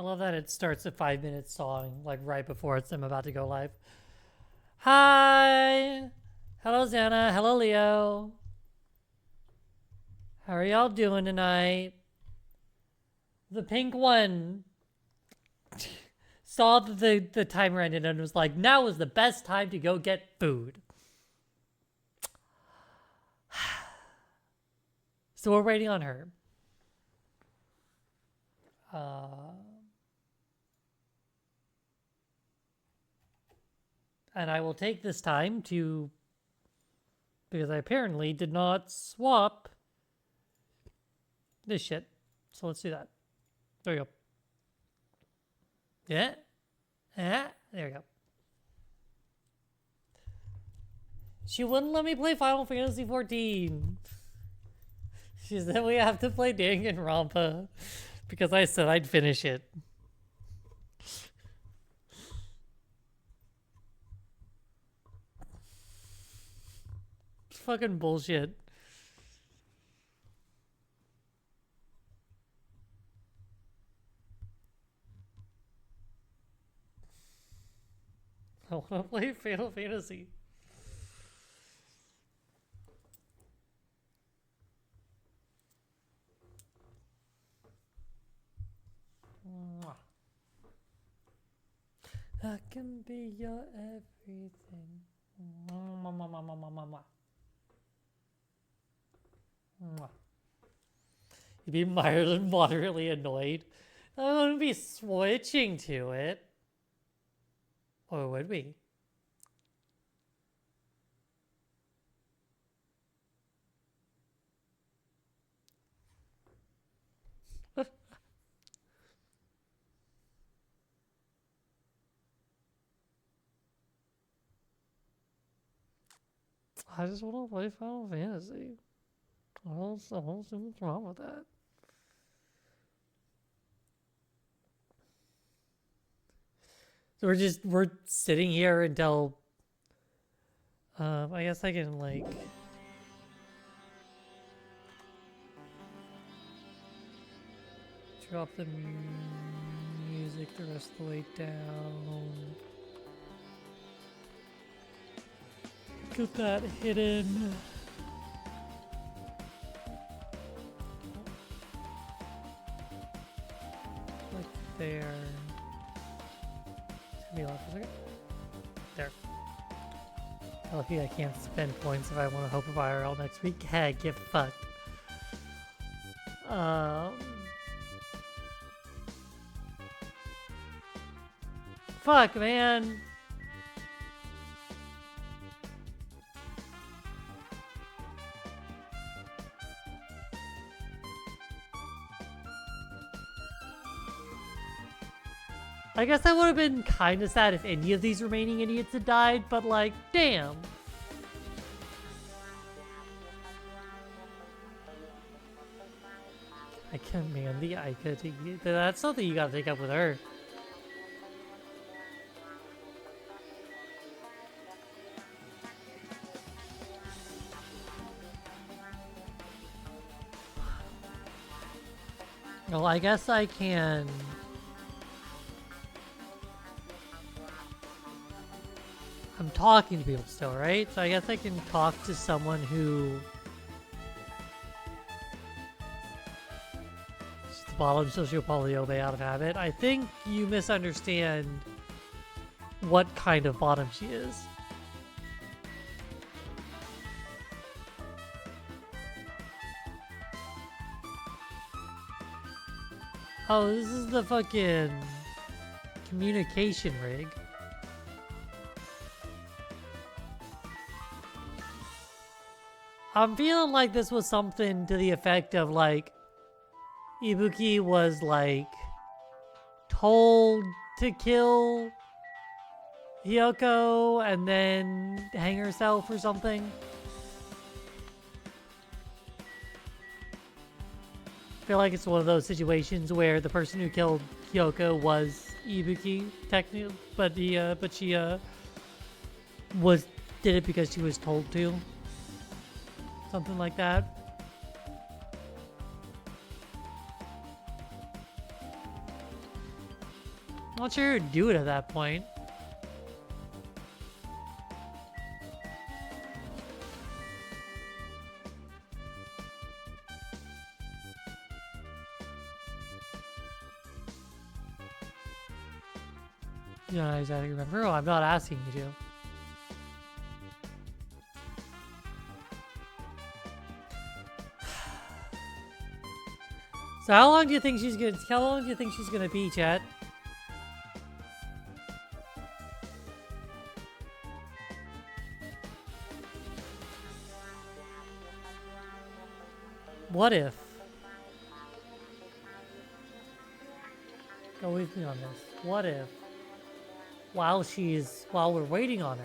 love that it starts a 5-minute song, like right before I'm about to go live. Hi! Hello, Xana. Hello, Leo. How are y'all doing tonight? The pink one saw the timer ended and was like, now is the best time to go get food. So we're waiting on her. And I will take this time to, because I apparently did not swap this shit. So let's do that. There we go. Yeah. Yeah. There we go. She wouldn't let me play Final Fantasy 14. She said we have to play Danganronpa because I said I'd finish it. It's fucking bullshit. I want to play Final Fantasy. I can be your everything. You'd be moderately annoyed. I wouldn't be switching to it. Or would we? I just want to play Final Fantasy. I don't see what's wrong with that. So we're sitting here until I guess I can like drop the music the rest of the way down. Get that hidden. Like there. Be left for a second. There. Lucky I can't spend points if I want to hope of IRL next week. Hey, get fucked. Fuck, man. I guess I would have been kind of sad if any of these remaining idiots had died, but like, damn. I command the Ica to get... That's something you gotta take up with her. Well, I guess I can... I'm talking to people still, right? So I guess I can talk to someone who... Just the bottom sociopolyome out of habit. I think you misunderstand what kind of bottom she is. Oh, this is the fucking communication rig. I'm feeling like this was something to the effect of like Ibuki was like told to kill Hiyoko and then hang herself or something. I feel like it's one of those situations where the person who killed Hiyoko was Ibuki, technically, but she did it because she was told to. Something like that. I'm not sure who'd do it at that point. You don't exactly remember? Oh, I'm not asking you to. So how long do you think she's gonna be, chat? What if? Go with me on this. What if, while we're waiting on her,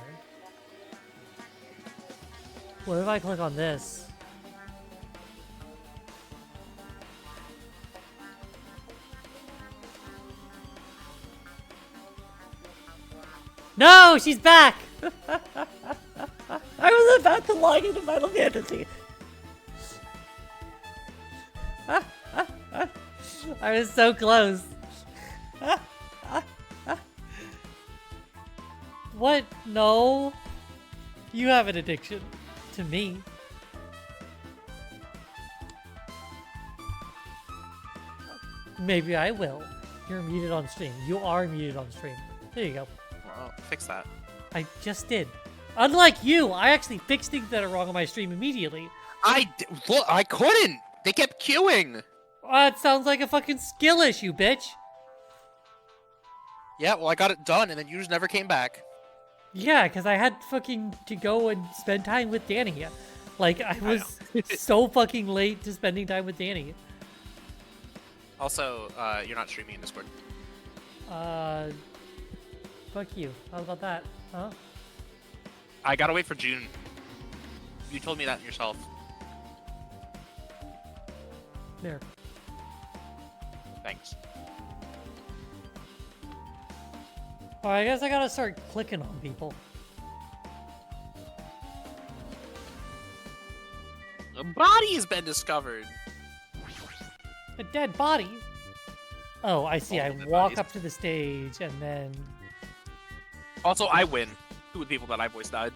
what if I click on this? No, she's back! I was about to log into Final Fantasy. I was so close. What? No. You have an addiction to me. Maybe I will. You're muted on stream. You are muted on stream. There you go. Well, fix that. I just did. Unlike you, I actually fixed things that are wrong on my stream immediately. Look, I couldn't. They kept queuing. It sounds like a fucking skill issue, bitch. Yeah, well, I got it done, and then you just never came back. Yeah, because I had fucking to go and spend time with Danny. Like, I was so fucking late to spending time with Danny. Also, you're not streaming in Discord. Fuck you. How about that? Huh? I gotta wait for June. You told me that yourself. There. Thanks. Oh, I guess I gotta start clicking on people. A body has been discovered. A dead body? Oh, I see. I dead walk bodies. up to the stage and then... Also, I win. Two of the people that I voiced died.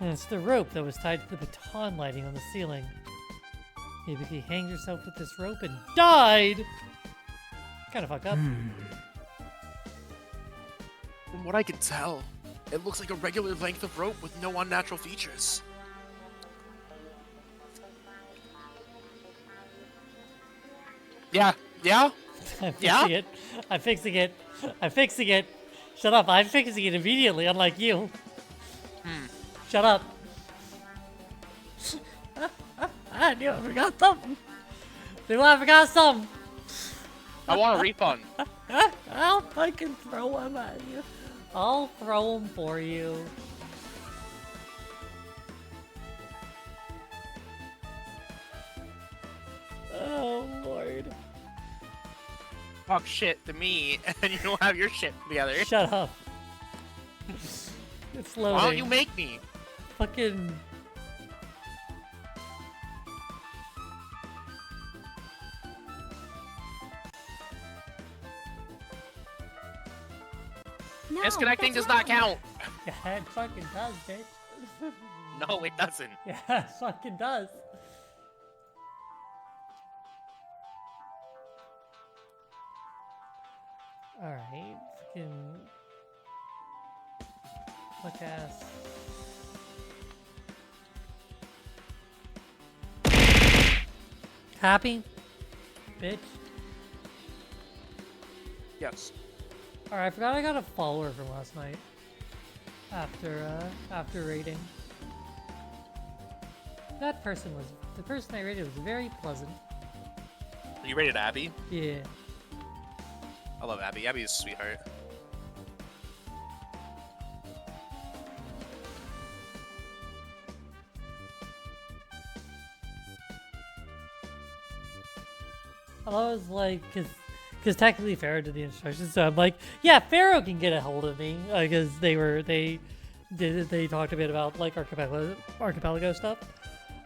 And it's the rope that was tied to the baton lighting on the ceiling. Maybe he hanged herself with this rope and died! Kind of fucked up. From what I can tell, it looks like a regular length of rope with no unnatural features. Yeah. I'm fixing it. I'm fixing it. I'm fixing it. Shut up. I'm fixing it immediately, unlike you. Shut up. I knew I forgot something. I forgot something. I want a refund. I'll fucking throw them at you. I'll throw them for you. Oh, Lord. Talk shit to me, and you don't have your shit together. Shut up. It's loading. Why don't you make me? Fucking... No, Disconnecting that's does not wrong. count. Yeah, it fucking does, bitch. No, it doesn't. Yeah, it fucking does. Alright, fucking... Fuck ass. Happy? Bitch? Yes. Alright, I forgot I got a follower from last night. After raiding. That person was... The person I raided was very pleasant. You rated Abby? Yeah. I love Abby. Abby is a sweetheart. I was like, because technically Pharaoh did the instructions, so I'm like, yeah, Pharaoh can get a hold of me, because they talked a bit about like archipelago stuff,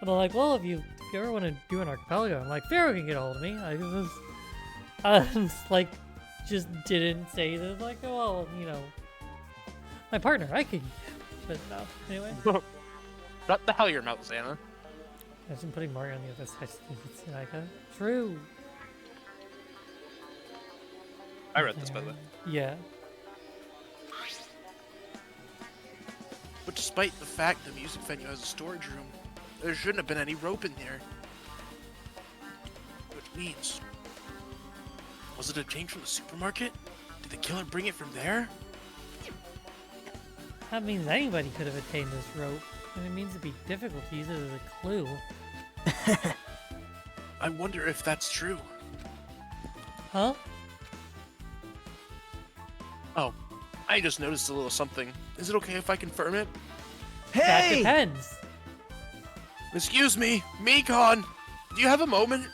and I'm like, well, if you ever want to do an archipelago, I'm like, Pharaoh can get a hold of me. Like, just didn't say that. Like, oh, well, you know, my partner, I could. But no, anyway. Shut the hell your mouth, Santa. Imagine putting Mario on the other side. It's like true. I read this, by the way. Yeah. But despite the fact the music venue has a storage room, there shouldn't have been any rope in there. Which means... Was it obtained from the supermarket? Did the killer bring it from there? That means anybody could have attained this rope. And it means it'd be difficult to use it as a clue. I wonder if that's true. Huh? Oh, I just noticed a little something. Is it okay if I confirm it? That Hey! depends. Excuse me, Mekon! Do you have a moment?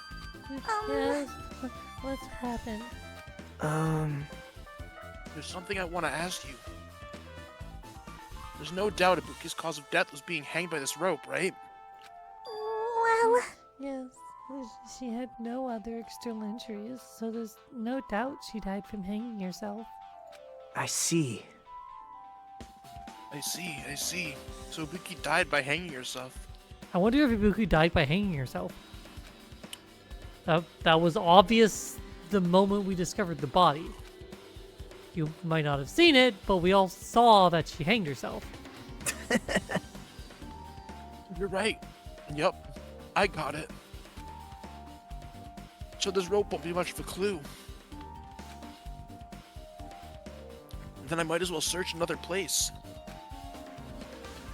Yes. What's happened? There's something I want to ask you. There's no doubt Ibuki's cause of death was being hanged by this rope, right? Well, Yes. She had no other external injuries, so there's no doubt she died from hanging herself. I see. I see. So Ibuki died by hanging herself. I wonder if Ibuki died by hanging herself. That was obvious the moment we discovered the body. You might not have seen it, but we all saw that she hanged herself. You're right. Yup, I got it. So this rope won't be much of a clue. Then I might as well search another place.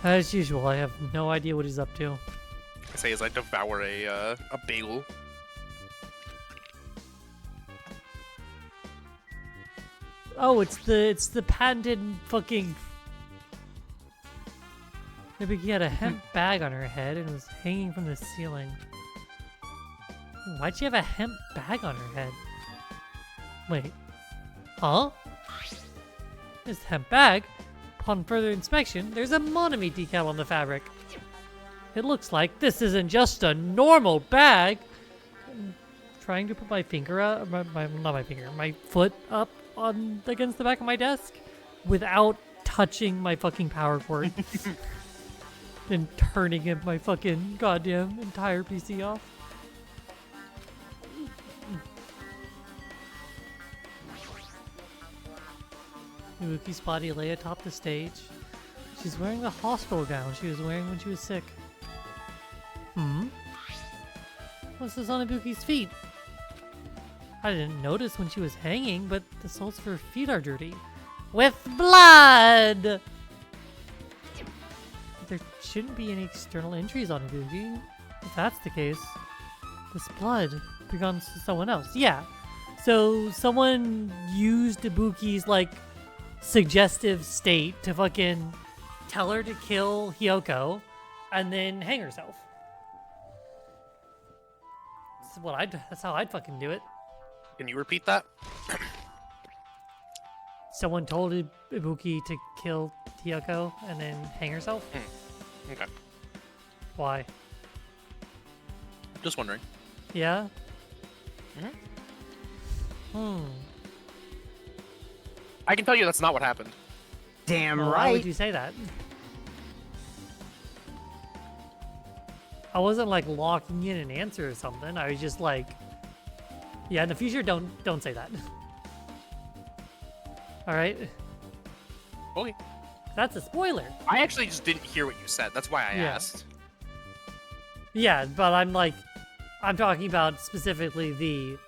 As usual, I have no idea what he's up to. I say as I devour a bagel. Oh, it's the patented fucking. Maybe he had a hemp bag on her head and was hanging from the ceiling. Why'd she have a hemp bag on her head? Wait. Huh? This hemp bag. Upon further inspection, there's a Monami decal on the fabric. It looks like this isn't just a normal bag. I'm trying to put my finger up, my foot up on against the back of my desk without touching my fucking power cord and turning my fucking goddamn entire PC off. Ibuki's body lay atop the stage. She's wearing the hospital gown she was wearing when she was sick. What's this on Ibuki's feet? I didn't notice when she was hanging, but the soles of her feet are dirty. With blood! There shouldn't be any external injuries on Ibuki. If that's the case, this blood belongs to someone else. Yeah. So someone used Ibuki's, like, suggestive state to fucking tell her to kill Hyoko and then hang herself. That's how I'd fucking do it. Can you repeat that? Someone told Ibuki to kill Hyoko and then hang herself? Okay. Why? Just wondering. Yeah? I can tell you that's not what happened. Damn Well, why right. would you say that? I wasn't like locking in an answer or something. I was just like, yeah, in the future, don't say that. All right, Okay. that's a spoiler. I actually just didn't hear what you said. That's why I Yeah. asked. Yeah, but I'm talking about specifically the.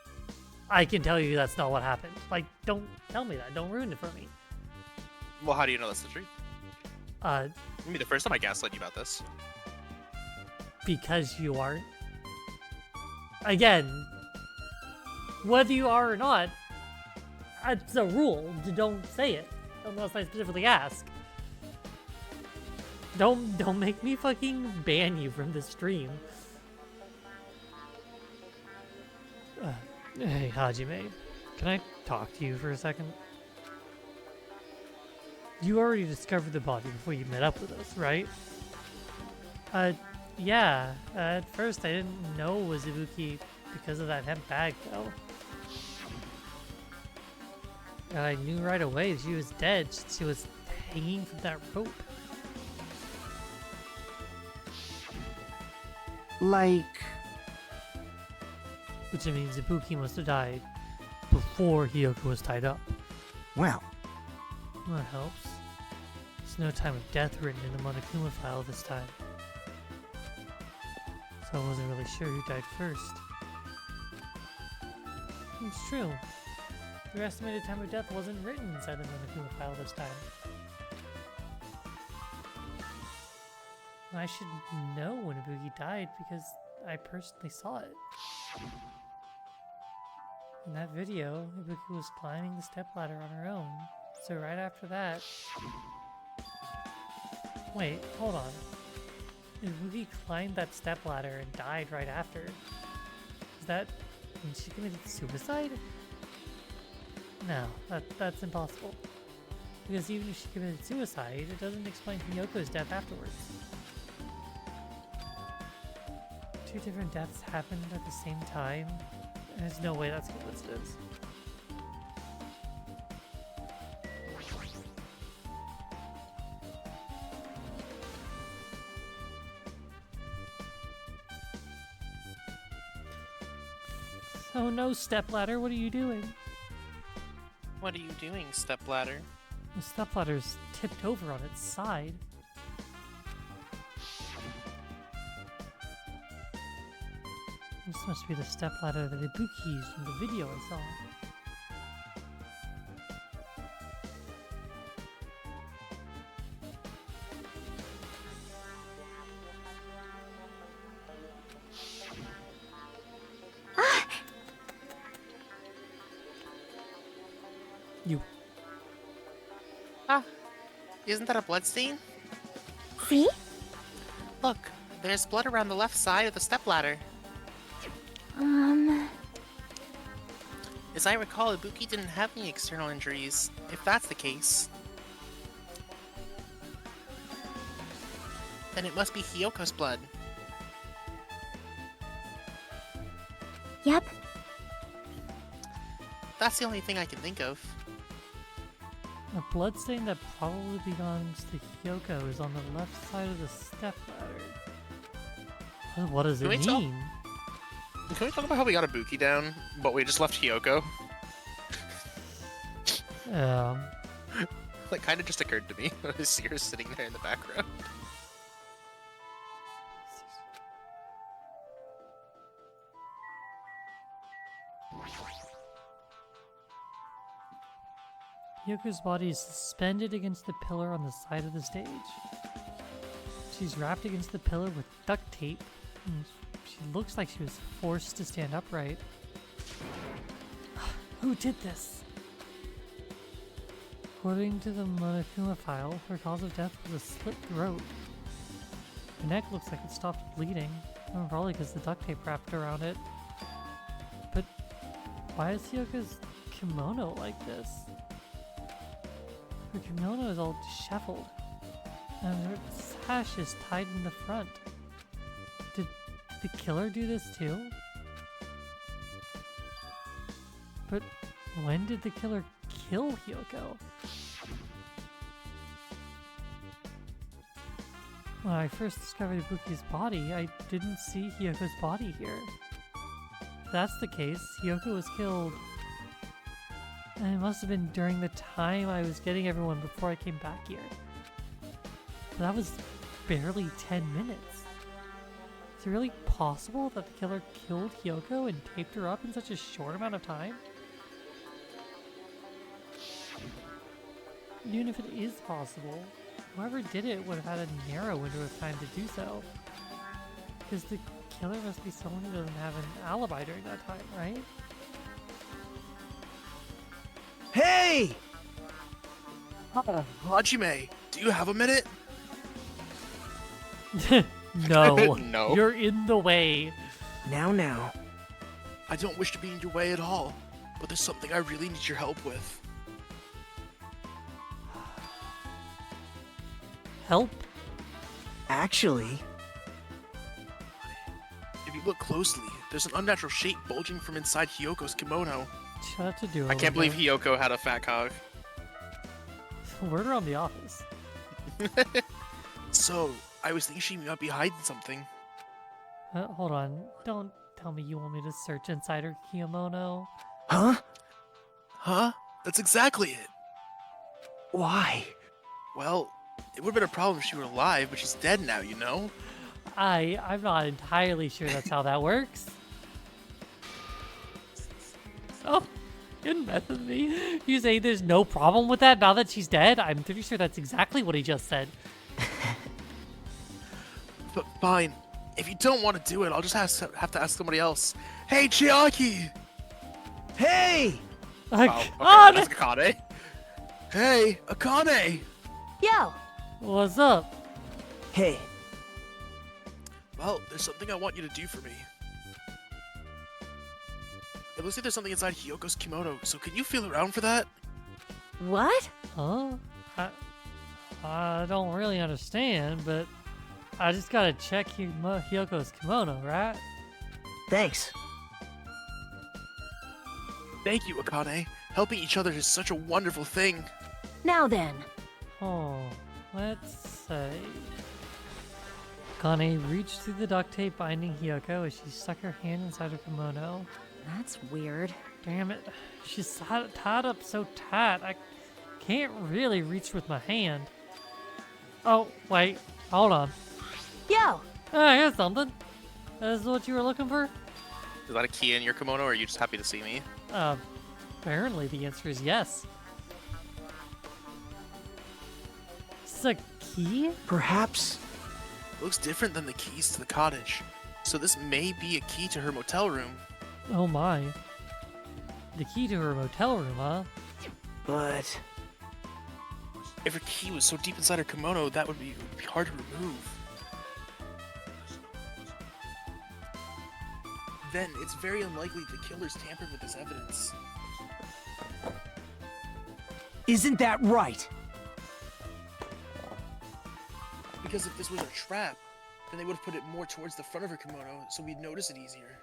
I can tell you that's not what happened. Like, don't tell me that. Don't ruin it for me. Well, how do you know that's the truth? Uh, Maybe the first time I gaslit you about this. because you aren't. Again, whether you are or not, it's a rule. Don't say it unless I specifically ask. Don't make me fucking ban you from the stream. Hey, Hajime, can I talk to you for a second? You already discovered the body before you met up with us, right? Yeah. At first I didn't know it was Ibuki because of that hemp bag, though. God, I knew right away she was dead. She was hanging from that rope. Like, Which means Ibuki must have died before Hiyoko was tied up. well, Well, that helps. There's no time of death written in the Monokuma file this time. So I wasn't really sure who died first. It's true. Your estimated time of death wasn't written inside the Monokuma file this time. I should know when Ibuki died because I personally saw it. In that video, Ibuki was climbing the stepladder on her own. So right after that... Wait, hold on. Ibuki climbed that stepladder and died right after. Is that when she committed suicide? No, that's impossible. Because even if she committed suicide, it doesn't explain Hiyoko's death afterwards. Two different deaths happened at the same time. There's no way that's a coincidence. Oh no, stepladder, what are you doing? What are you doing, stepladder? The stepladder's tipped over on its side. This must be the stepladder that Ibuki used in the video I saw. You. Ah, isn't that a bloodstain? See? Look, there's blood around the left side of the stepladder. As I recall, Ibuki didn't have any external injuries. If that's the case, then it must be Hiyoko's blood. Yep. That's the only thing I can think of. A bloodstain that probably belongs to Hiyoko is on the left side of the stepladder. What does it Can we tell- mean? Can we talk about how we got Ibuki down, but we just left Hiyoko? That kind of just occurred to me when I see her sitting there in the background. Hiyoko's body is suspended against the pillar on the side of the stage. She's wrapped against the pillar with duct tape, and she looks like she was forced to stand upright. Who did this? According to the Monokuma file, her cause of death was a slit throat. Her neck looks like it stopped bleeding, probably because the duct tape wrapped around it. But why is Hiyoko's kimono like this? Her kimono is all disheveled, and her sash is tied in the front. Did the killer do this too? But when did the killer kill Hiyoko? When I first discovered Ibuki's body, I didn't see Hiyoko's body here. If that's the case, Hiyoko was killed. And it must have been during the time I was getting everyone before I came back here. But that was barely 10 minutes. Is it really possible that the killer killed Hiyoko and taped her up in such a short amount of time? Even if it is possible, whoever did it would have had a narrow window of time to do so. Because the killer must be someone who doesn't have an alibi during that time, right? hey! Hajime, do you have a minute? No. No. You're in the way. Now. I don't wish to be in your way at all, but there's something I really need your help with. Help? Actually, If you look closely, there's an unnatural shape bulging from inside Hiyoko's kimono. Shout out to Duo. I can't believe Hiyoko had a fat cock. Word around the office. So, I was thinking she might be hiding something. Hold on. Don't tell me you want me to search inside her kimono. Huh? Huh? That's exactly it. Why? Well, it would have been a problem if she were alive, but she's dead now, you know? I'm not entirely sure that's how that works. Oh, you didn't mess with me. You say there's no problem with that now that she's dead? I'm pretty sure that's exactly what he just said. But fine. If you don't want to do it, I'll just have to ask somebody else. Hey, Chiaki! Hey! Like, Oh, okay, oh, that's Akane. Hey, Akane! Yo, what's up? Hey, Well, there's something I want you to do for me. It looks like there's something inside Hiyoko's kimono, so can you feel around for that? what? Huh? I don't really understand, but I just gotta check Hyoko's kimono, right? thanks. Thank you, Akane. Helping each other is such a wonderful thing. Now then. Oh, let's say. Kane reached through the duct tape binding Hiyoko as she stuck her hand inside her kimono. That's weird. Damn it. She's tied up so tight, I can't really reach with my hand. Oh, wait. Hold on. Yo, Ah, here's something. This is what you were looking for? Is that a key in your kimono, or are you just happy to see me? Apparently the answer is yes. It's a key? Perhaps. Looks different than the keys to the cottage. So this may be a key to her motel room. Oh my. The key to her motel room, huh? But If her key was so deep inside her kimono, that would be hard to remove. Then it's very unlikely the killers tampered with this evidence. isn't that right? Because if this was a trap, then they would have put it more towards the front of her kimono, so we'd notice it easier.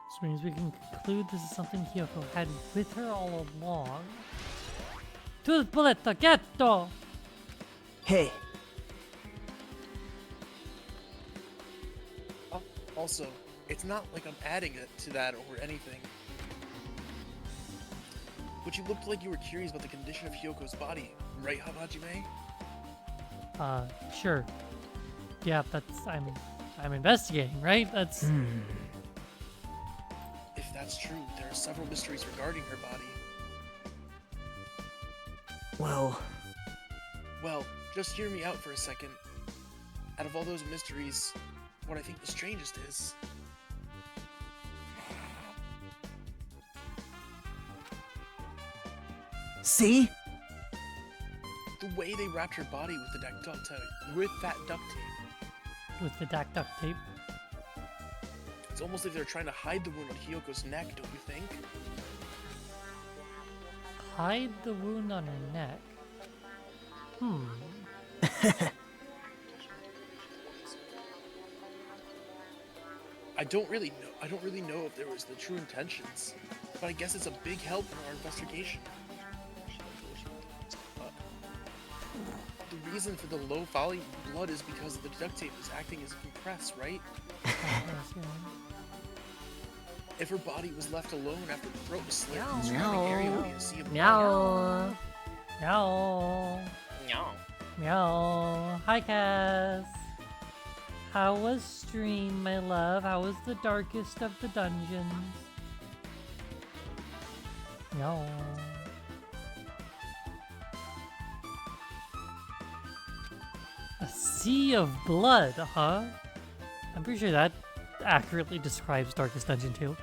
Which means we can conclude this is something Hiyoko had with her all along. To the bullet, ghetto! Hey, Also, it's not like I'm adding it to that or anything. But you looked like you were curious about the condition of Hyoko's body, right, Hajime? Sure. Yeah, I'm investigating, right? That's... If that's true, there are several mysteries regarding her body. well, Well, just hear me out for a second. Out of all those mysteries, what I think the strangest is... see? the way they wrapped her body with that duct tape. with the duct tape. It's almost like they're trying to hide the wound on Hyoko's neck, don't you think? Hide the wound on her neck. I don't really know if there was the true intentions, but I guess it's a big help in our investigation. The reason for the low volume of blood is because the duct tape is acting as a compress, right? If her body was left alone after the throat was slit, the surrounding area would be a sea of blood. Meow. Meow. Meow. Meow. Hi, Cass. How was stream, my love? How was the darkest of the dungeons? Meow. A sea of blood, huh? I'm pretty sure that accurately describes Darkest Dungeon 2.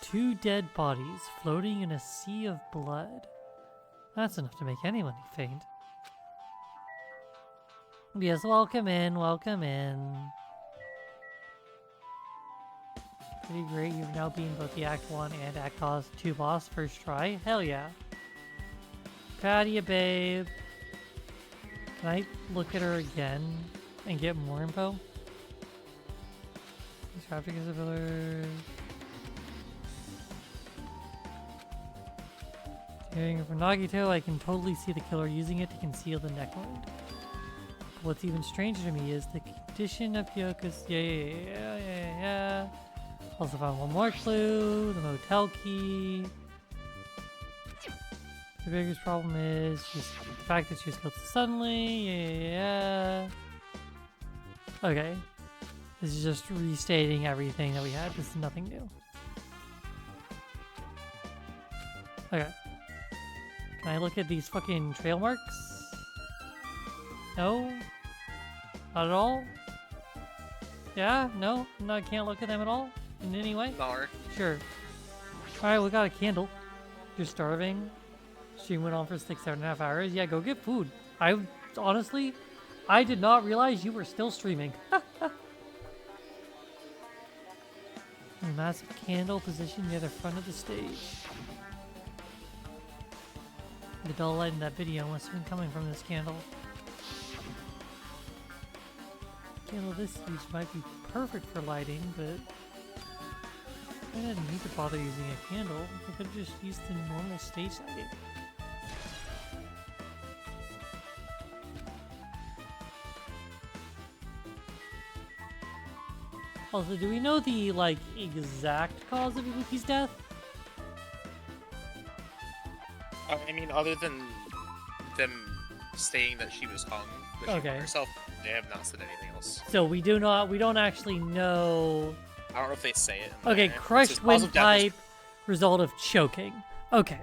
2 dead bodies floating in a sea of blood. That's enough to make anyone faint. Yes, welcome in, welcome in. Pretty great, you've now beaten both the Act 1 and Act 2 boss first try. Hell yeah. Proud of you, babe. Can I look at her again and get more info? These traffic is a pillar. Hearing from Nagito, I can totally see the killer using it to conceal the neck wound. What's even stranger to me is the condition of Kyoko's. Yeah. Also found one more clue, the motel key. The biggest problem is just the fact that she was killed so suddenly. Yeah. Okay. This is just restating everything that we had. This is nothing new. Okay. Can I look at these fucking trail marks? No? Not at all? Yeah? No? No, I can't look at them at all? In any way? Nar. Sure. Alright, we got a candle. You're starving. Stream went on for 7.5 hours. Yeah, go get food. Honestly, I did not realize you were still streaming. A massive candle positioned near the front of the stage. The dull light in that video must have been coming from this candle. A candle this huge might be perfect for lighting, but I didn't need to bother using a candle. I could have just used the normal stage lighting. Also, do we know the, like, exact cause of Ibuki's death? I mean, other than them saying that she was hung, that she hung herself, they have not said anything else. So we don't actually know. I don't know if they say it. Okay, crushed windpipe, result of choking. Okay.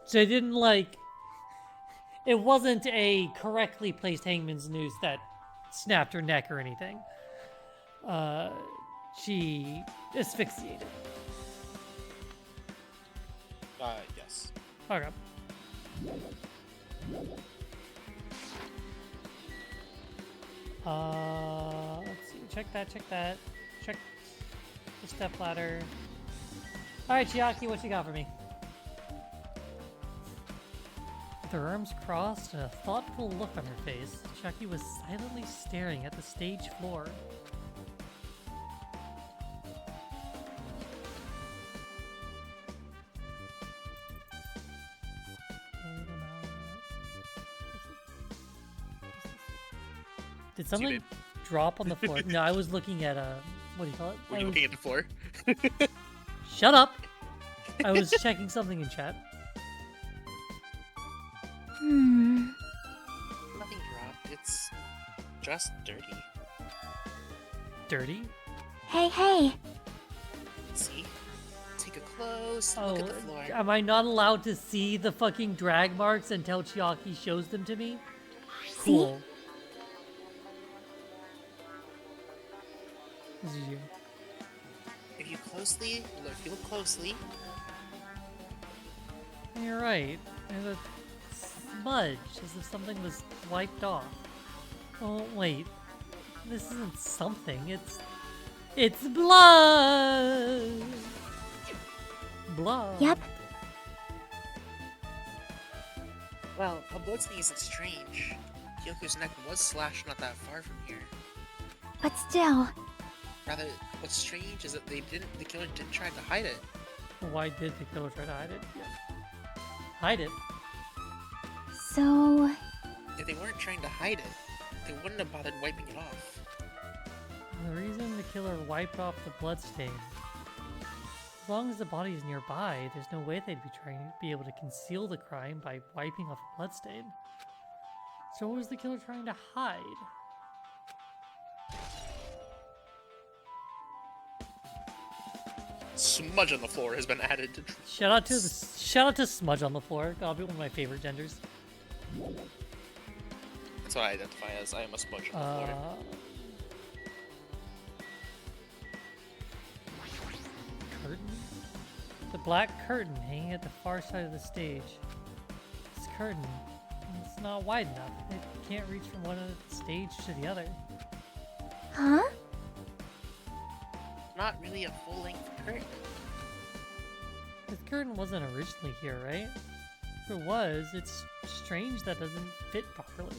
So it didn't, like, it wasn't a correctly placed hangman's noose that snapped her neck or anything. She asphyxiated. Yes. Okay. Let's see. Check that. Check the step ladder. Alright, Chiaki, what you got for me? With her arms crossed and a thoughtful look on her face, Chiaki was silently staring at the stage floor. Did something drop on the floor? No, I was looking at what do you call it? Were you looking at the floor? Shut up! I was checking something in chat. Nothing dropped. It's just dirty. Dirty? Hey. See? Take a close look at the floor. Am I not allowed to see the fucking drag marks until Chiaki shows them to me? Cool. This is you. If you look closely. You're right. There's a smudge, as if something was wiped off. Oh wait, this isn't something. It's blood. Blood. Yep. Well, a blood stain isn't strange. Kyoko's neck was slashed not that far from here. But still. Rather, what's strange is that the killer didn't try to hide it. Why did the killer try to hide it? Hide it? So... If they weren't trying to hide it, they wouldn't have bothered wiping it off. The reason the killer wiped off the bloodstain. As long as the body is nearby, there's no way they'd be able to conceal the crime by wiping off a bloodstain. So what was the killer trying to hide? Smudge on the floor has been added to. Shout out to smudge on the floor. That'll be one of my favorite genders. That's what I identify as. I am a smudge on the floor. Curtain? The black curtain hanging at the far side of the stage. This curtain, it's not wide enough. It can't reach from one end of the stage to the other. Huh? Not really a full-length curtain. This curtain wasn't originally here, right? If it was, it's strange that doesn't fit properly.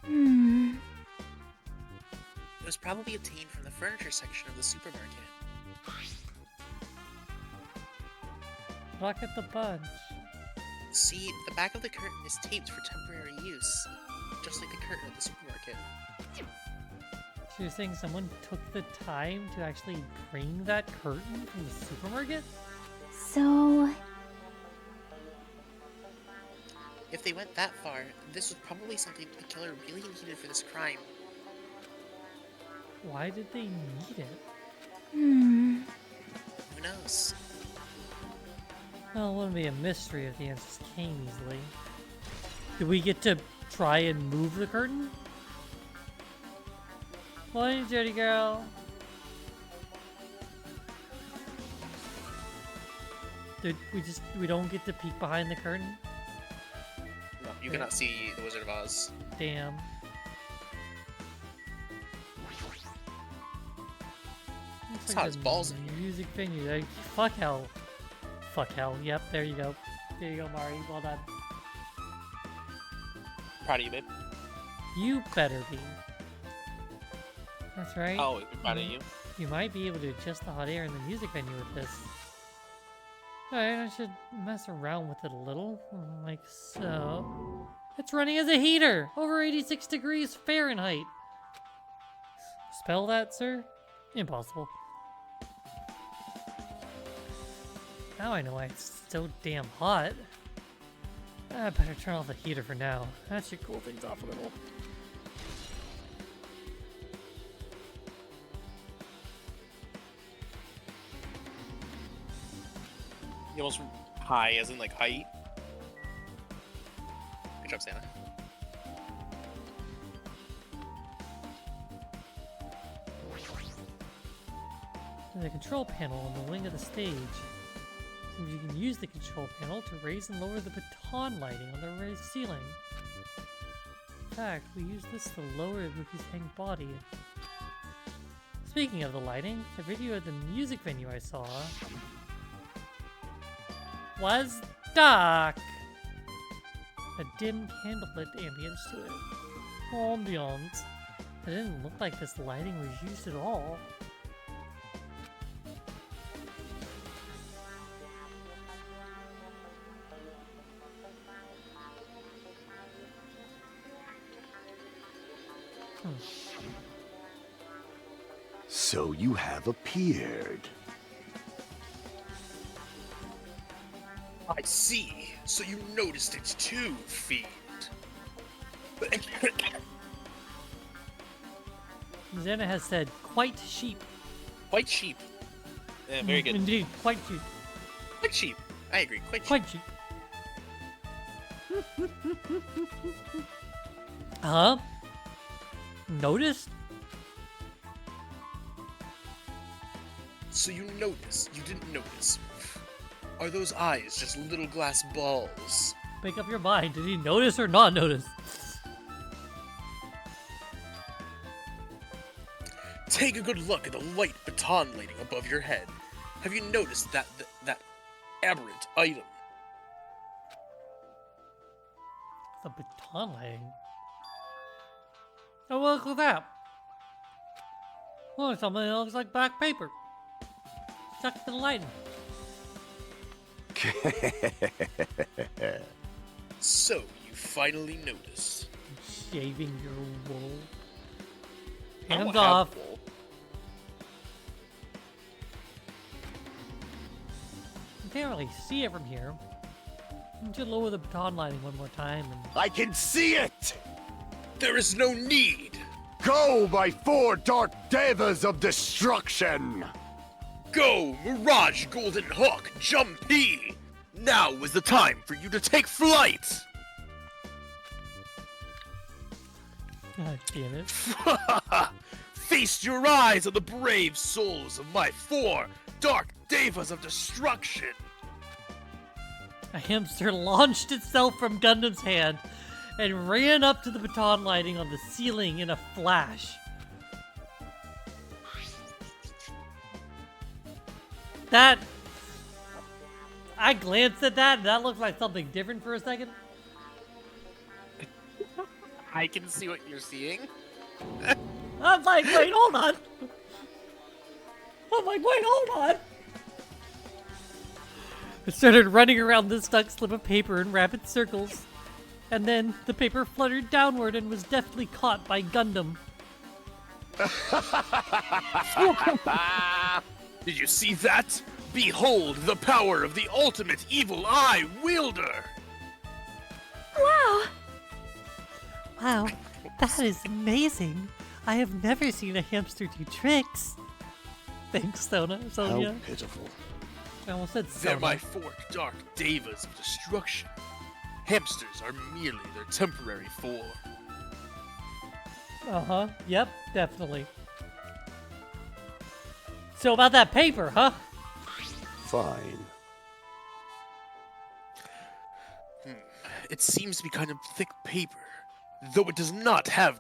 Hmm. It was probably obtained from the furniture section of the supermarket. Look at the bunch. See, the back of the curtain is taped for temporary use, just like the curtain at the supermarket. So you're saying someone took the time to actually bring that curtain from the supermarket? So, If they went that far, this was probably something the killer really needed for this crime. Why did they need it? hmm. Who knows? Well, it wouldn't be a mystery if the answers came easily. Did we get to try and move the curtain? Morning, Jody girl. Did we don't get to peek behind the curtain? No, you cannot see the Wizard of Oz. Damn. Looks Saw his a balls in here. music venue. Like, fuck hell. Fuck hell. Yep, there you go. There you go, Mari. Well done. Proud of you, babe. You better be. That's right. I'll always be proud of you. You might be able to adjust the hot air in the music venue with this. Alright, I should mess around with it a little. Like so. It's running as a heater! Over 86 degrees Fahrenheit! Spell that, sir? Impossible. Now I know why it's so damn hot. I better turn off the heater for now. That should cool things off a little. You almost high, as in like height. Good job, Santa. There's a control panel on the wing of the stage. Seems you can use the control panel to raise and lower the baton lighting on the raised ceiling. In fact, we use this to lower Luffy's hang body. Speaking of the lighting, the video of the music venue I saw was dark. A dim candlelit ambience to it. Ambiance. It didn't look like this lighting was used at all. So you have appeared. I see. So you noticed it too, Fiend. Xana has said, quite sheep. Quite cheap. Yeah, very good. Indeed, quite cheap. Quite cheap. I agree. Quite cheap. Quite cheap. Huh? Noticed? So you notice. You didn't notice. Are those eyes just little glass balls? Make up your mind. Did he notice or not notice? Take a good look at the light baton lighting above your head. Have you noticed that aberrant item? The baton lighting. Oh, well, look at that. Oh, something that looks like black paper. Stuck to the lighting. So you finally noticed. Shaving your wool. I don't Hands have off. wool. You can't really see it from here. You should lower the baton lighting one more time and... I can see it! There is no need. Go, my four dark devas of destruction! Go, Mirage Golden Hawk, Jumpy! Now is the time for you to take flight! God damn it. Feast your eyes on the brave souls of my four dark devas of destruction! A hamster launched itself from Gundam's hand and ran up to the baton lighting on the ceiling in a flash. That... I glanced at that and that looked like something different for a second. I can see what you're seeing. I'm like, wait, hold on. I'm like, wait, hold on. I started running around this stuck slip of paper in rapid circles, and then the paper fluttered downward and was deftly caught by Gundam. Did you see that? Behold the power of the ultimate evil eye wielder! Wow! Wow, that is amazing. I have never seen a hamster do tricks. Thanks, Sonia. How pitiful. I almost said They're Sona. my four dark devas of destruction. Hamsters are merely their temporary form. Uh-huh. Yep, definitely. So about that paper, huh? Fine. It seems to be kind of thick paper, though it does not have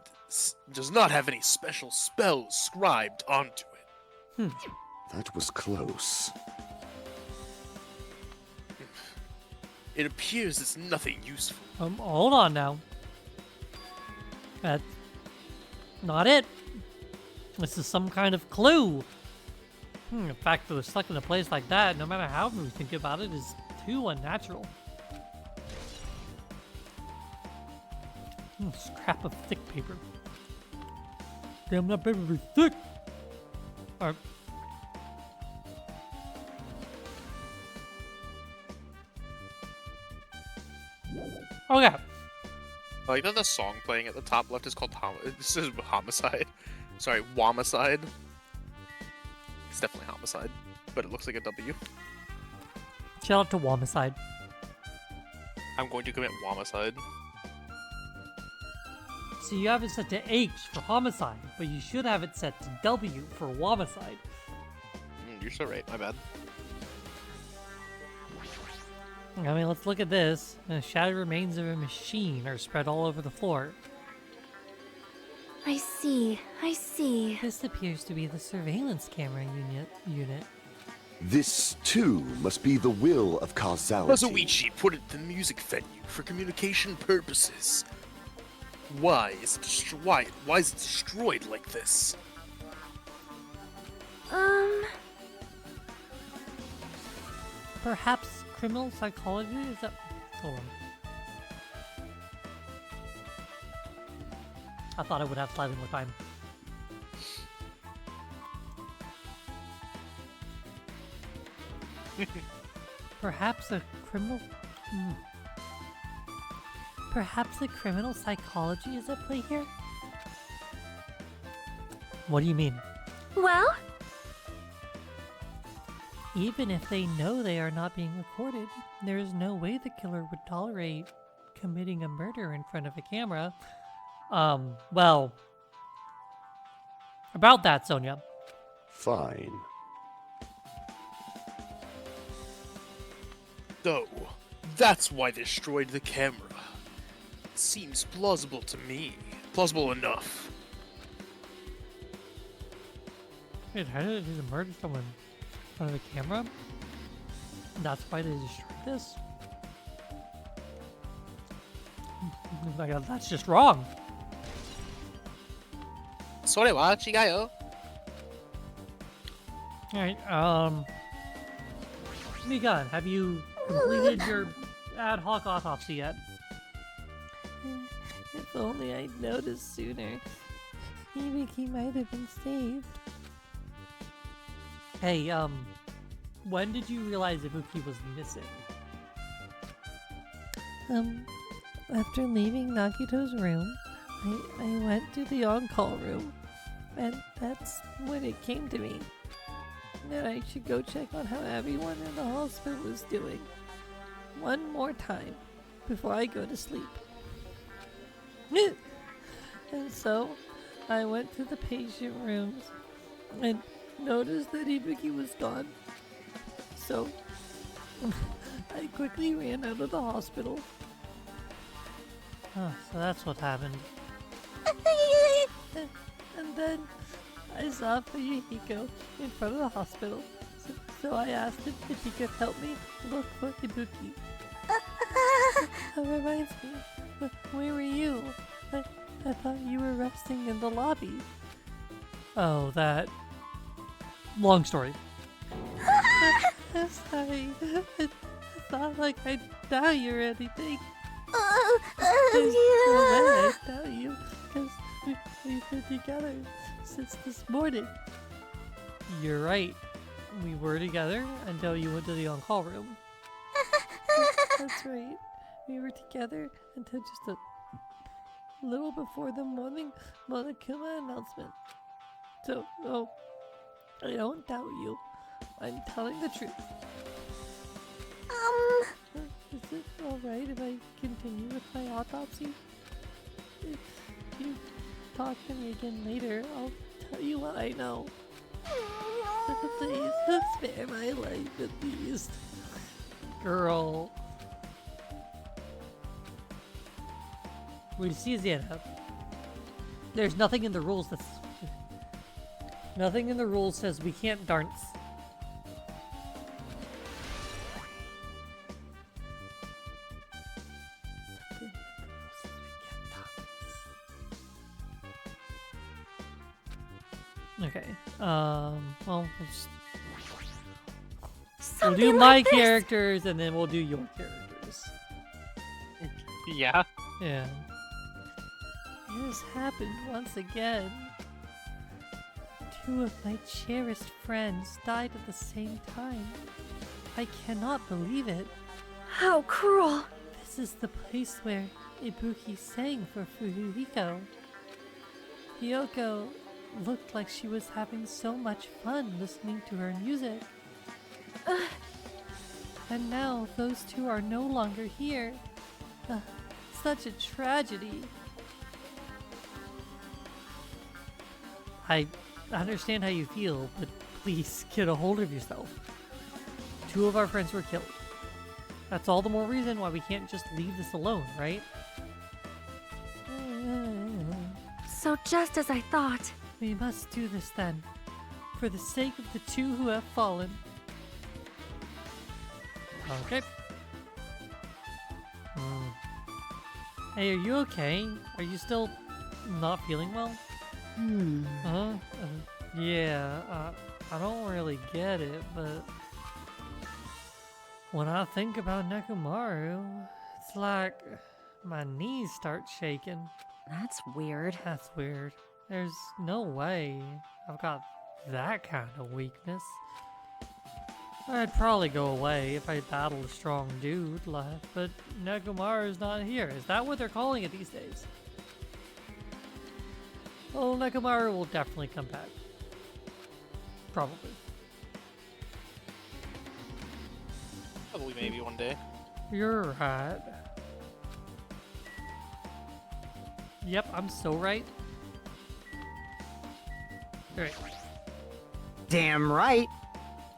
any special spells scribed onto it. That was close. It appears it's nothing useful. Hold on now. That's not it. This is some kind of clue. The fact that they're stuck in a place like that, no matter how we think about it, is too unnatural. Scrap of thick paper. Damn, that paper is thick. Alright. Okay. I like that the song playing at the top left is called this is Homicide. Sorry, Womicide. It's definitely Homicide, but it looks like a W. Shout out to Womicide. I'm going to commit Womicide. So you have it set to H for homicide, but you should have it set to W for Womicide. You're so right, my bad. I mean, let's look at this. The shattered remains of a machine are spread all over the floor. I see. I see. This appears to be the surveillance camera unit. This, too, must be the will of causality. Mazuichi put it in the music venue for communication purposes. Why is it destroyed like this? Perhaps criminal psychology? Is that... Hold on. I thought I would have slightly more time. Perhaps a criminal... Perhaps a criminal psychology is at play here? What do you mean? Well, Even if they know they are not being recorded, there is no way the killer would tolerate committing a murder in front of a camera. Well... About that, Sonia. Fine. Though, that's why they destroyed the camera. Seems plausible to me. Plausible enough. Wait, how did they murder someone in front of a camera? That's why they destroyed this? Like, that's just wrong. それは違うよ. Alright, Mikan, have you completed your ad hoc autopsy yet? If only I'd noticed sooner. Hibiki might have been saved. Hey, when did you realize Ibuki was missing? After leaving Nakito's room, I went to the on-call room, and that's when it came to me. That I should go check on how everyone in the hospital was doing. One more time, before I go to sleep. And so, I went to the patient rooms, and noticed that Ibuki was gone. So, I quickly ran out of the hospital. Oh, so that's what happened. And then I saw Fuyuhiko in front of the hospital, so I asked him if he could help me look for Ibuki. That reminds me, where were you? I thought you were resting in the lobby. Oh, that. Long story. I'm sorry. It's not like I doubt you or anything. There's no way I doubt you, because we've been together since this morning. You're right. We were together until you went to the on-call room. That's right. We were together until just a little before the morning Monokuma announcement. So, no, I don't doubt you. I'm telling the truth. Is it alright if I continue with my autopsy? If you talk to me again later, I'll tell you what I know. Please, spare my life at least. Girl. We see Xana. There's nothing in the rules that's... Nothing in the rules says we can't dance. Okay. Well, we'll do my characters and then we'll do your characters. Yeah. Yeah. It has happened once again. Two of my cherished friends died at the same time. I cannot believe it. How cruel. This is the place where Ibuki sang for Furuhiko. Hiyoko looked like she was having so much fun listening to her music. And now those two are no longer here. Such a tragedy. I understand how you feel, but please get a hold of yourself. Two of our friends were killed. That's all the more reason why we can't just leave this alone, right? So just as I thought. We must do this then, for the sake of the two who have fallen. Okay. Hey, are you okay? Are you still not feeling well? Yeah, I don't really get it, but when I think about Nekomaru, it's like my knees start shaking. That's weird. That's weird. There's no way I've got that kind of weakness. I'd probably go away if I battled a strong dude, but Nekomaru's not here. Is that what they're calling it these days? Well, Nekomaru will definitely come back. Probably. Probably maybe one day. You're right. Yep, I'm so right. Alright. Damn right.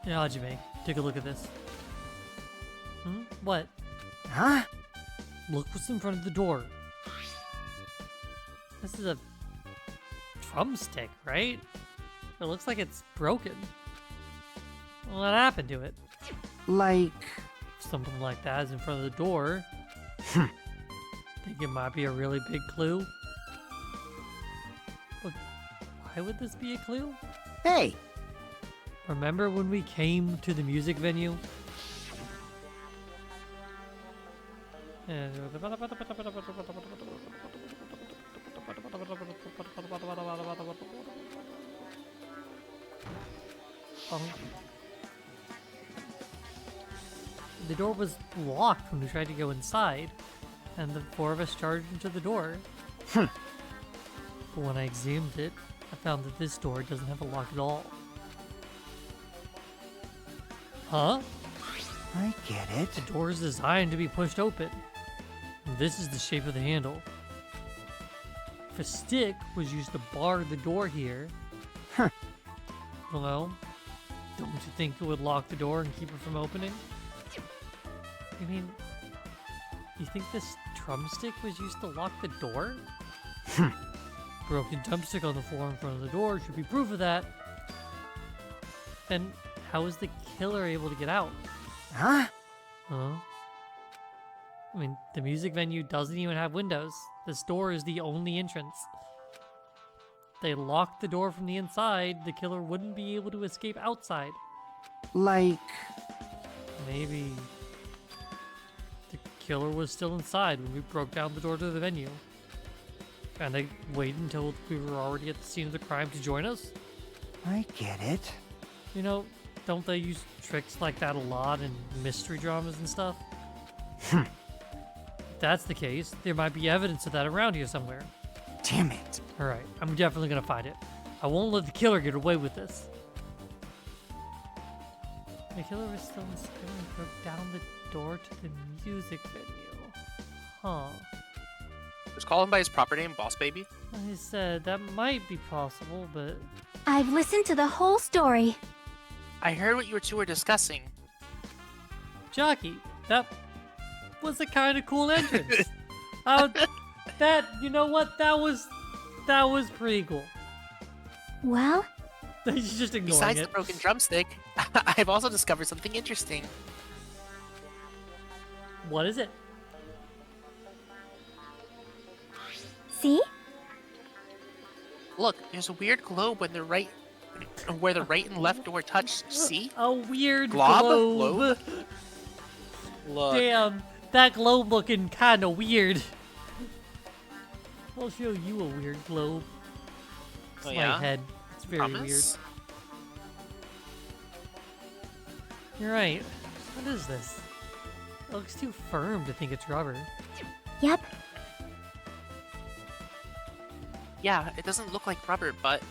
Yeah, Hajime, take a look at this. What? Huh? Look what's in front of the door. This is a drumstick, right? It looks like it's broken. What happened to it? Like... Something like that is in front of the door. Think it might be a really big clue? But why would this be a clue? Hey! Remember when we came to the music venue? The door was locked when we tried to go inside, and the four of us charged into the door. But when I examined it, I found that this door doesn't have a lock at all. Huh? I get it. The door is designed to be pushed open. And this is the shape of the handle. If a stick was used to bar the door here, well, don't you think it would lock the door and keep it from opening? I mean, you think this drumstick was used to lock the door? Broken drumstick on the floor in front of the door should be proof of that. Then how is the killer able to get out? Huh? Huh? I mean, the music venue doesn't even have windows. This door is the only entrance. They locked the door from the inside. The killer wouldn't be able to escape outside. Like, Maybe the killer was still inside when we broke down the door to the venue. And they waited until we were already at the scene of the crime to join us? I get it. You know, don't they use tricks like that a lot in mystery dramas and stuff? If that's the case, there might be evidence of that around here somewhere. Damn it. Alright, I'm definitely gonna find it. I won't let the killer get away with this. The killer was still inside and broke down the door to the music venue. Huh. Just call him by his proper name, Boss Baby. I said that might be possible, but I've listened to the whole story. I heard what you two were discussing. Jockey, that was a kind of cool entrance. You know what? That was pretty cool. Well, He's just ignoring Besides it. the broken drumstick, I've also discovered something interesting. What is it? see? Look, there's a weird globe when where the right and left door touch. See? A weird Glob? globe. Look. Damn, that globe looking kind of weird. I'll show you a weird globe. It's Oh, my yeah? head. It's very Promise? weird. You're right. What is this? It looks too firm to think it's rubber. Yep. Yeah, it doesn't look like rubber, but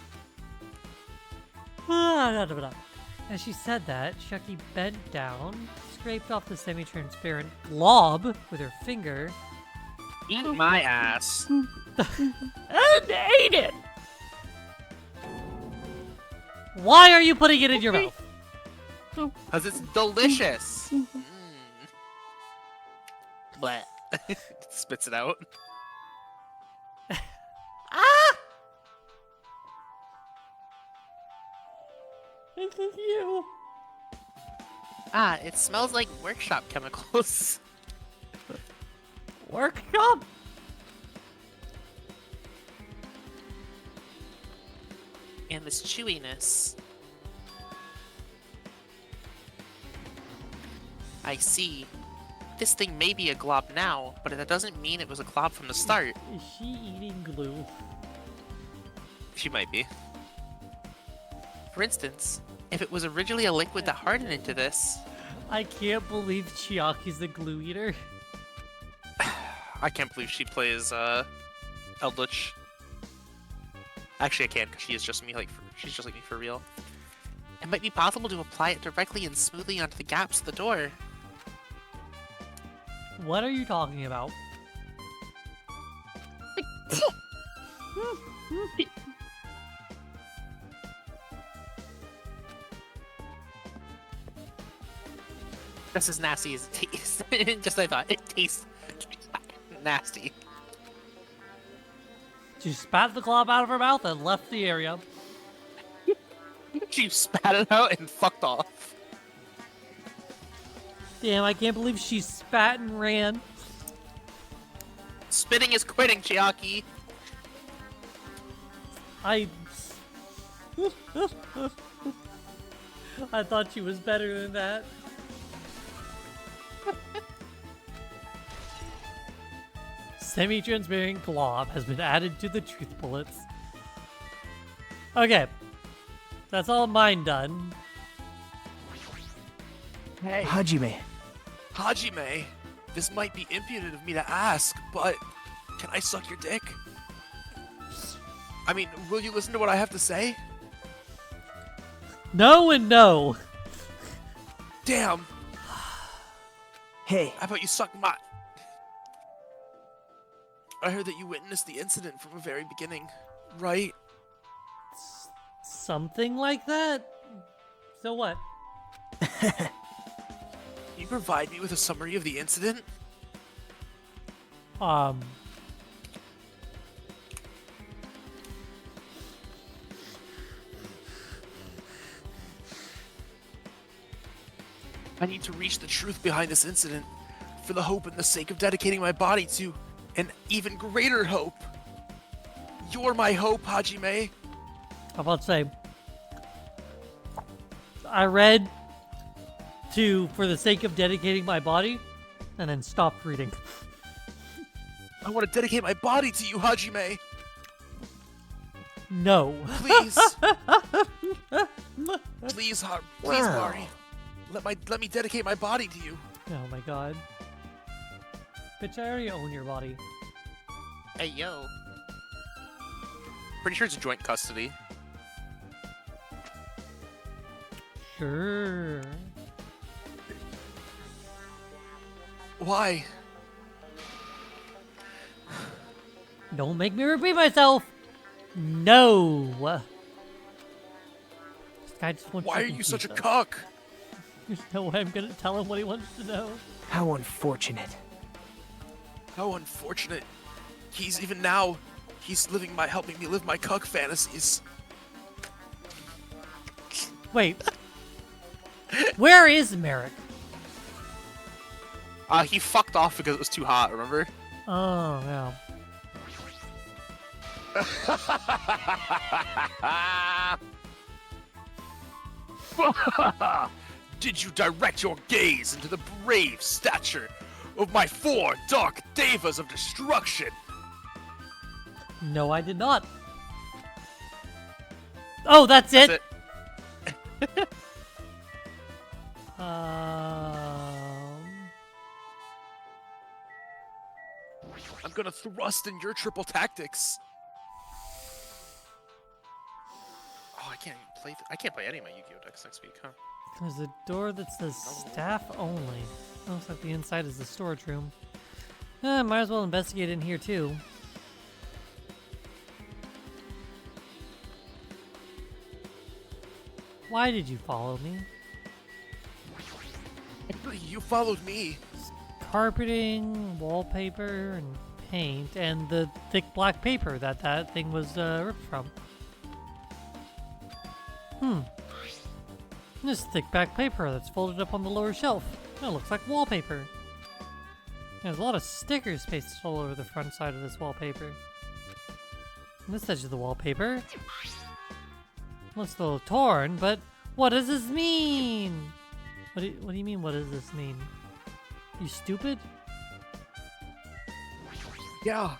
As she said that, Chucky bent down, scraped off the semi-transparent glob with her finger, eat my ass. and ate it! Why are you putting it in your mouth? Because it's delicious. Bleh. Spits it out. It's you. Ah, it smells like workshop chemicals. Workshop? And this chewiness. I see. This thing may be a glob now, but that doesn't mean it was a glob from the start. Is she eating glue? She might be. For instance, if it was originally a liquid that hardened into this, I can't believe Chiaki's the glue eater. I can't believe she plays Eldritch. Actually, I can, because she is just me, she's just like me for real. It might be possible to apply it directly and smoothly onto the gaps of the door. What are you talking about? Just as nasty as it tastes. Just I thought, it tastes nasty. She spat the glob out of her mouth and left the area. She spat it out and fucked off. Damn, I can't believe she spat and ran. Spitting is quitting, Chiaki. I thought she was better than that. Semi-transparent glob has been added to the truth bullets. Okay. That's all mine done. Hey, Hajime, Hajime, this might be impudent of me to ask, but can I suck your dick? I mean, will you listen to what I have to say? No and no. Damn, hey, how about you suck my... I heard that you witnessed the incident from the very beginning, right? Something like that? So what? Can you provide me with a summary of the incident? I need to reach the truth behind this incident for the hope and the sake of dedicating my body to an even greater hope. You're my hope, Hajime. I'm about to say, I read for the sake of dedicating my body, and then stopped reading. I want to dedicate my body to you, Hajime. No. Please. Please, Wow. Mari. Let me dedicate my body to you. Oh my god. Bitch, I already own your body. Hey, yo. Pretty sure it's joint custody. Sure. Why? Don't make me repeat myself. No. This guy just wants Why are chicken you such a pizza. cuck? There's no way I'm gonna tell him what he wants to know. How unfortunate. How unfortunate. He's helping me live my cuck fantasies. Wait. Where is Merrick? He fucked off because it was too hot, remember? Oh, yeah. Did you direct your gaze into the brave stature of my 4 dark devas of destruction? No, I did not. Oh, that's That's it. it. I'm gonna thrust in your triple tactics. Oh, I can't even play. I can't play any of my Yu-Gi-Oh decks next week, huh? There's a door that says staff only. Looks like the inside is the storage room. Might as well investigate in here too. Why did you follow me? You followed me. Carpeting, wallpaper, and paint, and the thick black paper that thing was ripped from. This thick black paper that's folded up on the lower shelf. It looks like wallpaper. There's a lot of stickers pasted all over the front side of this wallpaper. And this edge of the wallpaper looks a little torn, but what does this mean? What do you mean, what does this mean? You stupid? Yeah,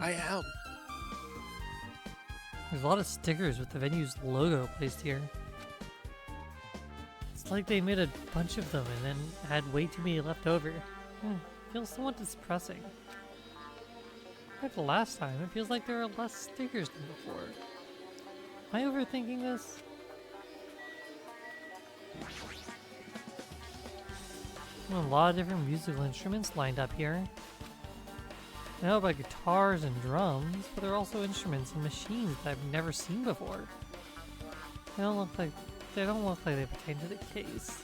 I am. There's a lot of stickers with the venue's logo placed here. It's like they made a bunch of them and then had way too many left over. Feels somewhat depressing. Compared to last time, it feels like there are less stickers than before. Am I overthinking this? A lot of different musical instruments lined up here. I know about guitars and drums, but there are also instruments and machines that I've never seen before. They don't look like they pertain to the case.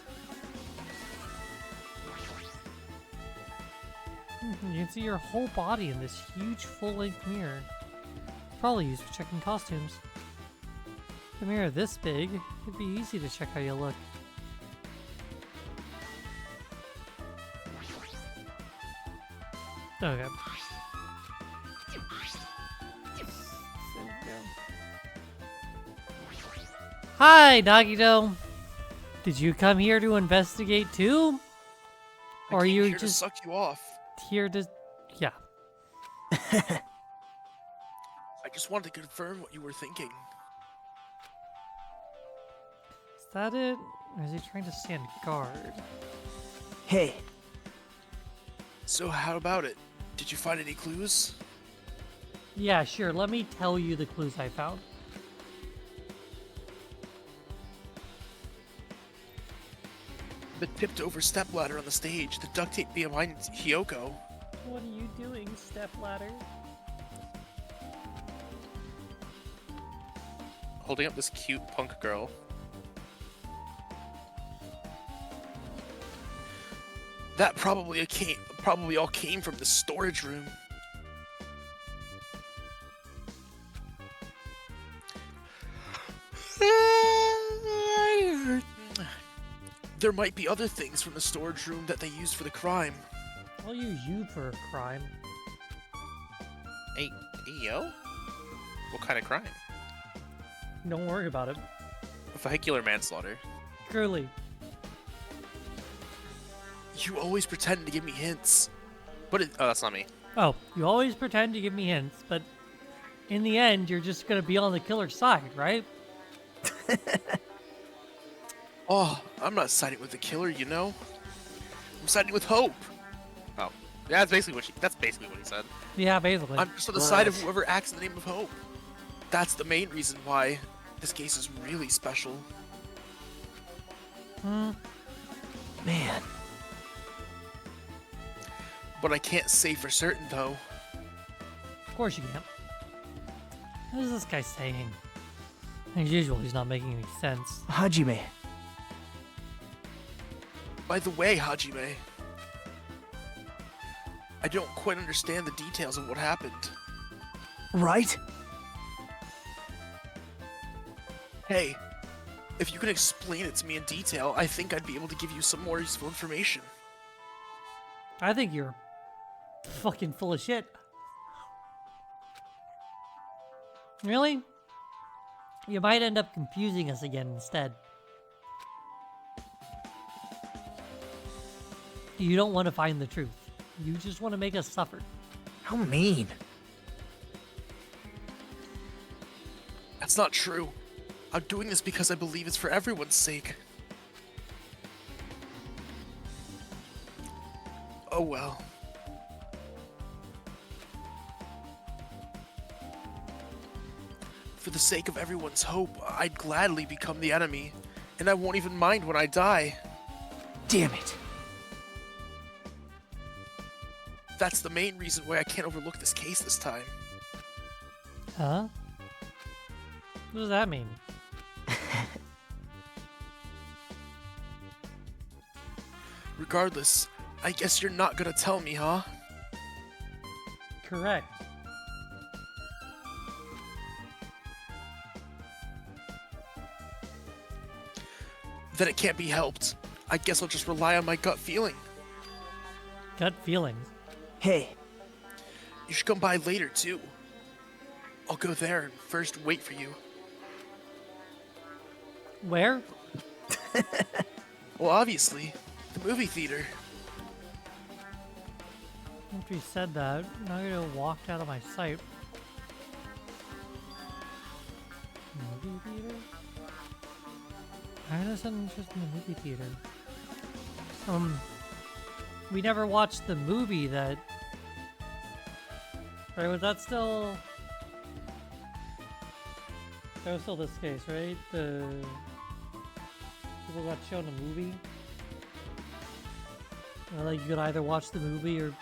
You can see your whole body in this huge full-length mirror. It's probably used for checking costumes. With a mirror this big, it'd be easy to check how you look. Okay. Hi, Nagito. Did you come here to investigate too? I Or are came you here to just suck you off. here to... Yeah. I just wanted to confirm what you were thinking. Is that it? Or is he trying to stand guard? Hey, So how about it? Did you find any clues? Yeah, sure. Let me tell you the clues I found. The tipped-over stepladder on the stage, the duct tape behind Hiyoko. What are you doing, stepladder? Holding up this cute punk girl. That probably all came from the storage room. There might be other things from the storage room that they used for the crime. I'll use you for a crime. Hey, yo? What kind of crime? Don't worry about it. Vehicular manslaughter. Curly. You always pretend to give me hints. Oh, that's not me. Oh, you always pretend to give me hints, but in the end, you're just gonna be on the killer's side, right? Oh, I'm not siding with the killer, you know? I'm siding with Hope. Oh. Yeah, that's basically what he said. Yeah, basically. I'm just on the side of What? whoever acts in the name of Hope. That's the main reason why this case is really special. Man, But I can't say for certain, though. Of course you can't. What is this guy saying? As usual, he's not making any sense. Hajime. By the way, Hajime, I don't quite understand the details of what happened. Right? Hey, if you could explain it to me in detail, I think I'd be able to give you some more useful information. I think you're fucking full of shit. Really? You might end up confusing us again instead. You don't want to find the truth. You just want to make us suffer. How mean. That's not true. I'm doing this because I believe it's for everyone's sake. Oh well. For the sake of everyone's hope, I'd gladly become the enemy, and I won't even mind when I die. Damn it. That's the main reason why I can't overlook this case this time. Huh? What does that mean? Regardless, I guess you're not gonna tell me, huh? Correct. Then it can't be helped. I guess I'll just rely on my gut feeling. Gut feelings. Hey, You should come by later, too. I'll go there and first wait for you. Where? Well, obviously, the movie theater. After you said that, now you're gonna walk out of my sight. Movie theater? Why does that interest in the movie theater? We never watched the movie that. Right, was that still. That was still this case, right? The. People got shown a movie. Like, you could either watch the movie or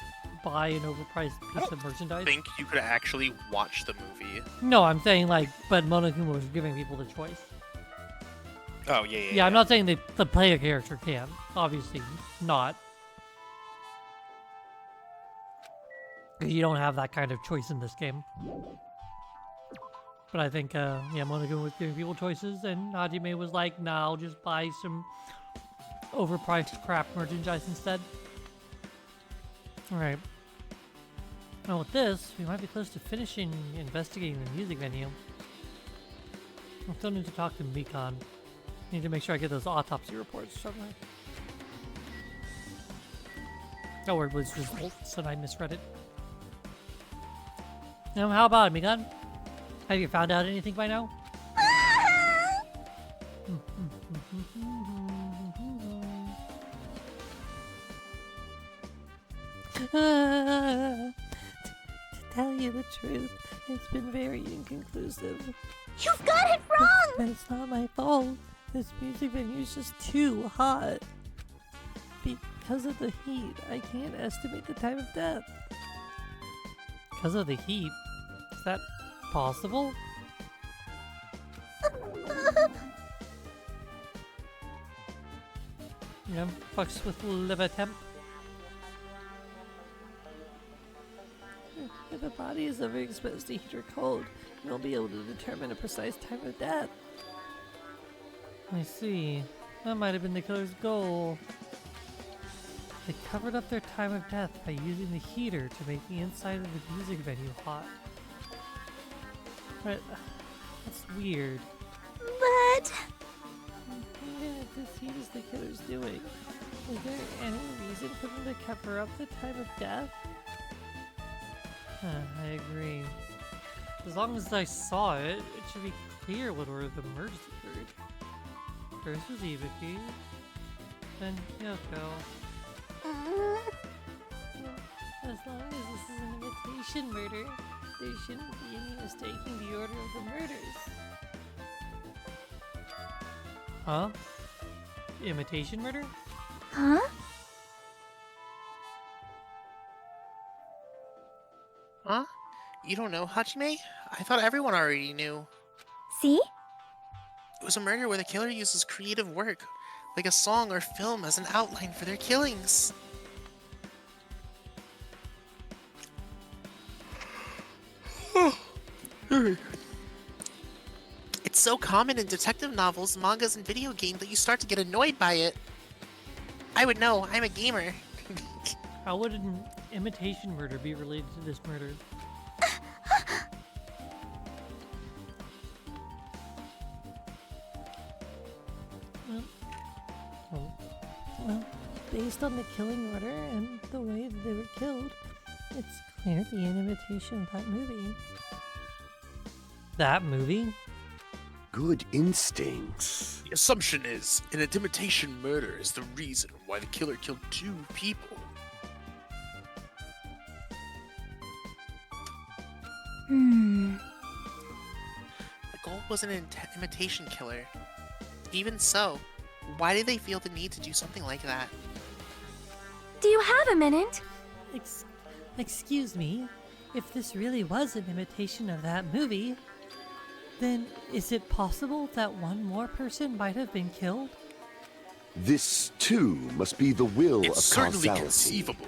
buy an overpriced piece of merchandise. I think you could actually watch the movie. No, I'm saying, like, but Monokuma was giving people the choice. Oh, yeah. Yeah, I'm not saying the player character can. Obviously not. 'Cause you don't have that kind of choice in this game. But I think, yeah, Monokuma was giving people choices, and Hajime was like, nah, I'll just buy some overpriced crap merchandise instead. Alright. Now with this, we might be close to finishing investigating the music venue. I still need to talk to Mikan. Need to make sure I get those autopsy reports somewhere. Oh, it was results and I misread it. Now, how about it, Mikan? Have you found out anything by now? To tell you the truth, it's been very inconclusive. You've got it wrong! But it's not my fault. This music venue is just too hot. Because of the heat, I can't estimate the time of death. Because of the heat? Is that possible? Yeah, fucks with liver temp. If a body is ever exposed to heat or cold, you won't be able to determine a precise time of death. I see. That might have been the killer's goal. They covered up their time of death by using the heater to make the inside of the music venue hot. But that's weird. But Even if this heat is the killer's doing, is there any reason for them to cover up the time of death? I agree. As long as I saw it, it should be clear what order the murders occurred. First was Ibuki, then Yoko. As long as this is an imitation murder, there shouldn't be any mistaking the order of the murders. Huh? Imitation murder? huh? Huh? You don't know, Hajime? I thought everyone already knew. See? It was a murder where the killer uses creative work, like a song or film, as an outline for their killings. It's so common in detective novels, mangas, and video games that you start to get annoyed by it. I would know, I'm a gamer. How would an imitation murder be related to this murder? Well, based on the killing order and the way that they were killed, it's clearly an imitation of that movie. That movie? Good instincts. The assumption is an imitation murder is the reason why the killer killed 2 people. The goal was an imitation killer. Even so, why did they feel the need to do something like that? Do you have a minute? Excuse me, if this really was an imitation of that movie, then is it possible that one more person might have been killed? This, too, must be the will It's of certainly causality. conceivable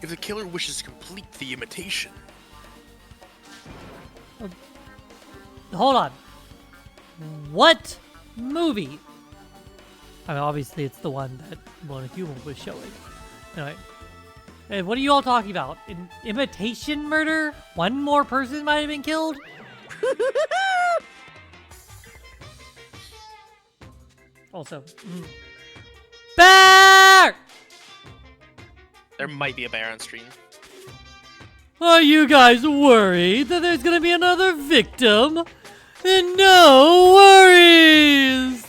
if the killer wishes to complete the imitation. Hold on. What movie? I mean, obviously it's the one that Mona Human was showing. Anyway. Hey, what are you all talking about? An imitation murder? One more person might have been killed? Also, Bear! There might be a bear on screen. Are you guys worried that there's gonna be another victim? Then no worries!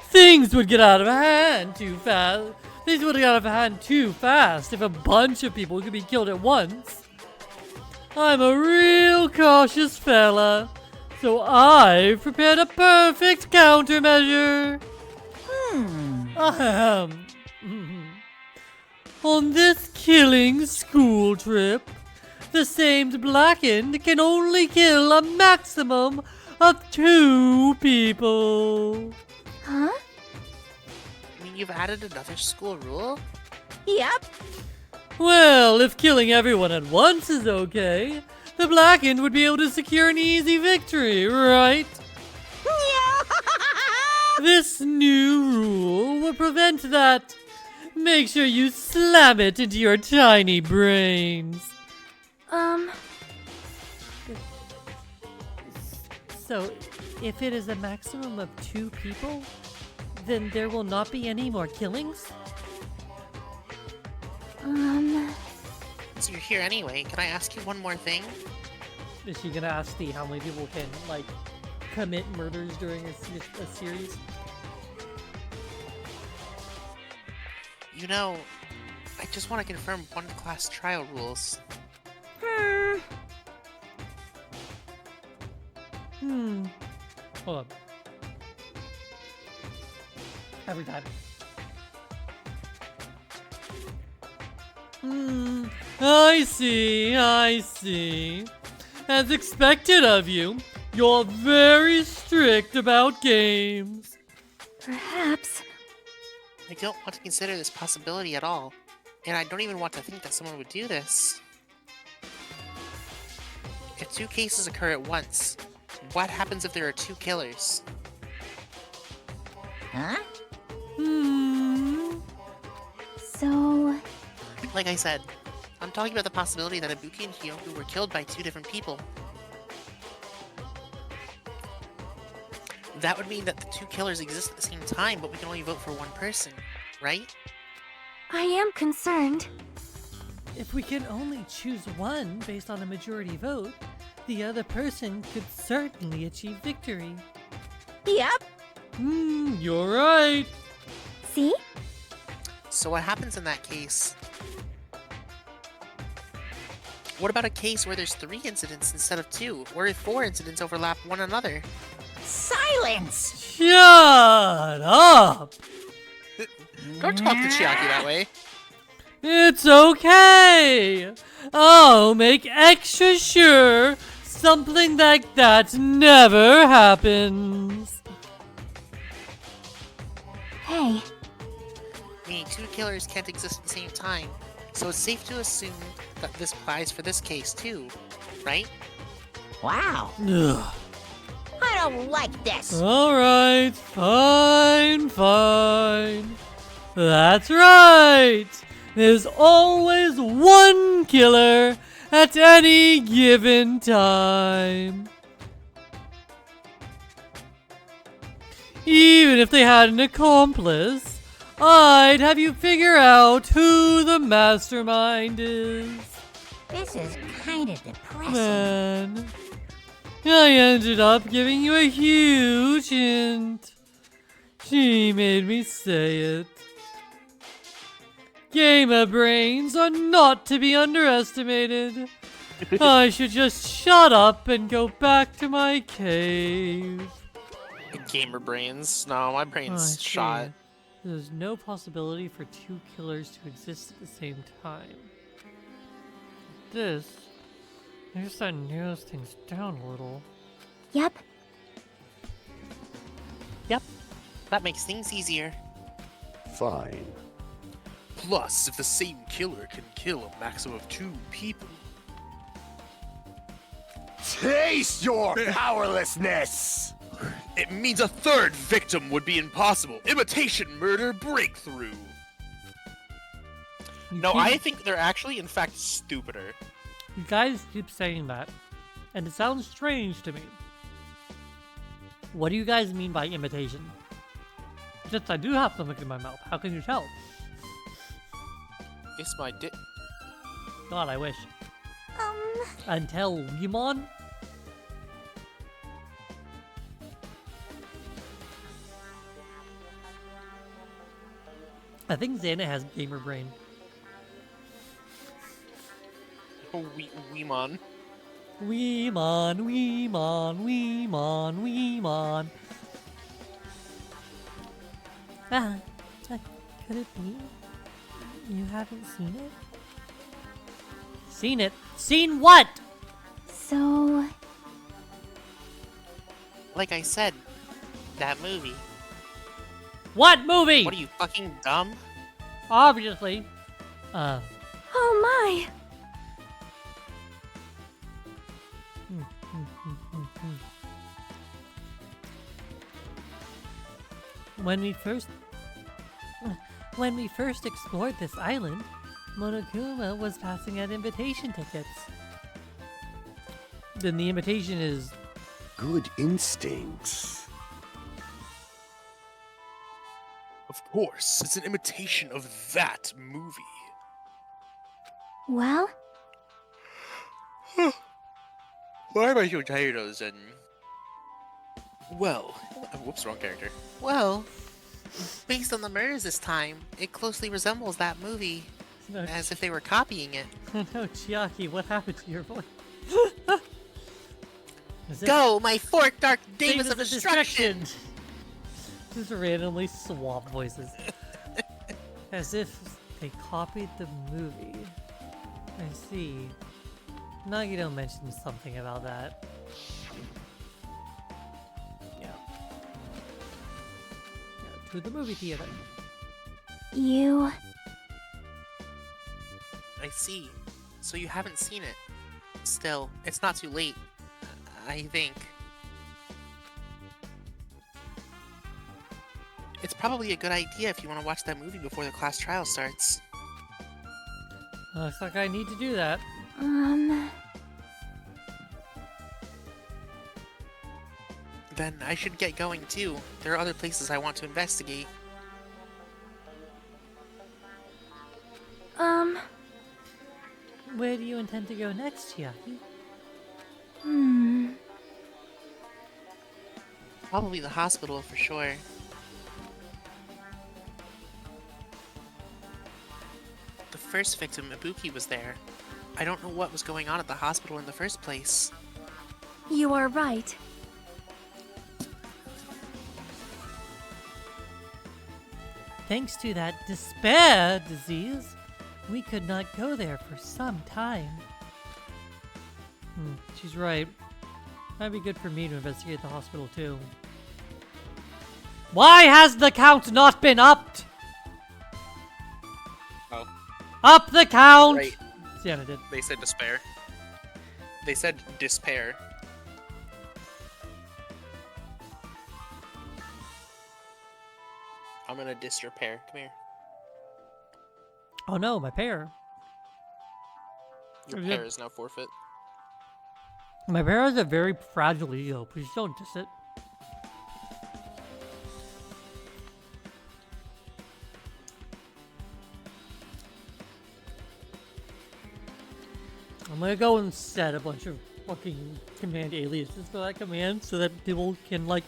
Things would get out of hand too fast. Things would get out of hand too fast if a bunch of people could be killed at once. I'm a real cautious fella, so I've prepared a perfect countermeasure. Ahem. On this killing school trip, the Saint Blackened can only kill a maximum of 2 people. Huh? I mean, you've added another school rule? Yep. Well, if killing everyone at once is okay, the Blackened would be able to secure an easy victory, right? This new rule will prevent that. Make sure you slam it into your tiny brains. So, if it is a maximum of 2 people, then there will not be any more killings? So you're here anyway, can I ask you one more thing? Is she gonna ask Steve how many people can, like, commit murders during a series? You know, I just want to confirm one class trial rules. Hold on. Every time. I see, I see. As expected of you, you're very strict about games. Perhaps. I don't want to consider this possibility at all, and I don't even want to think that someone would do this. If 2 cases occur at once, what happens if there are 2 killers? Huh? So, Like I said, I'm talking about the possibility that Ibuki and Hyogo were killed by two different people. That would mean that the two killers exist at the same time, but we can only vote for one person, right? I am concerned. If we can only choose one based on a majority vote, the other person could certainly achieve victory. Yep. You're right. See? So what happens in that case? What about a case where there's 3 incidents instead of 2? Or if 4 incidents overlap one another? Silence! Shut up! Don't talk to Chiaki that way. It's okay! I'll make extra sure something like that never happens. Hey, Meaning 2 killers can't exist at the same time. So it's safe to assume that this applies for this case too, right? Wow, Ugh. I don't like this. Alright, fine. That's right! There's always one killer at any given time. Even if they had an accomplice, I'd have you figure out who the mastermind is. This is kind of depressing. Man, I ended up giving you a huge hint. She made me say it. Gamer brains are not to be underestimated. I should just shut up and go back to my cave. Gamer brains. No, my I brain's see. shot. There's no possibility for 2 killers to exist at the same time. This, I guess that narrows things down a little. yep. Yep. That makes things easier. Fine. Plus, if the same killer can kill a maximum of 2 people, Taste your powerlessness! it means a 3rd victim would be impossible. Imitation murder breakthrough. No, I think they're actually, in fact, stupider. You guys keep saying that, and it sounds strange to me. What do you guys mean by imitation? Just I do have something in my mouth. How can you tell? It's my dick. God, I wish. Until Limon? I think Xana has gamer brain. Weemon. Weemon. Ah, could it be? You haven't seen it? Seen it? Seen what? So, Like I said, that movie. What movie? What are you, fucking dumb? Obviously. oh my! When we first explored this island, Monokuma was passing out invitation tickets. Then the invitation is Good instincts. Of course, it's an imitation of that movie. Well, Why am I so tired all of a sudden? Well, whoops, wrong character. Well, based on the murders this time, it closely resembles that movie, no, as if they were copying it. no, Chiaki, what happened to your voice? Is it Go, my fork, Dark Davis Davis of Destruction! Just randomly swap voices. As if they copied the movie. I see. Nagito mentioned something about that. Yeah. To the movie theater. you... I see. So you haven't seen it. Still, it's not too late. I think. It's probably a good idea if you want to watch that movie before the class trial starts. Looks like I need to do that. Then I should get going too. There are other places I want to investigate. Where do you intend to go next, Chiaki? Probably the hospital for sure. The first victim, Ibuki, was there. I don't know what was going on at the hospital in the first place. You are right. Thanks to that despair disease, we could not go there for some time. She's right. Might be good for me to investigate the hospital too. Why has the count not been upped? Oh. Up the count! Right. Sienna did. They said despair. They said despair. I'm gonna diss your pair. Come here. Oh no, my pair. Your Yeah. pair is now forfeit. My pair has a very fragile ego. Please don't diss it. I'm gonna go and set a bunch of fucking command aliases for that command so that people can, like,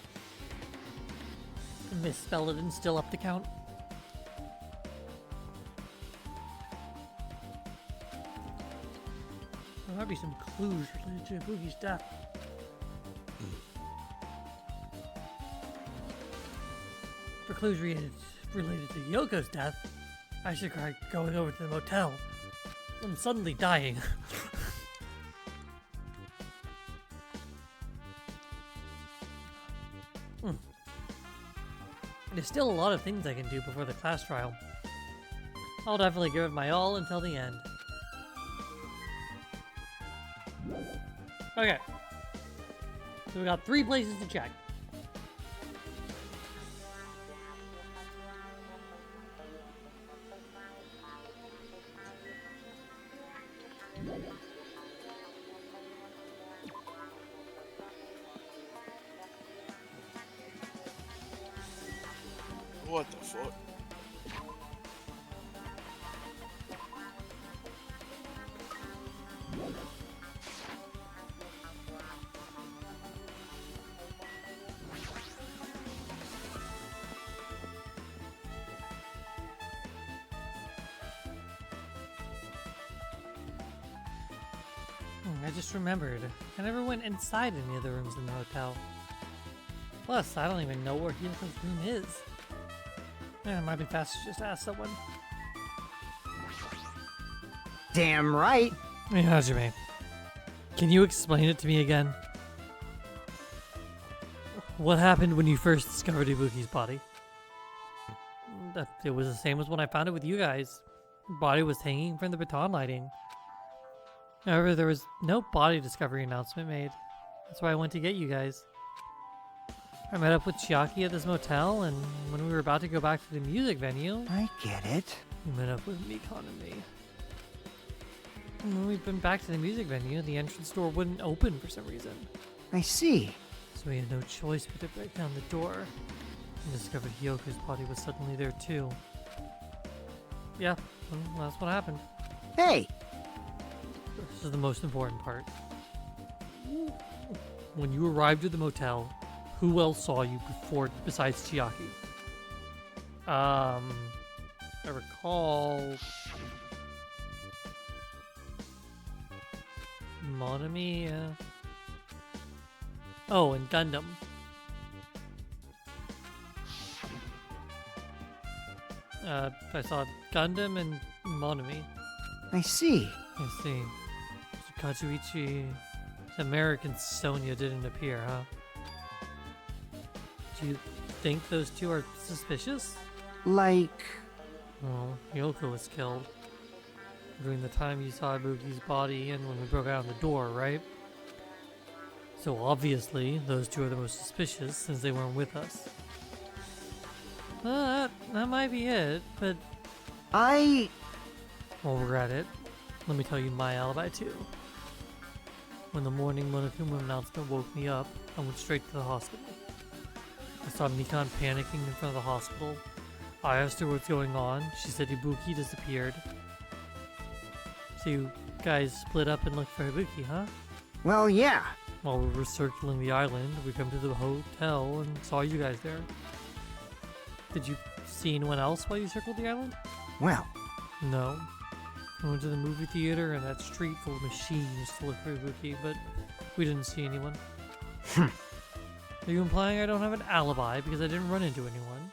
misspell it and still up the count. There might be some clues related to Boogie's death. For clues related to Yoko's death, I should try going over to the motel. I'm suddenly dying. There's still a lot of things I can do before the class trial. I'll definitely give it my all until the end. Okay. So we got 3 places to check. What the fuck? I just remembered. I never went inside any of the rooms in the hotel. Plus, I don't even know where Hyoko's room is. Yeah, it might be faster just to ask someone. Damn right. Yeah, Hajime. Can you explain it to me again? What happened when you first discovered Ibuki's body? It was the same as when I found it with you guys. The body was hanging from the baton lighting. However, there was no body discovery announcement made. That's why I went to get you guys. I met up with Chiaki at this motel, and when we were about to go back to the music venue, I get it. you met up with Mikon and me. And when we've been back to the music venue, the entrance door wouldn't open for some reason. I see. So we had no choice but to break down the door, and discovered Hyoko's body was suddenly there too. Yeah, well, that's what happened. Hey, This is the most important part. When you arrived at the motel, who else saw you besides Chiaki? I recall Monami. Oh, and Gundam. I saw Gundam and Monami. I see. I see. So Kazuichi, American Sonia didn't appear, huh? Do you think those two are suspicious? Like, Well, Yoko was killed during the time you saw Ibuki's body and when we broke out the door, right? So obviously, those two are the most suspicious since they weren't with us. Well, that might be it, but I... while we're at it, Let me tell you my alibi too. When the morning Monokuma announcement woke me up, I went straight to the hospital. I saw Mikan panicking in front of the hospital. I asked her what's going on. She said Ibuki disappeared. So you guys split up and looked for Ibuki, huh? Well, yeah. While we were circling the island, we come to the hotel and saw you guys there. Did you see anyone else while you circled the island? Well, No. I went to the movie theater and that street full of machines to look for Ibuki, but we didn't see anyone. Are you implying I don't have an alibi because I didn't run into anyone?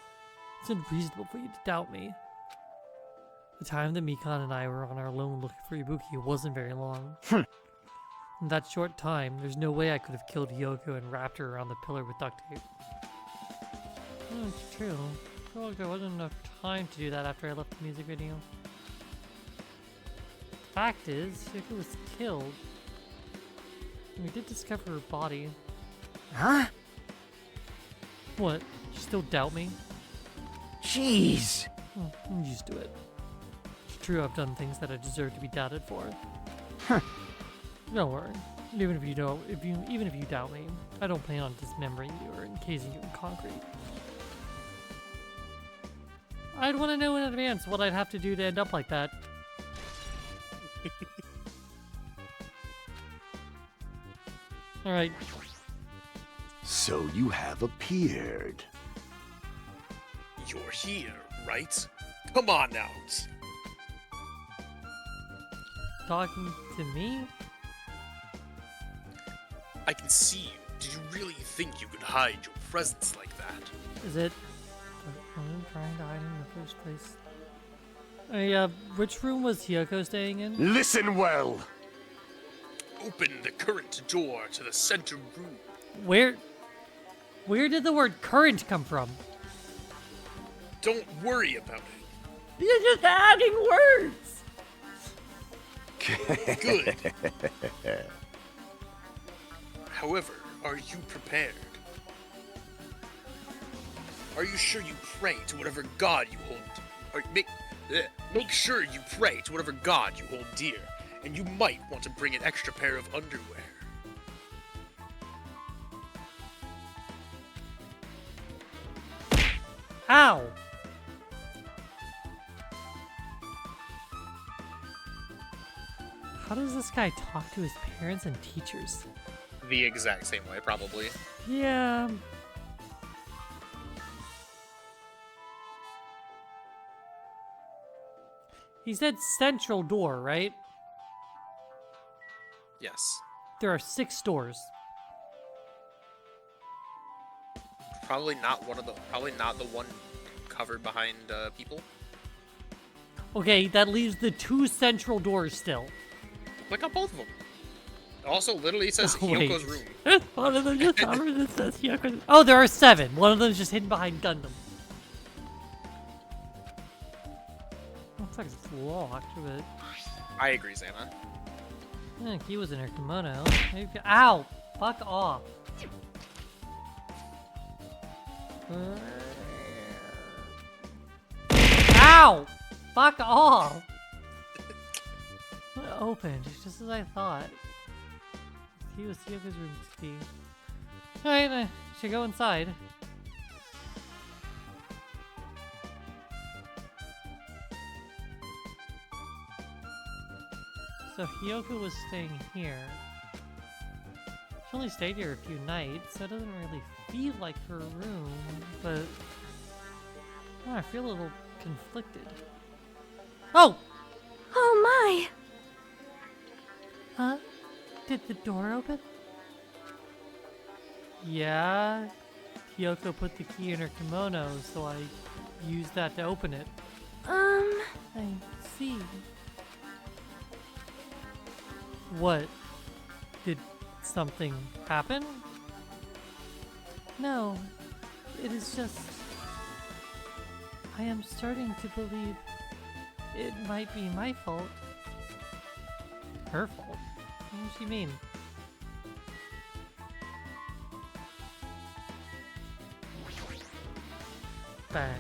It's unreasonable for you to doubt me. The time that Mikan and I were on our own looking for Ibuki wasn't very long. In that short time, there's no way I could have killed Hiyoko and wrapped her around the pillar with duct tape. Oh, it's true. I feel like there wasn't enough time to do that after I left the music video. Fact is, Hiyoko was killed. And we did discover her body. huh? What? You still doubt me? Jeez. Oh, I'm used to it. It's true I've done things that I deserve to be doubted for. Huh. Don't worry. Even if you doubt me, I don't plan on dismembering you or encasing you in concrete. I'd want to know in advance what I'd have to do to end up like that. Alright, So you have appeared. You're here, right? Come on out. talking to me? I can see you. Did you really think you could hide your presence like that? Is it? I'm trying to hide in the first place. Which room was Hiyoko staying in? Listen well. Open the current door to the center room. Where did the word current come from? Don't worry about it. You're just adding words! Good. However, are you prepared? Are you sure you pray to whatever god you hold? Or make sure you pray to whatever god you hold dear, and you might want to bring an extra pair of underwear. Ow! How does this guy talk to his parents and teachers? The exact same way, probably. Yeah. He said central door, right? Yes. There are 6 doors. Probably not the one covered behind people. Okay, that leaves the 2 central doors still. Click on both of them. Also, literally says Oh, wait. Hyoko's room. One of them just covered it says Hyoko's. Oh, there are 7. One of them is just hidden behind Gundam. Looks like it's locked, but I agree, Xana. I think he was in her kimono. Maybe... Ow! Fuck off. Ow! Fuck off! Opened, just as I thought. He was Hyoko's room to be. Alright, I should go inside. So Hiyoko was staying here. She only stayed here a few nights, so it doesn't really feel like her room, but I feel a little conflicted. Oh! Oh my! Huh? Did the door open? Yeah, Hiyoko put the key in her kimono, so I used that to open it. I see. What? Did something happen? No, it is just... I am starting to believe it might be my fault. Her fault? What does she mean? Bang.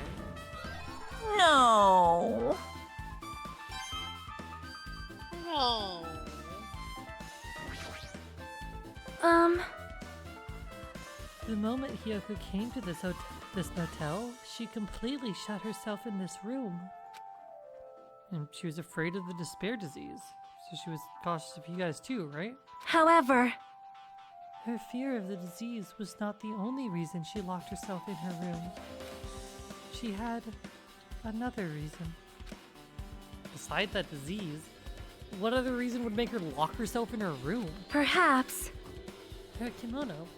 No. No. Oh. The moment Hiyoko came to this motel, she completely shut herself in this room. And she was afraid of the despair disease. So she was cautious of you guys too, right? However, Her fear of the disease was not the only reason she locked herself in her room. She had another reason. Besides that disease, what other reason would make her lock herself in her room? perhaps. Her kimono.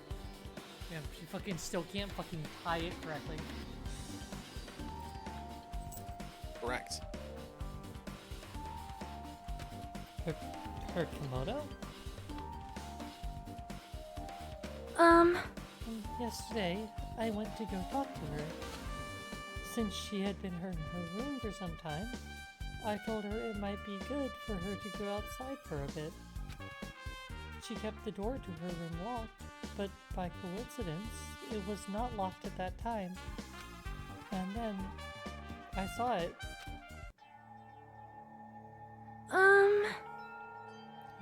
Yeah, she fucking still can't fucking tie it correctly. Correct. Her kimono? And yesterday, I went to go talk to her. Since she had been in her room for some time, I told her it might be good for her to go outside for a bit. She kept the door to her room locked, but by coincidence, it was not locked at that time. And then, I saw it.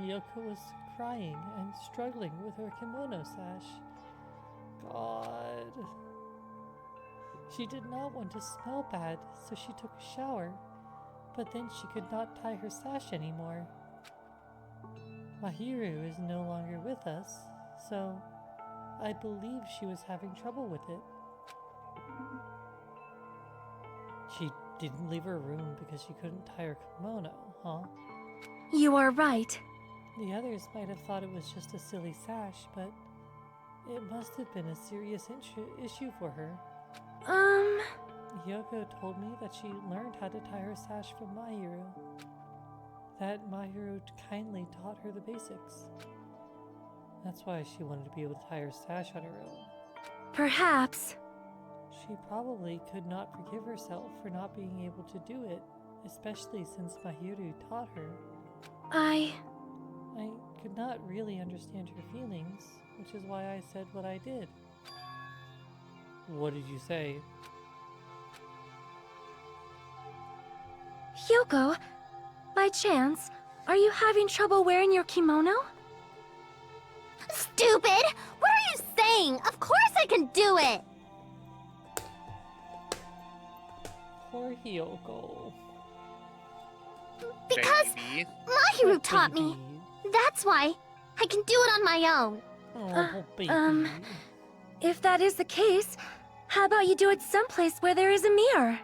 Yoko was crying and struggling with her kimono sash. God. She did not want to smell bad, so she took a shower. But then she could not tie her sash anymore. Mahiru is no longer with us, so I believe she was having trouble with it. She didn't leave her room because she couldn't tie her kimono, huh? You are right. The others might have thought it was just a silly sash, but it must have been a serious issue for her. Yoko told me that she learned how to tie her sash from Mahiru. That Mahiru kindly taught her the basics. That's why she wanted to be able to tie her sash on her own. Perhaps. She probably could not forgive herself for not being able to do it, especially since Mahiru taught her. I could not really understand her feelings, which is why I said what I did. What did you say? Hyoko, by chance, are you having trouble wearing your kimono? Stupid! What are you saying? Of course I can do it! Poor Hiyoko. Because Baby. Mahiru taught me. That's why I can do it on my own. Oh, baby. If that is the case, how about you do it someplace where there is a mirror?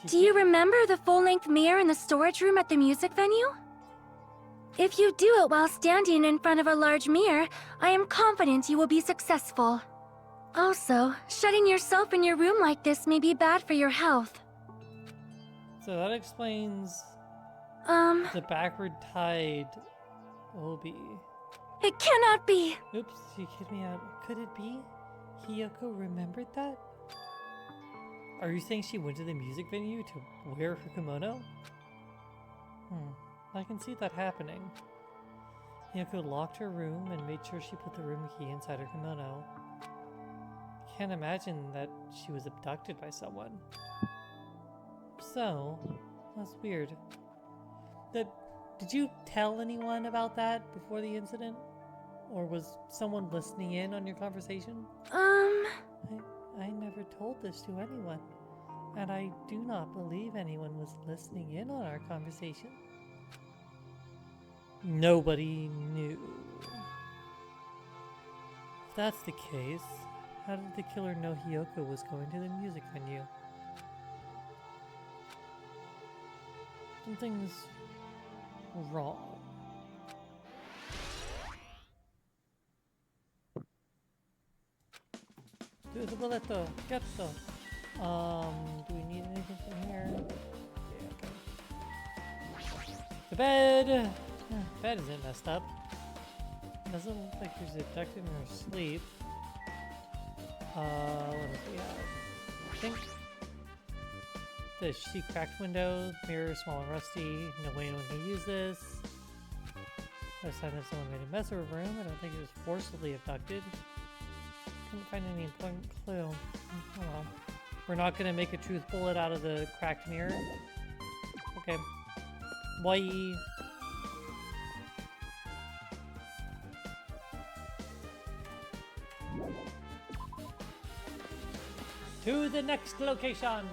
Do you remember the full-length mirror in the storage room at the music venue? If you do it while standing in front of a large mirror, I am confident you will be successful. Also, shutting yourself in your room like this may be bad for your health. So that explains the backward tied obi. It cannot be! Oops, you kicked me out. Could it be? Hiyoko remembered that? Are you saying she went to the music venue to wear her kimono? I can see that happening. Hiyoko locked her room and made sure she put the room key inside her kimono. Can't imagine that she was abducted by someone. So, that's weird. Did you tell anyone about that before the incident? Or was someone listening in on your conversation? I never told this to anyone. And I do not believe anyone was listening in on our conversation. Nobody knew. If that's the case, how did the killer know Hiyoko was going to the music venue? Something's wrong. Do the boleto, get the. Do we need anything from here? Yeah, okay. The bed! Bed isn't messed up. Doesn't look like she's abducted in her sleep. What else do we have? I think she cracked window, mirror small and rusty, no way anyone can use this. There's sign that someone made a mess of her room. I don't think it was forcibly abducted. Couldn't find any important clue. Oh well. We're not gonna make a truth bullet out of the cracked mirror. Okay. Bye. To the next location.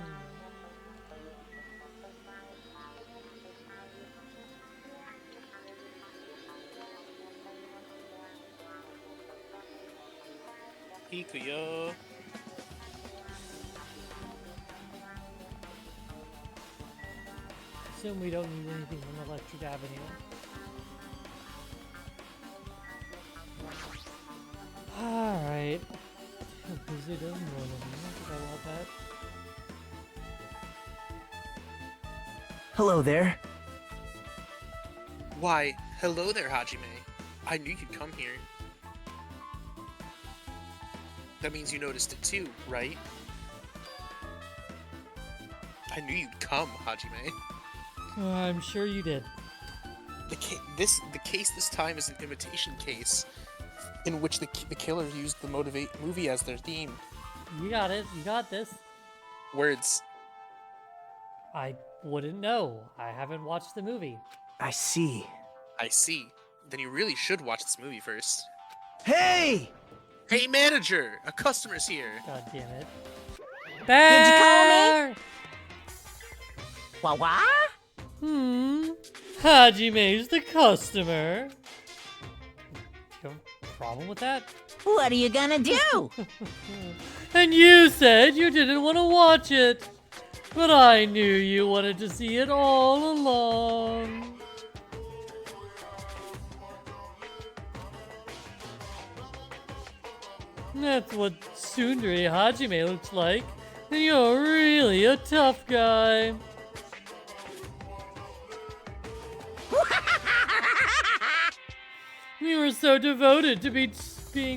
Ikuyo. Assume we don't need anything from Electric Avenue. Alright. Blizzard of Northern. I want that. Hello there. Why, hello there, Hajime. I knew you'd come here. That means you noticed it too, right? I knew you'd come, Hajime. I'm sure you did. The case this time is an imitation case, in which the killer used the movie as their theme. You got it. You got this. Words. I wouldn't know. I haven't watched the movie. I see. I see. Then you really should watch this movie first. Hey! Hey, manager! A customer's here! God damn it. Did you call me? Bear! What? Hajime's the customer. You have a problem with that? What are you gonna do? And you said you didn't want to watch it. But I knew you wanted to see it all along. That's what Tsundere Hajime looks like. And you're really a tough guy. You were so devoted to being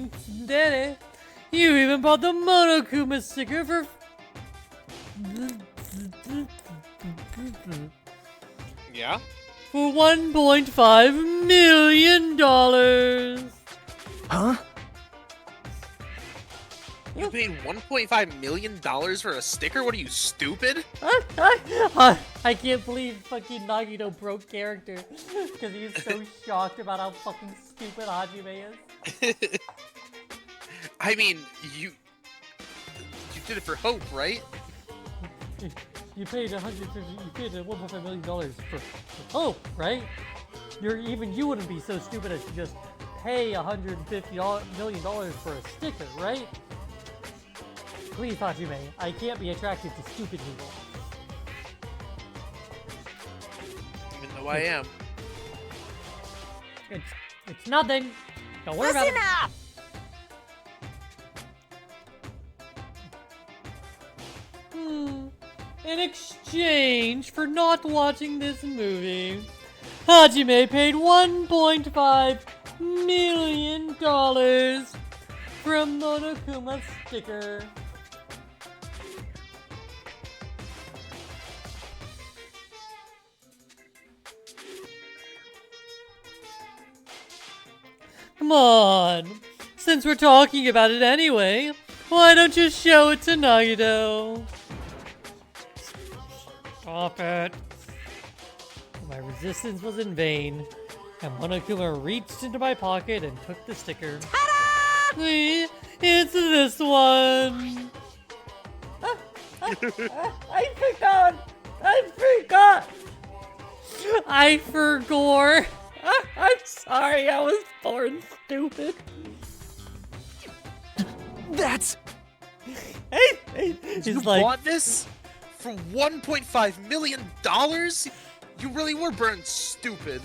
tsundere. You even bought the Monokuma sticker for... Yeah? For $1.5 million. Huh? You paid $1.5 million for a sticker? What are you, stupid? I can't believe fucking Nagito broke character because he's so shocked about how fucking stupid Hajime is. I mean, you did it for hope, right? You paid $1.5 million for hope, right? You wouldn't be so stupid as to just pay $150 million for a sticker, right? Please, Hajime, I can't be attracted to stupid people. Even though I am. It's nothing. Don't worry about it. Up! In exchange for not watching this movie, Hajime paid $1.5 million for a Monokuma sticker. Come on, since we're talking about it anyway, why don't you show it to Nagito? Stop it. My resistance was in vain, and Monokuma reached into my pocket and took the sticker. Ta-da! It's this one! I forgot! I forgot! I'm sorry, I was born stupid. That's... You bought this? For $1.5 million? You really were burned stupid.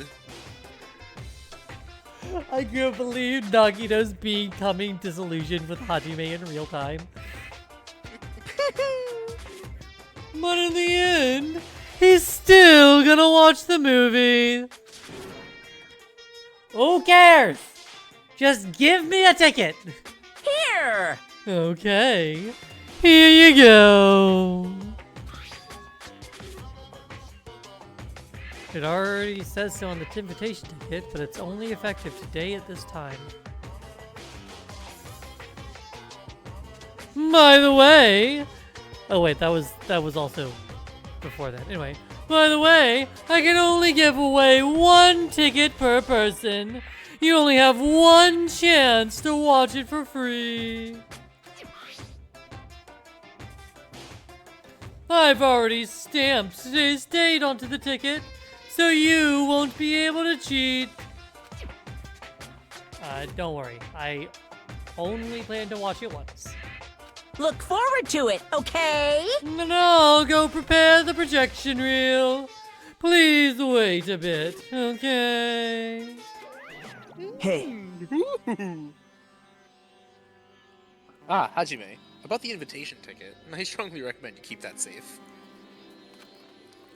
I can't believe Nagito's becoming disillusioned with Hajime in real time. But in the end, he's still gonna watch the movie. Who cares? Just give me a ticket. Here! Okay, here you go. It already says so on the invitation ticket, but it's only effective today at this time. By the way... Oh wait, that was also before that. Anyway, by the way, I can only give away one ticket per person. You only have one chance to watch it for free. I've already stamped today's date onto the ticket, so you won't be able to cheat. Don't worry. I only plan to watch it once. Look forward to it, okay? No, go prepare the projection reel. Please wait a bit, okay? Hey, Ah, Hajime. About the invitation ticket, I strongly recommend you keep that safe.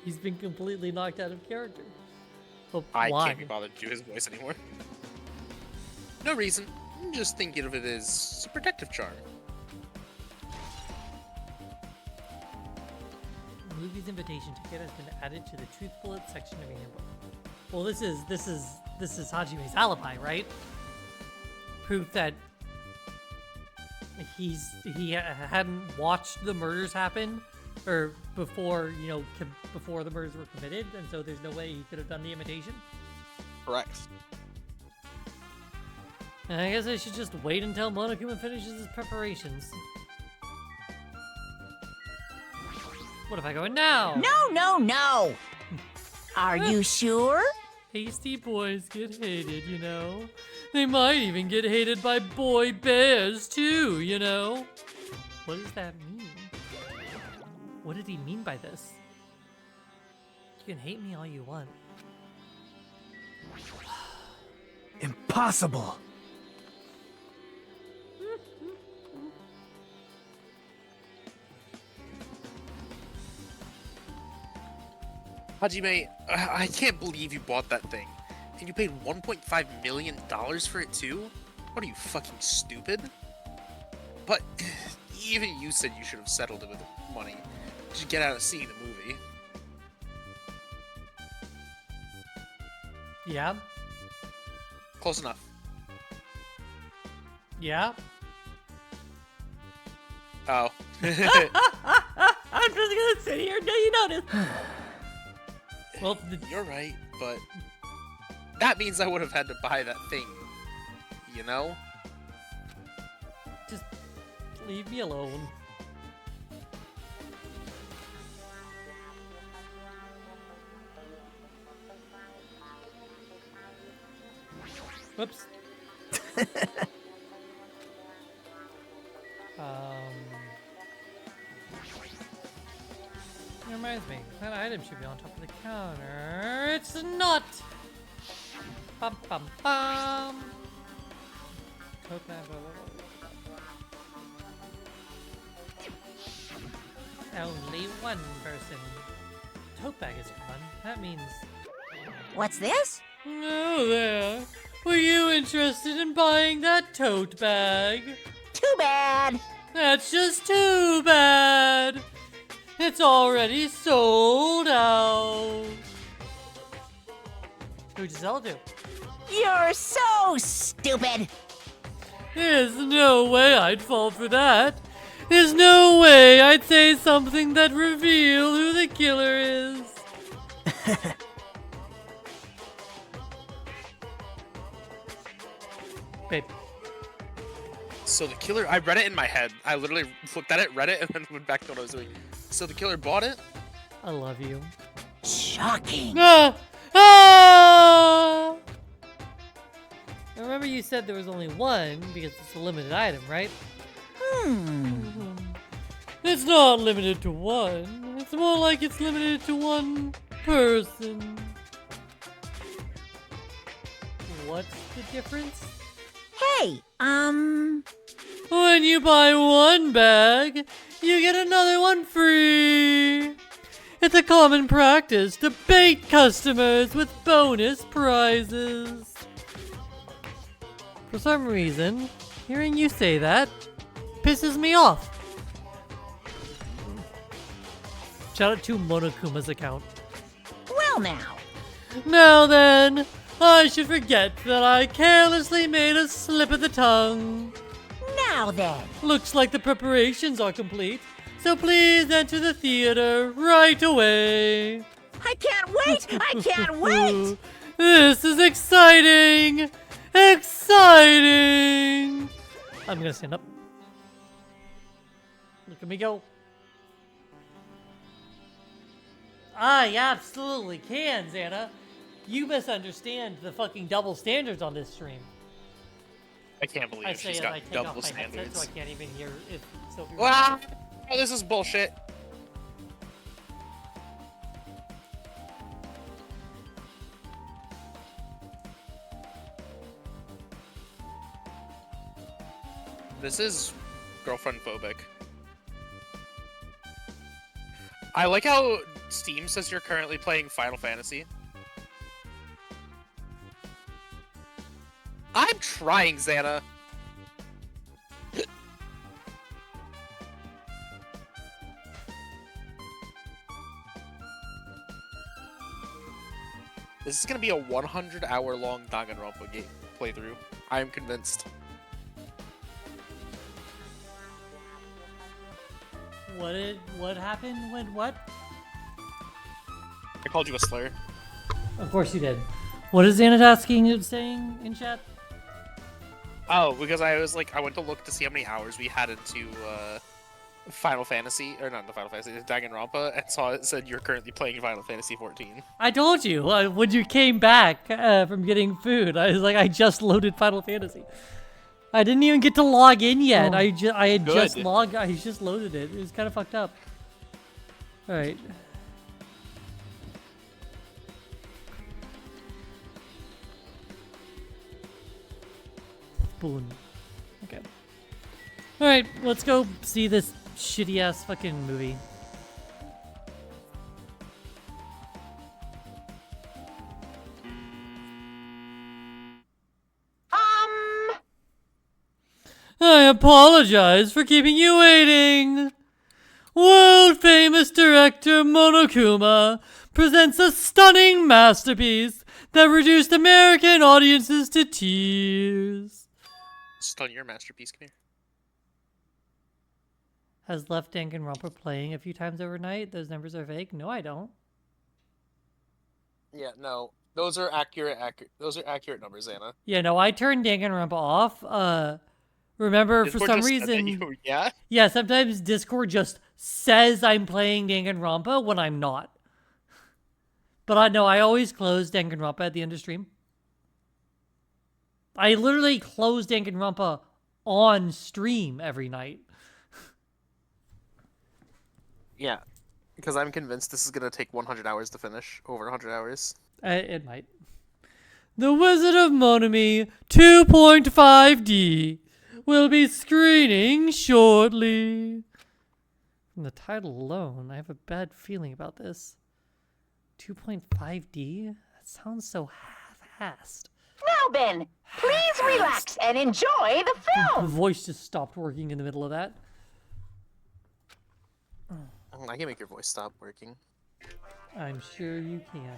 He's been completely knocked out of character. But I why? can't be bothered to do his voice anymore. No reason. I'm just thinking of it as a protective charm. The movie's invitation ticket has been added to the Truth Bullet section of your handbook. Well, this is Hajime's alibi, right? Proof that he hadn't watched the murders happen, or before before the murders were committed, and so there's no way he could have done the imitation. Correct. And I guess I should just wait until Monokuma finishes his preparations. What if I go in now? no! Are you sure? Hasty boys get hated, you know. They might even get hated by boy bears, too, you know. What does that mean? What did he mean by this? You can hate me all you want. Impossible. Hajime, I can't believe you bought that thing. And you paid $1.5 million for it too? What are you, fucking stupid? But even you said you should have settled it with money. Just get out of seeing the movie. Yeah? Close enough. Yeah? Oh. I'm just gonna sit here until you notice. Well, You're right, but that means I would have had to buy that thing. You know? just leave me alone. Whoops. It reminds me, that item should be on top of the counter. It's not! Bum bum bum! Tote bag, blah, blah, blah. Only one person. Tote bag is fun. That means... What's this? Oh there! Were you interested in buying that tote bag? Too bad. That's just too bad! It's already sold out! Who'd you sell it to? You're so stupid. There's no way I'd fall for that. There's no way I'd say something that reveal who the killer is. Babe. So the killer, I read it in my head. I literally looked at it, read it, and then went back to what I was doing. So the killer bought it? I love you. Shocking. Ah! Ah! I remember you said there was only one because it's a limited item, right? It's not limited to one. It's more like it's limited to one person. What's the difference? Hey, When you buy one bag, you get another one free. It's a common practice to bait customers with bonus prizes. For some reason, hearing you say that pisses me off. Shout out to Monokuma's account. well now. Now then, I should forget that I carelessly made a slip of the tongue. Now then. Looks like the preparations are complete, so please enter the theater right away. I can't wait. I can't wait. This is exciting! Exciting! I'm gonna stand up. Look at me go. I absolutely can, Xana. You misunderstand the fucking double standards on this stream. I can't believe I say she's as got I take double off my headset standards. so I can't even hear if Sophie. Ah, oh, this is bullshit. This is girlfriend phobic. I like how Steam says you're currently playing Final Fantasy. I'm trying, Xana. This is gonna be a 100-hour-long Danganronpa game playthrough. I am convinced. What happened when what? I called you a slur. Of course you did. What is Xana saying in chat? Oh, because I was like, I went to look to see how many hours we had into Final Fantasy, or not the Final Fantasy, Danganronpa, and saw it said you're currently playing Final Fantasy 14. I told you when you came back from getting food. I was like, I just loaded Final Fantasy. I didn't even get to log in yet. Oh, I just good. loaded it. It was kind of fucked up. All right. Spoon. Okay. All right, let's go see this shitty ass fucking movie. I apologize for keeping you waiting. World-famous director Monokuma presents a stunning masterpiece that reduced American audiences to tears. Stun your masterpiece, come here. Has left Danganronpa playing a few times overnight. Those numbers are fake. No, I don't. Yeah, no. Those are accurate numbers, Anna. Yeah, no, I turned Danganronpa off. Remember, Discord for some just said that reason... you- yeah? Yeah, sometimes Discord just says I'm playing Danganronpa when I'm not. But I always close Danganronpa at the end of stream. I literally close Danganronpa on stream every night. Yeah. Because I'm convinced this is going to take 100 hours to finish. Over 100 hours. It might. The Wizard of Monami 2.5D will be screening shortly. From the title alone, I have a bad feeling about this. 2.5D? That sounds so half-assed. Now, Ben, please relax and enjoy the The film. voice just stopped working in the middle of that. I can make your voice stop working. I'm sure you can.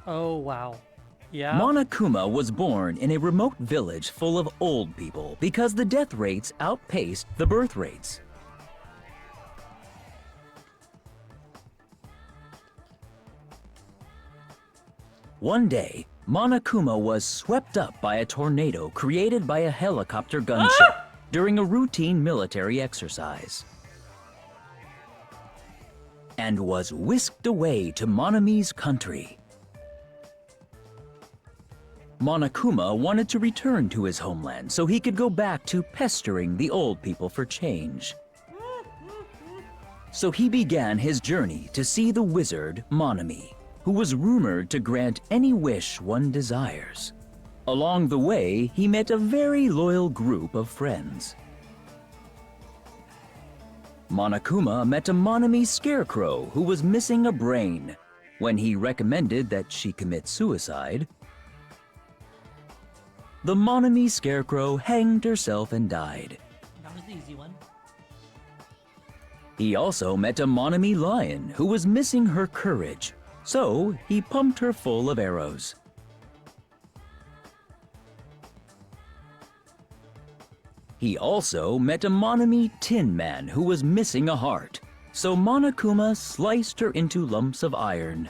Oh, wow. Yeah? Monokuma was born in a remote village full of old people because the death rates outpaced the birth rates. One day, Monokuma was swept up by a tornado created by a helicopter gunship during a routine military exercise, and was whisked away to Monami's country. Monokuma wanted to return to his homeland so he could go back to pestering the old people for change. So he began his journey to see the wizard Monami, who was rumored to grant any wish one desires. Along the way, he met a very loyal group of friends. Monokuma met a Monami scarecrow who was missing a brain. When he recommended that she commit suicide, the Monami scarecrow hanged herself and died. That was the easy one. He also met a Monami lion who was missing her courage, so he pumped her full of arrows. He also met a Monami tin man who was missing a heart, so Monokuma sliced her into lumps of iron.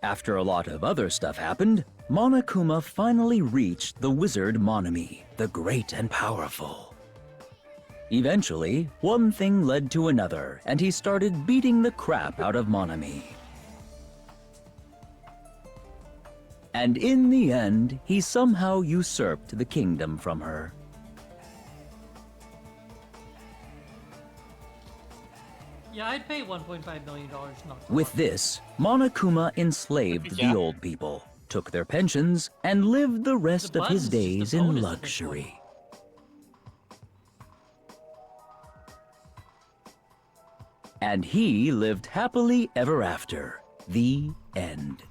After a lot of other stuff happened, Monokuma finally reached the wizard Monami, the great and powerful. Eventually, one thing led to another, and he started beating the crap out of Monami. And in the end, he somehow usurped the kingdom from her. Yeah, I'd pay $1.5 million not to With watch. this, Monokuma enslaved Yeah. the old people, took their pensions, and lived the rest of his button's just a days bonus in at this luxury. And he lived happily ever after. The end.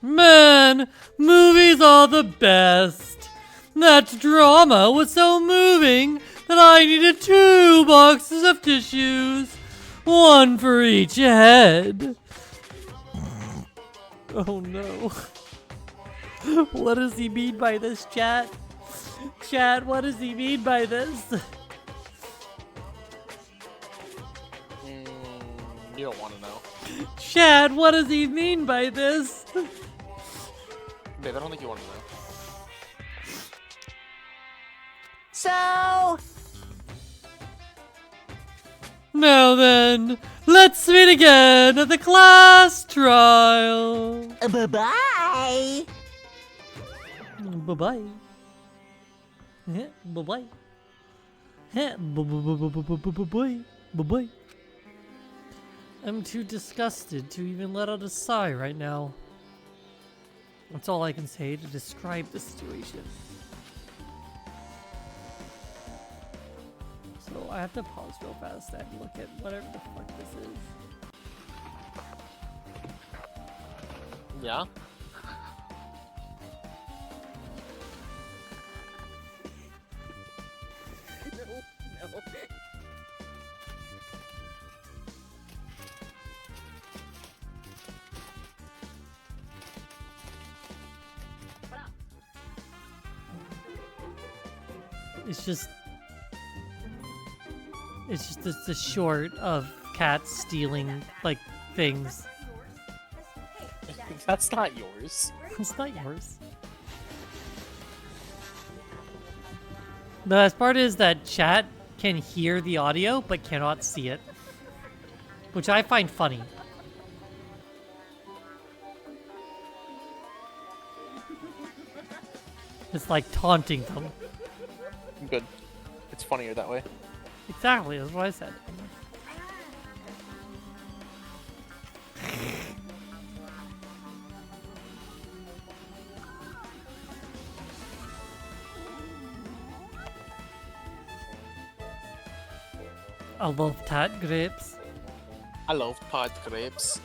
Man, movies are the best. That drama was so moving that I needed 2 boxes of tissues, 1 for each head. Oh no. What does he mean by this, chat? Chat, what does he mean by this? You don't want to know. Chat, what does he mean by this? Babe, I don't think you want to know. So, Now then, let's meet again at the class trial. bye-bye. Bye-bye. Bye-bye. Bye-bye. Bye-bye. I'm too disgusted to even let out a sigh right now. That's all I can say to describe the situation. So I have to pause real fast and look at whatever the fuck this is. Yeah? It's just it's a short of cats stealing like things. That's not yours. It's not yours. The best part is that chat can hear the audio but cannot see it, which I find funny. It's like taunting them. I'm good. It's funnier that way. Exactly, that's what I said. I love tat grapes. I love pod grapes.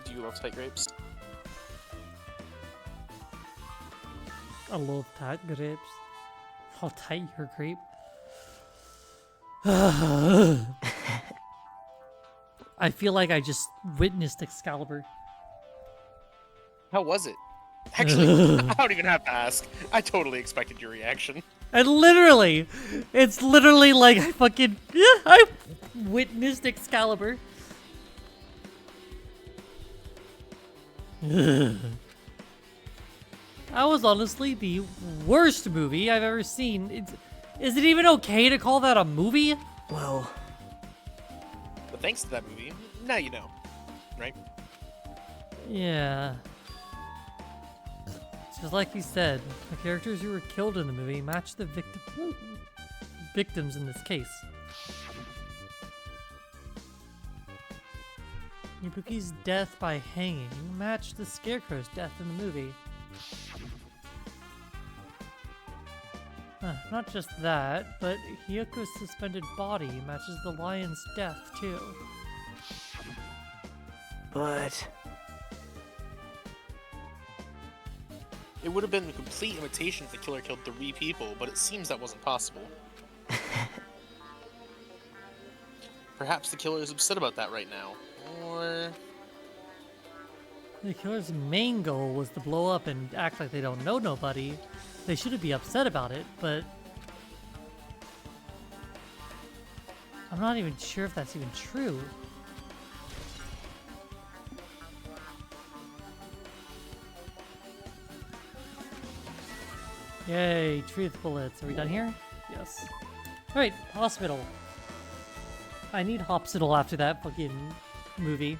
Do you love tight grapes? I love tat grapes. How tight your grape. I feel like I just witnessed Excalibur. How was it? Actually, I don't even have to ask. I totally expected your reaction. And literally, it's literally like I fucking, I witnessed Excalibur. That was honestly the worst movie I've ever seen. Is it even okay to call that a movie? Well, But thanks to that movie, now you know. Right? Yeah. Just like you said, the characters who were killed in the movie match the victims in this case. Ibuki's death by hanging matched the Scarecrow's death in the movie. Not just that, but Hyoko's suspended body matches the lion's death too. but It would have been a complete imitation if the killer killed 3 people, but it seems that wasn't possible. Perhaps the killer is upset about that right now. Or... The killer's main goal was to blow up and act like they don't know nobody. They shouldn't be upset about it, but... I'm not even sure if that's even true. Yay, truth bullets. Are we done here? Yes. Alright, hospital. I need hospital after that fucking movie.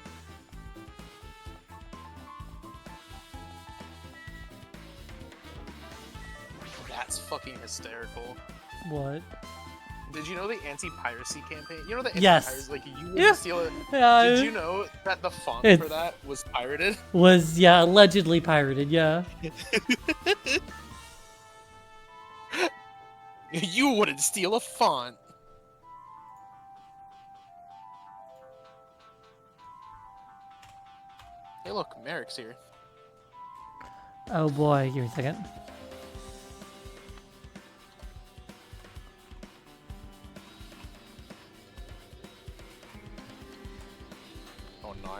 That's fucking hysterical. What? Did you know the anti-piracy campaign? You know the Yes. anti-piracy, like you would Yeah. steal it. Yeah, Did you know that the font for It's- that was pirated? Was, yeah, allegedly pirated, yeah. You wouldn't steal a font. Hey, look, Merrick's here. Oh boy, give me a second. Oh no.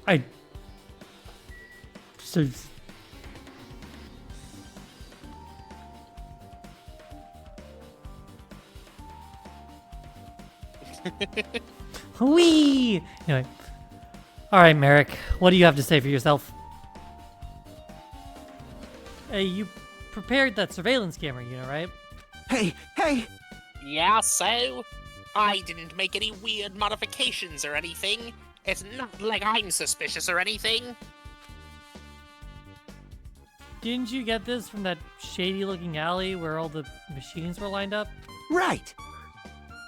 I... So... Whee! Anyway. Alright, Merrick. What do you have to say for yourself? Hey, you prepared that surveillance camera unit, right? Hey, hey! Yeah, so? I didn't make any weird modifications or anything. It's not like I'm suspicious or anything. Didn't you get this from that shady-looking alley where all the machines were lined up? Right!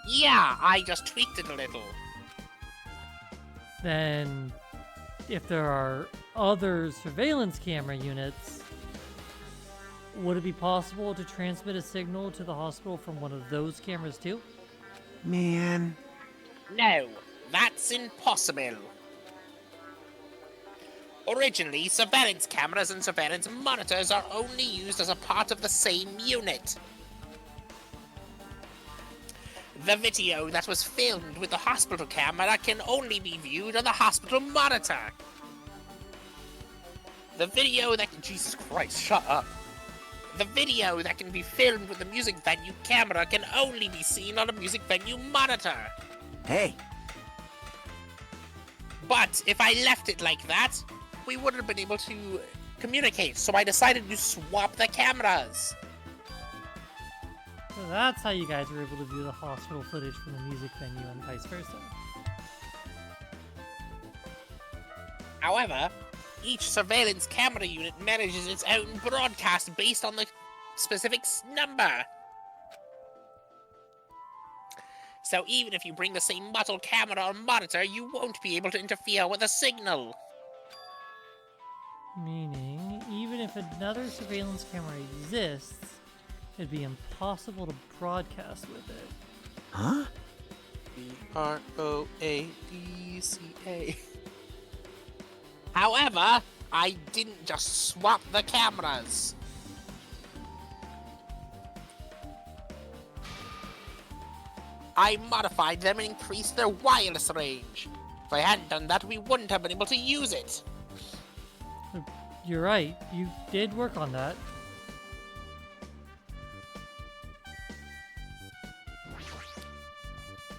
Yeah, I just tweaked it a little. Then, if there are other surveillance camera units, would it be possible to transmit a signal to the hospital from one of those cameras too? Man. No, that's impossible. Originally, surveillance cameras and surveillance monitors are only used as a part of the same unit. The video that was filmed with the hospital camera can only be viewed on the hospital monitor. The video that... Jesus Christ, shut up. The video that can be filmed with the music venue camera can only be seen on a music venue monitor. Hey. But if I left it like that, we wouldn't have been able to communicate, so I decided to swap the cameras. So that's how you guys were able to view the hospital footage from the music venue and vice versa. However, each surveillance camera unit manages its own broadcast based on the specific number. So even if you bring the same model camera or monitor, you won't be able to interfere with the signal. Meaning, even if another surveillance camera exists, it'd be impossible to broadcast with it. Huh? B-R-O-A-D-C-A. However, I didn't just swap the cameras. I modified them and increased their wireless range. If I hadn't done that, we wouldn't have been able to use it. You're right, you did work on that.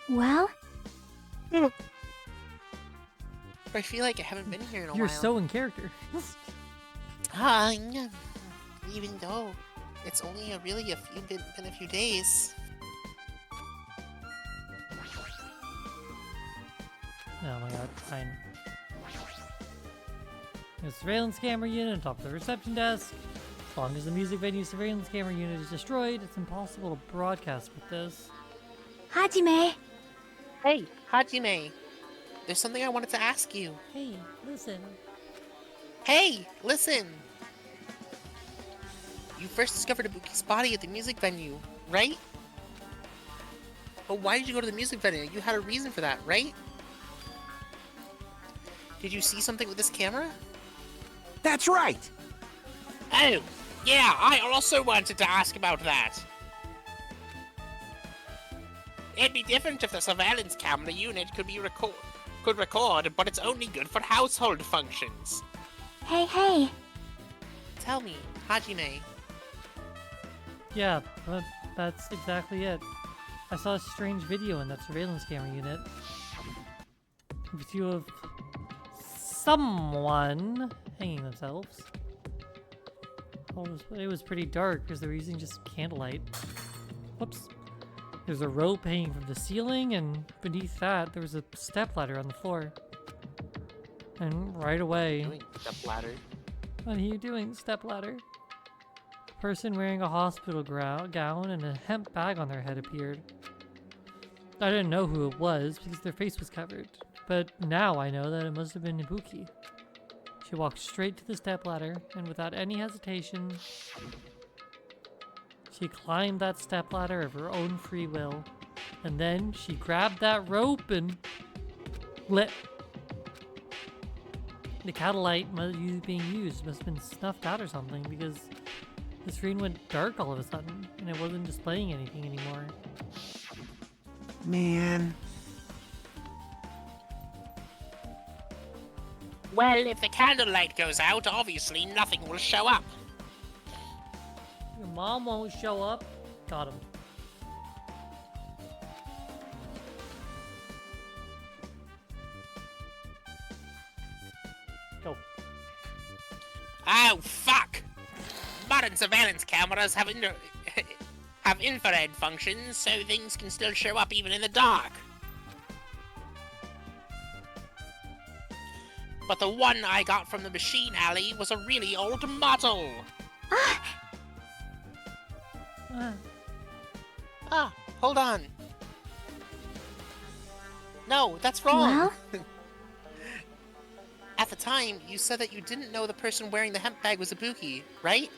Well, I feel like I haven't been here in a You're while. so in character. Yeah. Even though it's only been a few days. Oh my god, fine. There's a surveillance camera unit on top of the reception desk. As long as the music venue surveillance camera unit is destroyed, it's impossible to broadcast with this. Hajime. Hey, Hajime. There's something I wanted to ask you. Hey, listen. Hey, listen! You first discovered Ibuki's body at the music venue, right? But why did you go to the music venue? You had a reason for that, right? Did you see something with this camera? That's right! Oh, yeah, I also wanted to ask about that. It'd be different if the surveillance camera unit could record, but it's only good for household functions. Hey. Tell me, Hajime. Yeah, but that's exactly it. I saw a strange video in that surveillance camera unit. A video of someone hanging themselves. It was pretty dark because they were using just candlelight. Whoops. There's a rope hanging from the ceiling, and beneath that, there was a stepladder on the floor. And right away... Stepladder. What are you doing, stepladder? A person wearing a hospital gown and a hemp bag on their head appeared. I didn't know who it was because their face was covered, but now I know that it must have been Ibuki. She walked straight to the stepladder, and without any hesitation, she climbed that stepladder of her own free will. And then she grabbed that rope and lit. The catalyte being used must have been snuffed out or something, because the screen went dark all of a sudden, and it wasn't displaying anything anymore. Man. Well, if the candlelight goes out, obviously nothing will show up. Your mom won't show up. Got him. Go. Oh, fuck! Modern surveillance cameras have infrared functions, so things can still show up even in the dark. But the one I got from the machine alley was a really old model. Hold on. No, that's wrong. Well? At the time, you said that you didn't know the person wearing the hemp bag was Ibuki, right?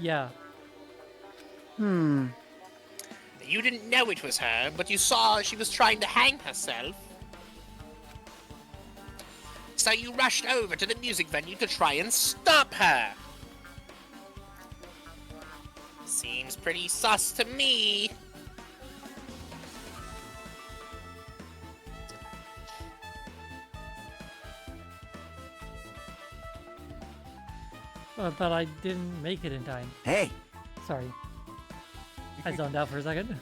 Yeah. You didn't know it was her, but you saw she was trying to hang herself. So you rushed over to the music venue to try and stop her. Seems pretty sus to me. But I didn't make it in time. Hey, Sorry. I zoned out for a second.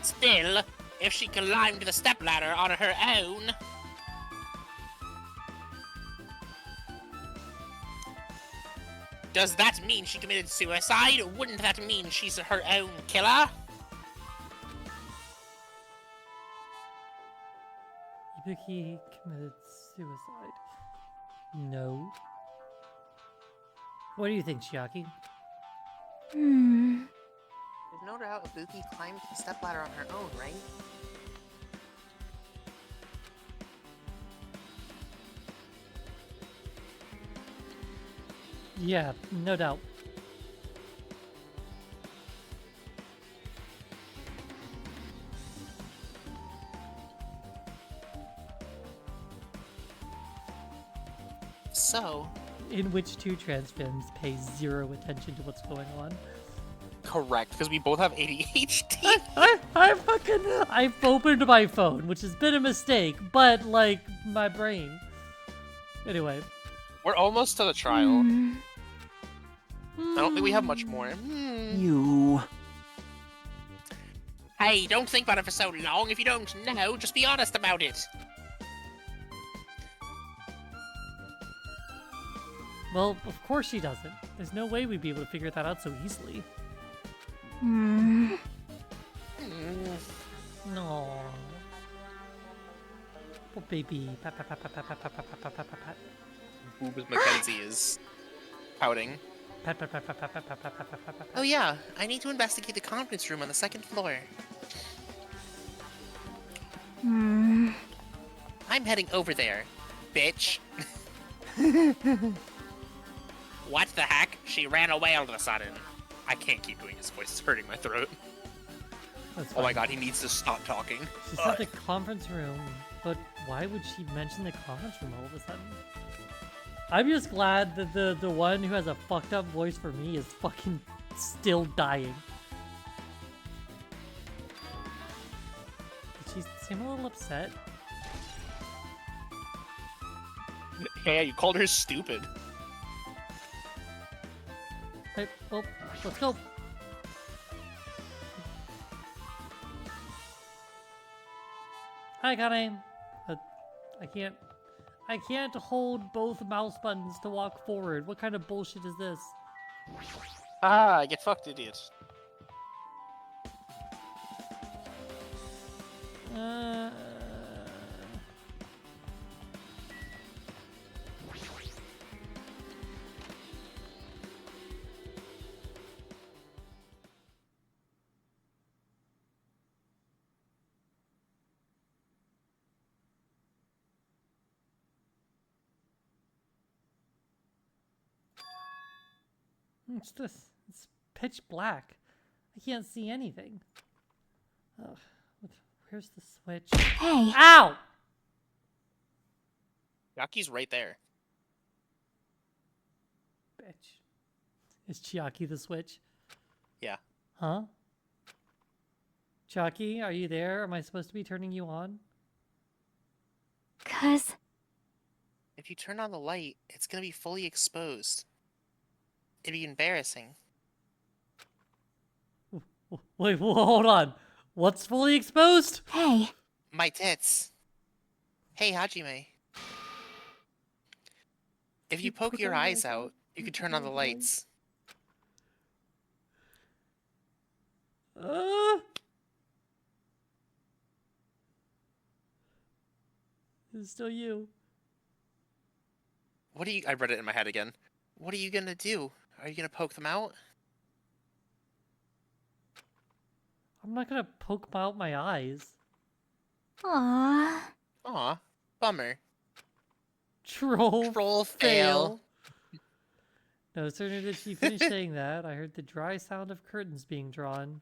Still, if she climbed the stepladder on her own... Does that mean she committed suicide? Wouldn't that mean she's her own killer? Ibuki committed suicide. No. What do you think, Chiaki? There's no doubt Ibuki climbed the stepladder on her own, right? Yeah, no doubt. So... In which two trans femmes pay zero attention to what's going on. Correct, because we both have ADHD. I've opened my phone, which has been a mistake, but, like, my brain. Anyway. We're almost to the trial. I don't think we have much more. you. Hey, don't think about it for so long. If you don't know, just be honest about it. Well, of course she doesn't. There's no way we'd be able to figure that out so easily. No. Oh, baby. Pat, pat, pat, pat, pat, pat, pat, pat, pat, pat, pat. Boobs Mackenzie is pouting. Pat, pat, pat, pat, pat, pat, pat, pat, pat, pat, pat. Oh yeah, I need to investigate the conference room on the second floor. I'm heading over there, bitch. What the heck? She ran away all of a sudden. I can't keep doing his voice, it's hurting my throat. That's Oh my fine. god, he needs to stop talking. She said the conference room, but why would she mention the conference room all of a sudden? I'm just glad that the one who has a fucked up voice for me is fucking still dying. Did she seem a little upset? Yeah, you called her stupid. Hey, well, let's go. Hi, Connie. I can't hold both mouse buttons to walk forward. What kind of bullshit is this? Ah, get fucked, idiot. Uh... What's this? It's pitch black. I can't see anything. Ugh. Where's the switch? Hey. Ow! Yaki's right there. Bitch. Is Chiaki the switch? Yeah. Huh? Chiaki, are you there? Am I supposed to be turning you on? 'Cause... If you turn on the light, it's gonna be fully exposed. It'd be embarrassing. Wait, hold on. What's fully exposed? Hey. My tits. Hey, Hajime. If you poke your eyes out, you can turn on the lights. It's still you. What are you... I read it in my head again. What are you gonna do? Are you gonna poke them out? I'm not gonna poke out my eyes. Aww. Aw, bummer. Troll fail. No sooner did she finish saying that, I heard the dry sound of curtains being drawn.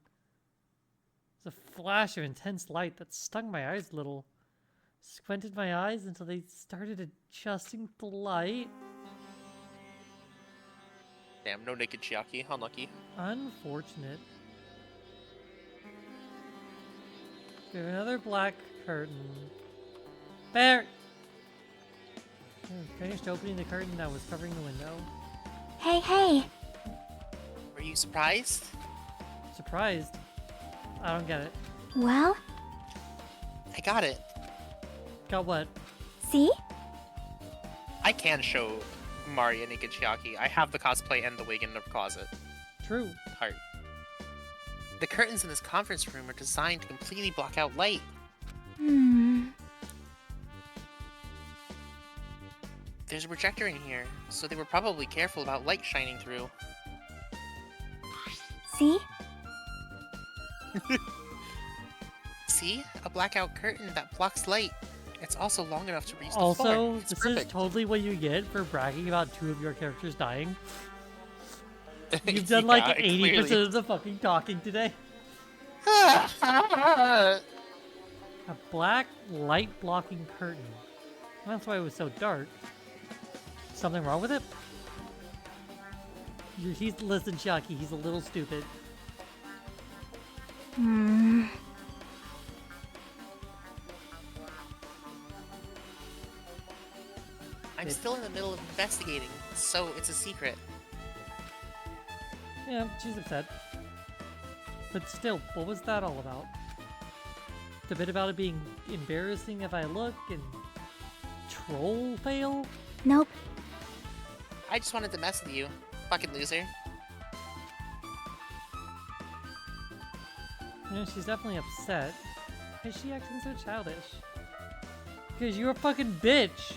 There's a flash of intense light that stung my eyes a little. Squinted my eyes until they started adjusting the light. Damn, no naked Chiaki. Unlucky. Unfortunate. We have another black curtain. Bear! I finished opening the curtain that was covering the window. Hey, hey. Were you surprised? Surprised? I don't get it. Well? I got it. Got what? See? I can show Mari a naked Chiaki. I have the cosplay and the wig in the closet. True. Heart. The curtains in this conference room are designed to completely block out light. There's a projector in here, so they were probably careful about light shining through. See? See? A blackout curtain that blocks light. It's also long enough to reach the Also, floor. It's this perfect. is totally what you get for bragging about 2 of your characters dying. You've done like 80% of the fucking talking today. A black light blocking curtain. That's why it was so dark. Something wrong with it? Listen, Chiaki, he's a little stupid. I'm still in the middle of investigating, so it's a secret. Yeah, she's upset. But still, what was that all about? The bit about it being embarrassing if I look and troll fail? Nope. I just wanted to mess with you, fucking loser. You know, she's definitely upset. Why is she acting so childish? Because you're a fucking bitch!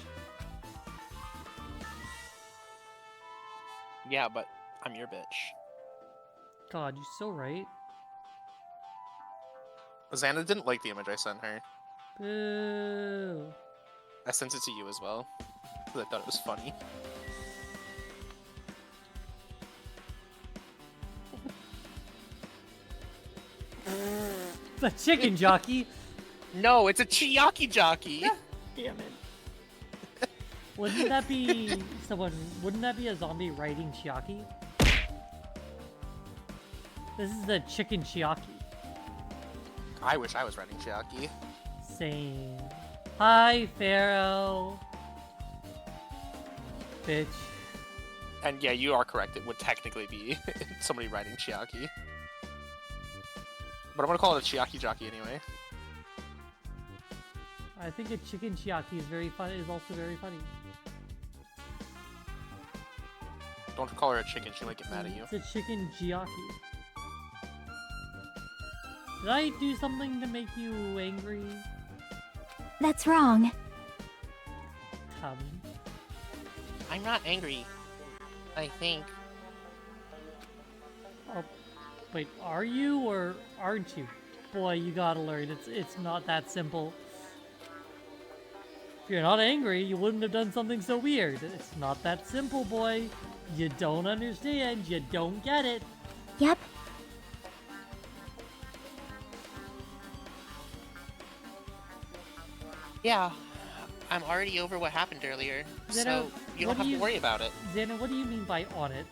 Yeah, but I'm your bitch. God, you're so right. Xana didn't like the image I sent her. Boo. I sent it to you as well, because I thought it was funny. The chicken jockey! No, it's a Chiaki jockey! Damn it. Wouldn't that be someone? Wouldn't that be a zombie riding Chiaki? This is the chicken Chiaki. I wish I was riding Chiaki. Same. Hi, Pharaoh. Bitch. And yeah, you are correct. It would technically be somebody riding Chiaki. But I'm gonna call it a Chiaki jockey anyway. I think a chicken Chiaki is very funny. Is also very funny. Don't call her a chicken. She might get mad at you. It's a chicken Chiaki. Did I do something to make you angry? That's wrong. Come. I'm not angry. I think. Oh, wait, are you or aren't you? Boy, you gotta learn. It's not that simple. If you're not angry, you wouldn't have done something so weird. It's not that simple, boy. You don't understand. You don't get it. Yep. Yeah, I'm already over what happened earlier, Zeno, so you don't have to worry about it. Xana, what do you mean by on it?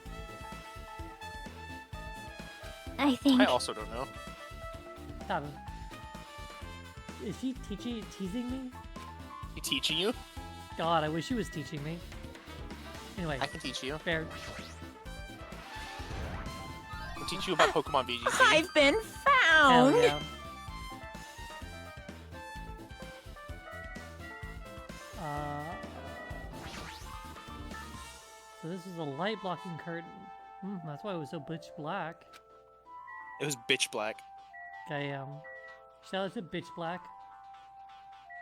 I think... I also don't know. Tavin. Is she teasing me? You teaching you? God, I wish she was teaching me. Anyway. I can teach you. Fair. I'll teach you about Pokemon BGC. I've been Hell found! yeah. So this is a light blocking curtain. That's why it was so bitch black. It was bitch black. Okay, shall I say bitch black?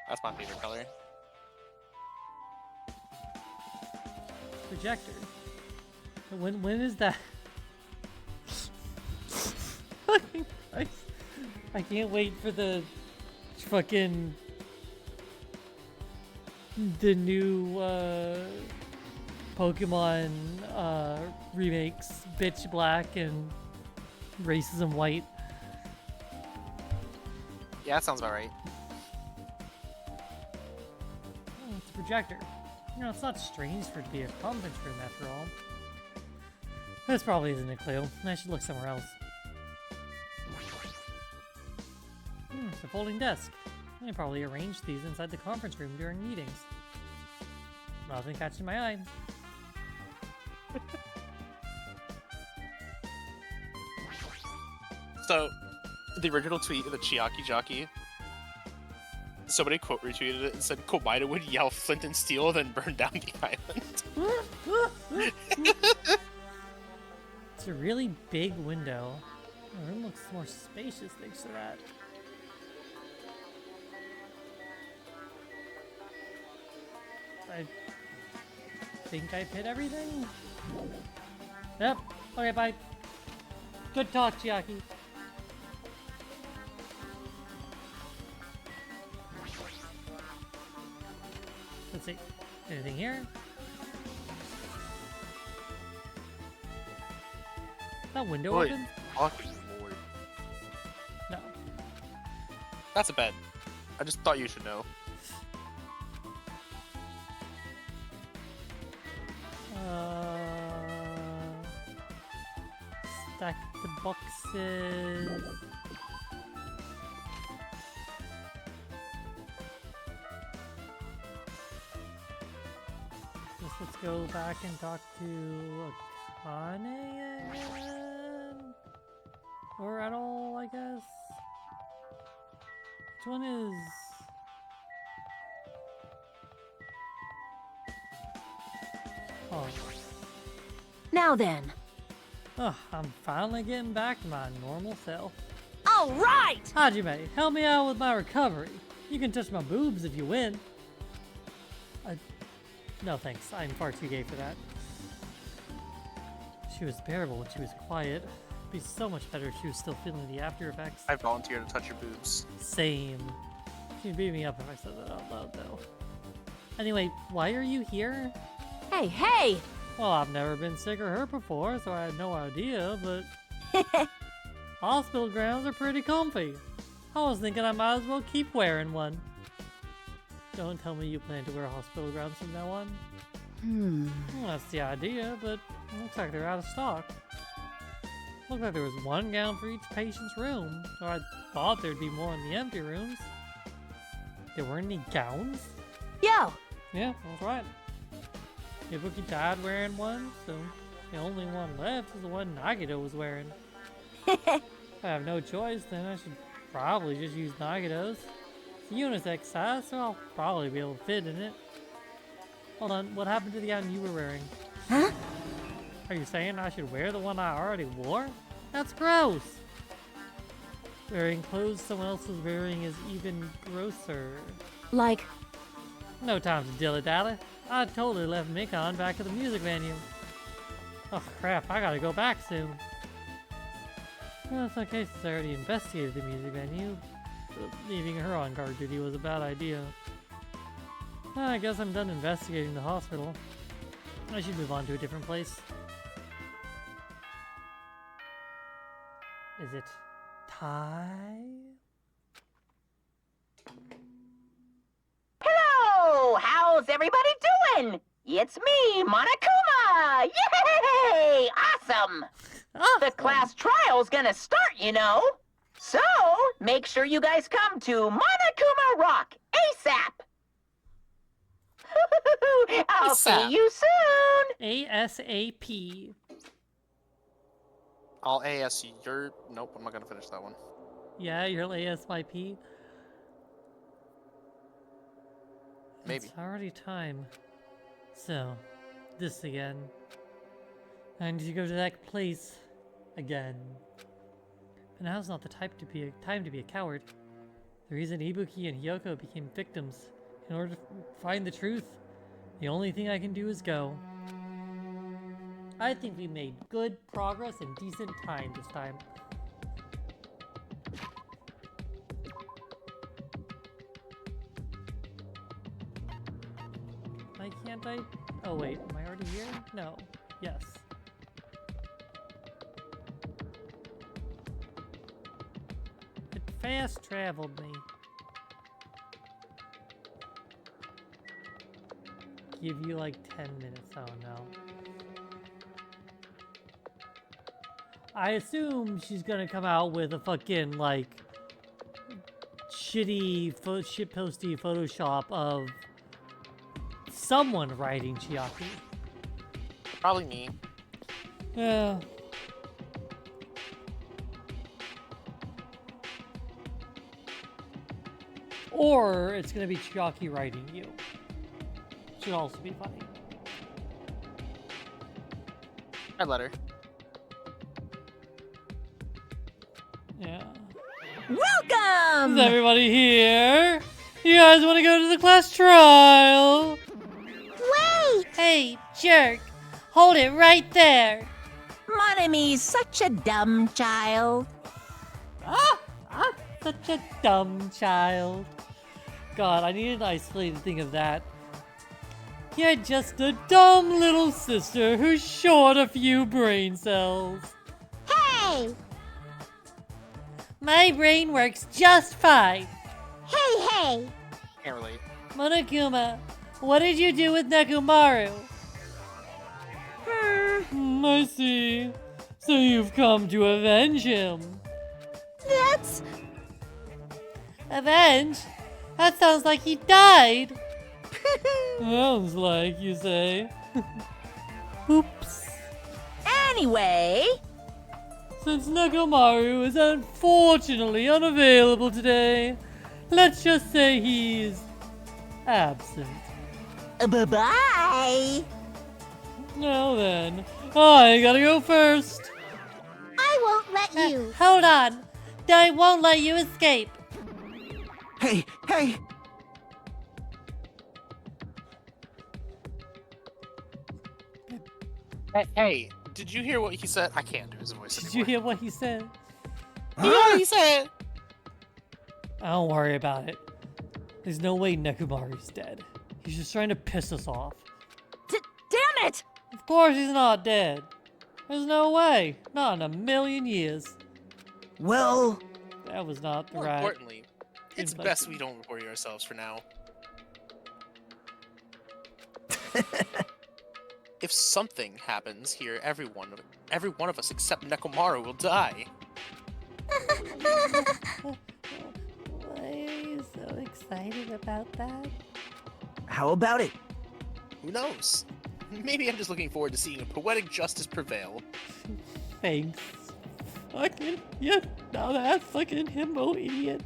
That's my favorite color. Projector. When is that? I can't wait for the fucking the new Pokemon remakes, bitch black and racism white. Yeah, that sounds about right. Oh, it's a projector. You know, it's not strange for it to be a conference room after all. This probably isn't a clue. I should look somewhere else. It's a folding desk. I probably arranged these inside the conference room during meetings. Nothing catching my eye. So, the original tweet of the Chiaki jockey, somebody quote retweeted it and said, Komaeda would yell flint and steel, then burn down the island. It's a really big window. The room looks more spacious thanks to that. I think I've hit everything. Yep. Okay, bye. Good talk, Chiaki. Let's see. Anything here? That window Boy, open? fucking lord. No. That's a bed. I just thought you should know. Stack the boxes. Let's go back and talk to Akane again? Or at all, I guess? Which one is... Oh. Now then. Oh, I'm finally getting back to my normal self. All right! Hajime, help me out with my recovery. You can touch my boobs if you win. No thanks, I'm far too gay for that. She was bearable when she was quiet. It'd be so much better if she was still feeling the after effects. I volunteer to touch your boobs. Same. She'd beat me up if I said that out loud, though. Anyway, why are you here? Hey, hey! Well, I've never been sick or hurt before, so I had no idea, but... Hospital grounds are pretty comfy. I was thinking I might as well keep wearing one. Don't tell me you plan to wear hospital gowns from now on. Well, that's the idea, but it looks like they're out of stock. Looked like there was one gown for each patient's room, so I thought there'd be more in the empty rooms. There weren't any gowns? Yo, Yeah, that's right. Ibuki died wearing one, so the only one left is the one Nagito was wearing. If I have no choice, then I should probably just use Nagito's. It's a unisex size, so I'll probably be able to fit in it. Hold on, what happened to the gown you were wearing? Huh? Are you saying I should wear the one I already wore? That's gross! Wearing clothes someone else was wearing is even grosser. Like, No time to dilly-dally. I totally left Mikon back at the music venue. Oh crap, I gotta go back soon. Well, it's okay since I already investigated the music venue. But leaving her on guard duty was a bad idea. Well, I guess I'm done investigating the hospital. I should move on to a different place. Is it time? hello! How's everybody doing? It's me, Monokuma! Yay! Awesome! The class trial's gonna start, you know. So, make sure you guys come to Monokuma Rock ASAP! I'll ASAP. see you soon! ASAP. I'll AS your. Nope, I'm not gonna finish that one. Yeah, you're ASYP. Maybe. It's already time. So, this again. I need to go to that place again. But now's not the time to be a coward. The reason Ibuki and Hyoko became victims. In order to find the truth, the only thing I can do is go. I think we made good progress in decent time this time. Why can't I? Oh wait, am I already here? No. Yes. It fast traveled me. Give you like 10 minutes. Oh no. I assume she's gonna come out with a fucking like shitty shitposty Photoshop of someone writing Chiaki. Probably me. Yeah. Or it's gonna be Chiaki writing you. Should also be funny. I'd let her. Yeah. Welcome! Is everybody here? You guys want to go to the class trial? Wait! Hey, jerk! Hold it right there! Monomi's such a dumb child. I'm such a dumb child. God, I need an isolated thing of that. You're just a dumb little sister who's short a few brain cells. Hey! My brain works just fine. Hey! Can't relate. Monokuma, what did you do with Nekomaru? I see. So you've come to avenge him. That's... Avenge? That sounds like he died. Sounds like you say. Oops. Anyway... Since Nekomaru is unfortunately unavailable today, let's just say he's absent. Bye-bye! Now then, I gotta go first. I won't let you. Hold on. I won't let you escape. Hey, hey! Hey, did you hear what he said? I can't do his voice Did anymore. you hear what he said? You hear what he said? Don't worry about it. There's no way Nekomaru's dead. He's just trying to piss us off. Damn it! Of course he's not dead. There's no way. Not in a million years. Well, That was not the More right. importantly, it's Seems like best it. we don't worry ourselves for now. If something happens here, every one of us except Nekomaru will die. Why are you so excited about that? How about it? Who knows? Maybe I'm just looking forward to seeing a poetic justice prevail. Thanks. Fucking, yeah, now that fucking himbo idiot.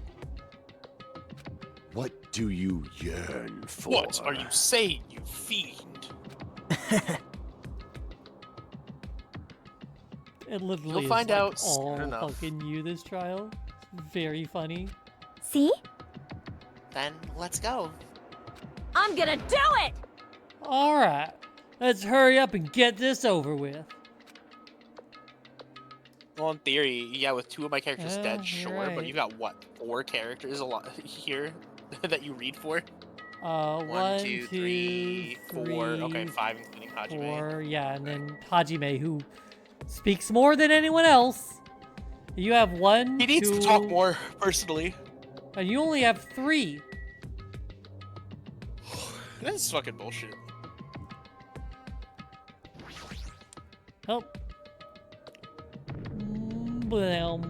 What do you yearn for? What are you saying, you fiend? It literally You'll is find like out soon all enough. fucking you this trial. Very funny. See? Then let's go. I'm gonna do it! Alright, let's hurry up and get this over with. Well, in theory, yeah, with 2 of my characters Yeah, dead, you're sure, but right. you got what, 4 characters a lot here that you read for? 1, 1, 2, 2, 3, 4. Okay, 3, 5 including Hajime. 4, yeah, and then Hajime, who speaks more than anyone else. You have 1, He needs 2, to talk more personally. and you only have 3. This is fucking bullshit. Oh. Blam.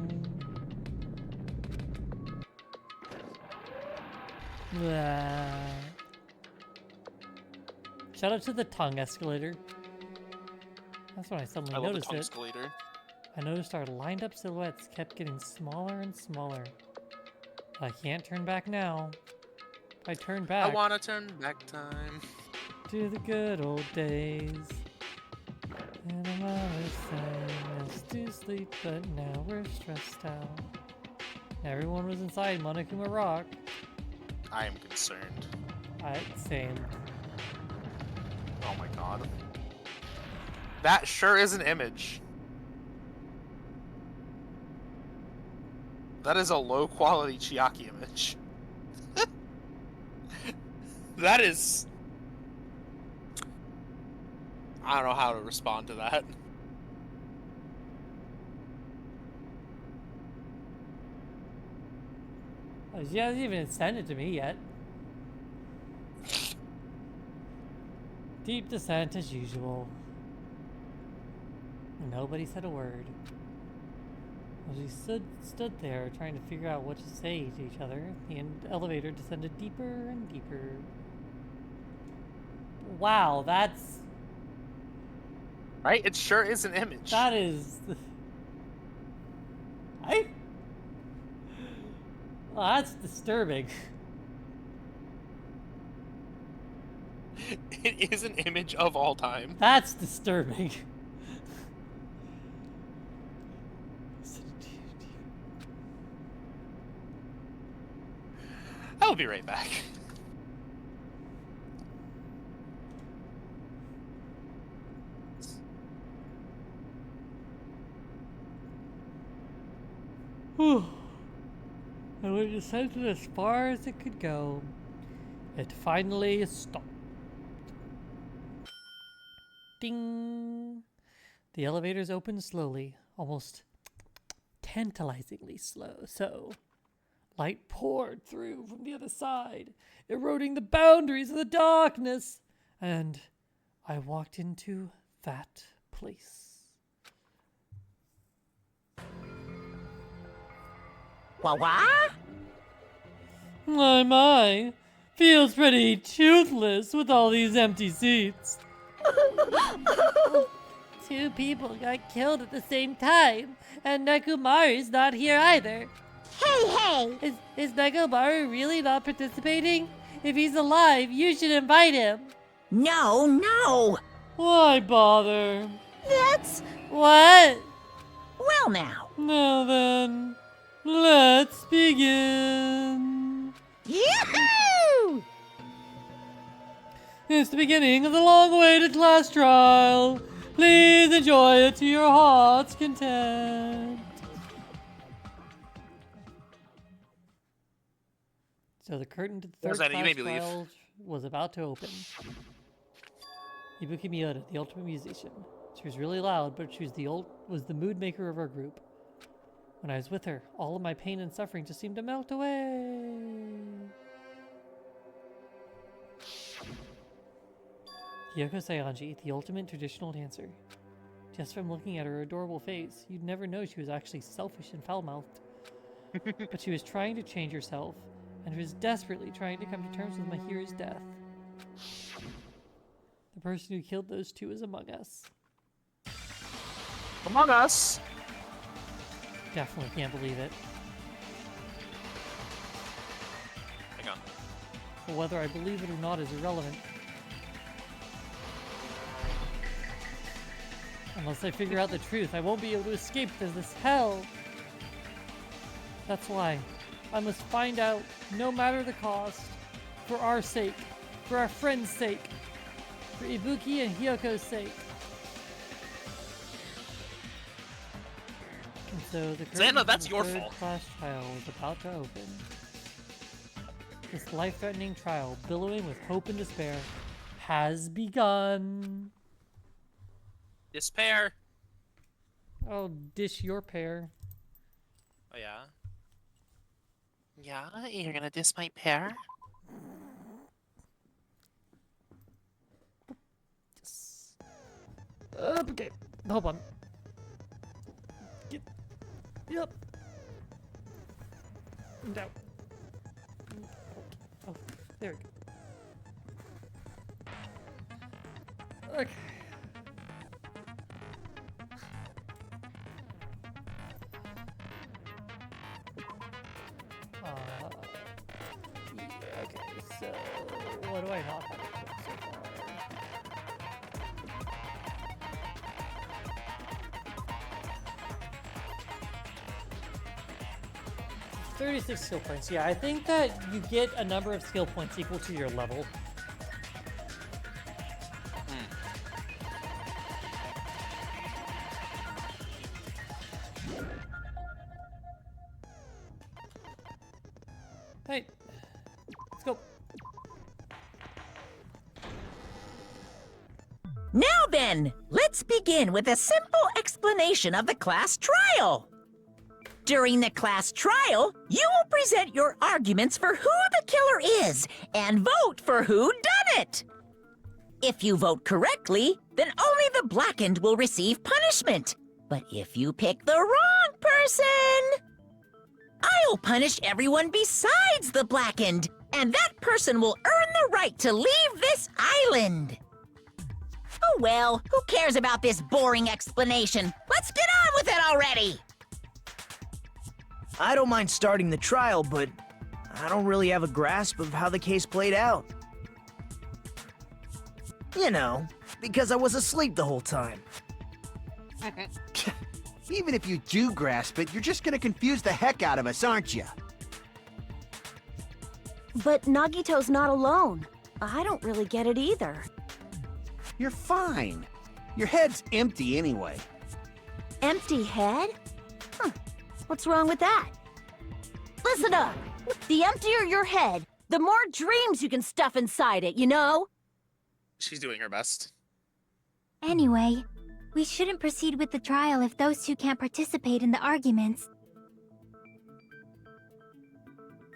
Blah. Shout out to the tongue escalator. That's when I suddenly I love the noticed tongue it. escalator. I noticed our lined up silhouettes kept getting smaller and smaller. I can't turn back now. If I turn I back wanna turn back time. to the good old days. And I'm always saying us to sleep, but now we're stressed out. Everyone was inside Monokuma Rock. I am concerned. Same. Oh my god. That sure is an image. That is a low quality Chiaki image. That is... I don't know how to respond to that. She hasn't even sent it to me yet. Deep descent as usual. Nobody said a word. As we stood there trying to figure out what to say to each other, the elevator descended deeper and deeper. Wow, that's... Right? It sure is an image. That is... Well, that's disturbing. It is an image of all time. That's disturbing. I'll be right back. Whew. And we descended as far as it could go. It finally stopped. Ding! The elevators opened slowly, almost tantalizingly slow. Light poured through from the other side, eroding the boundaries of the darkness, and I walked into that place. What? My. Feels pretty toothless with all these empty seats. 2 people got killed at the same time, and Nekomaru's not here either. Hey! Is Nekomaru really not participating? If he's alive, you should invite him. No! Why bother? That's... What? well now. Now then, let's begin. Yoo-hoo! It's the beginning of the long-awaited class trial. Please enjoy it to your heart's content. So the curtain to the third Rosanna, you class made me leave. trial was about to open. Ibuki Miura, the ultimate musician. She was really loud, but she was the mood maker of our group. When I was with her, all of my pain and suffering just seemed to melt away. Kyoko Saionji, the ultimate traditional dancer. Just from looking at her adorable face, you'd never know she was actually selfish and foul-mouthed. But she was trying to change herself, and was desperately trying to come to terms with Mahiru's death. The person who killed those two is among us. Among Us. Definitely can't believe it. Hang on. But whether I believe it or not is irrelevant. Unless I figure out the truth, I won't be able to escape this hell. That's why I must find out, no matter the cost, for our sake, for our friends' sake, for Ibuki and Hyoko's sake. And so the curtain Xana, that's for the your third fault. class trial was about to open. This life-threatening trial, billowing with hope and despair, has begun. Despair. I'll dish your pair. Oh yeah. Yeah, you're gonna diss my pair? Yes. Okay, hold on. Yep. No. Oh, there we go. Okay. Yeah, okay, so what do I not have equipped so far? 36 skill points. Yeah, I think that you get a number of skill points equal to your level. Hey, let's go. Now then, let's begin with a simple explanation of the class trial. During the class trial, you will present your arguments for who the killer is and vote for who done it. If you vote correctly, then only the blackened will receive punishment. But if you pick the wrong person, I'll punish everyone besides the blackened, and that person will earn the right to leave this island. Oh well, who cares about this boring explanation? Let's get on with it already! I don't mind starting the trial, but I don't really have a grasp of how the case played out. You know, because I was asleep the whole time. Even if you do grasp it, you're just gonna confuse the heck out of us, aren't you? But Nagito's not alone. I don't really get it either. You're fine. Your head's empty anyway. Empty head? Huh. What's wrong with that? Listen up. The emptier your head, the more dreams you can stuff inside it, you know? She's doing her best. Anyway, we shouldn't proceed with the trial if those two can't participate in the arguments.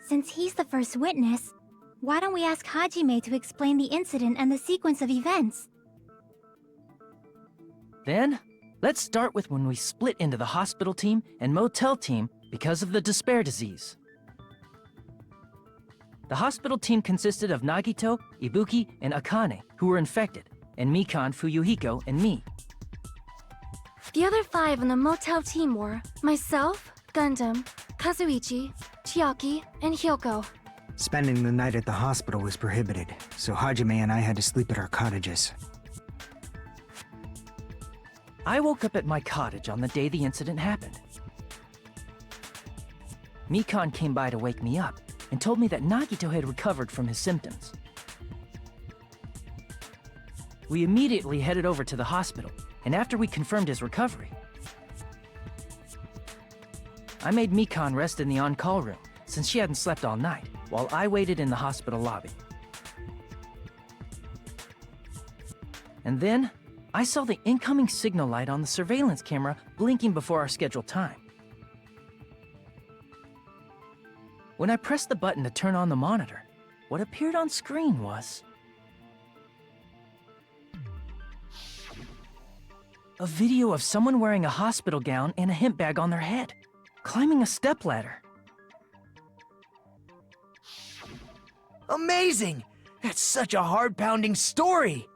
Since he's the first witness, why don't we ask Hajime to explain the incident and the sequence of events? Then, let's start with when we split into the hospital team and motel team because of the despair disease. The hospital team consisted of Nagito, Ibuki, and Akane, who were infected, and Mikan, Fuyuhiko, and me. The other 5 on the motel team were myself, Gundam, Kazuichi, Chiaki, and Hyoko. Spending the night at the hospital was prohibited, so Hajime and I had to sleep at our cottages. I woke up at my cottage on the day the incident happened. Mikan came by to wake me up and told me that Nagito had recovered from his symptoms. We immediately headed over to the hospital, and after we confirmed his recovery, I made Mikan rest in the on-call room since she hadn't slept all night, while I waited in the hospital lobby. And then, I saw the incoming signal light on the surveillance camera blinking before our scheduled time. When I pressed the button to turn on the monitor, what appeared on screen was... A video of someone wearing a hospital gown and a hemp bag on their head, climbing a stepladder. Amazing! That's such a heart-pounding story!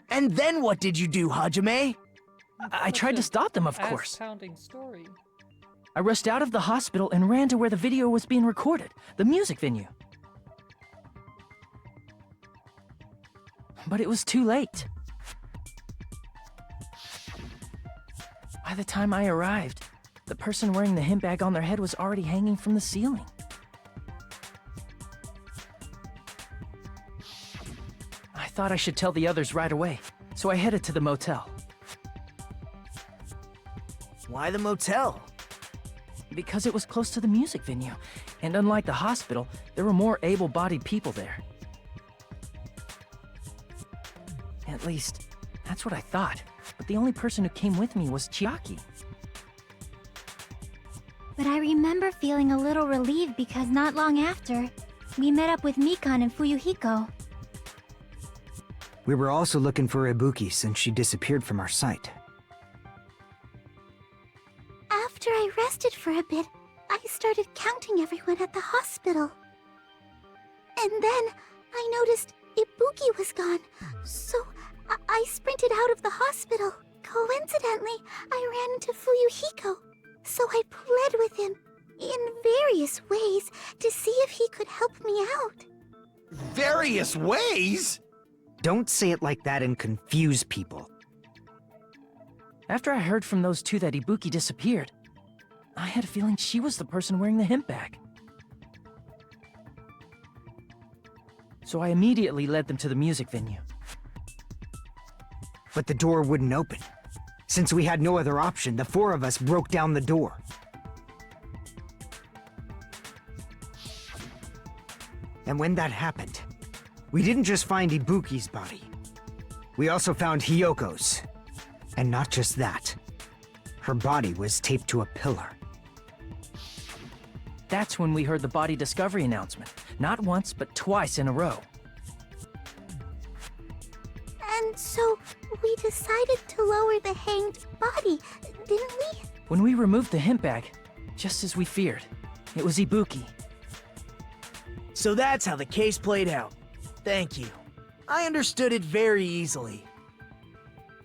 And then what did you do, Hajime? I tried to stop them, of course. Ass-pounding story. I rushed out of the hospital and ran to where the video was being recorded, the music venue. But it was too late. By the time I arrived, the person wearing the hemp bag on their head was already hanging from the ceiling. I thought I should tell the others right away, so I headed to the motel. Why the motel? Because it was close to the music venue, and unlike the hospital, there were more able-bodied people there. At least, that's what I thought. But the only person who came with me was Chiaki. But I remember feeling a little relieved because not long after, we met up with Mikan and Fuyuhiko. We were also looking for Ibuki since she disappeared from our sight. After I rested for a bit, I started counting everyone at the hospital. And then I noticed Ibuki was gone, so I sprinted out of the hospital. Coincidentally, I ran into Fuyuhiko, so I pled with him in various ways to see if he could help me out. Various ways? Don't say it like that and confuse people. After I heard from those two that Ibuki disappeared, I had a feeling she was the person wearing the hemp bag. So I immediately led them to the music venue. But the door wouldn't open. Since we had no other option, the four of us broke down the door. And when that happened, we didn't just find Ibuki's body. We also found Hyoko's. And not just that. Her body was taped to a pillar. That's when we heard the body discovery announcement. Not once, but twice in a row. And so, we decided to lower the hanged body, didn't we? When we removed the hemp bag, just as we feared, it was Ibuki. So that's how the case played out. Thank you. I understood it very easily.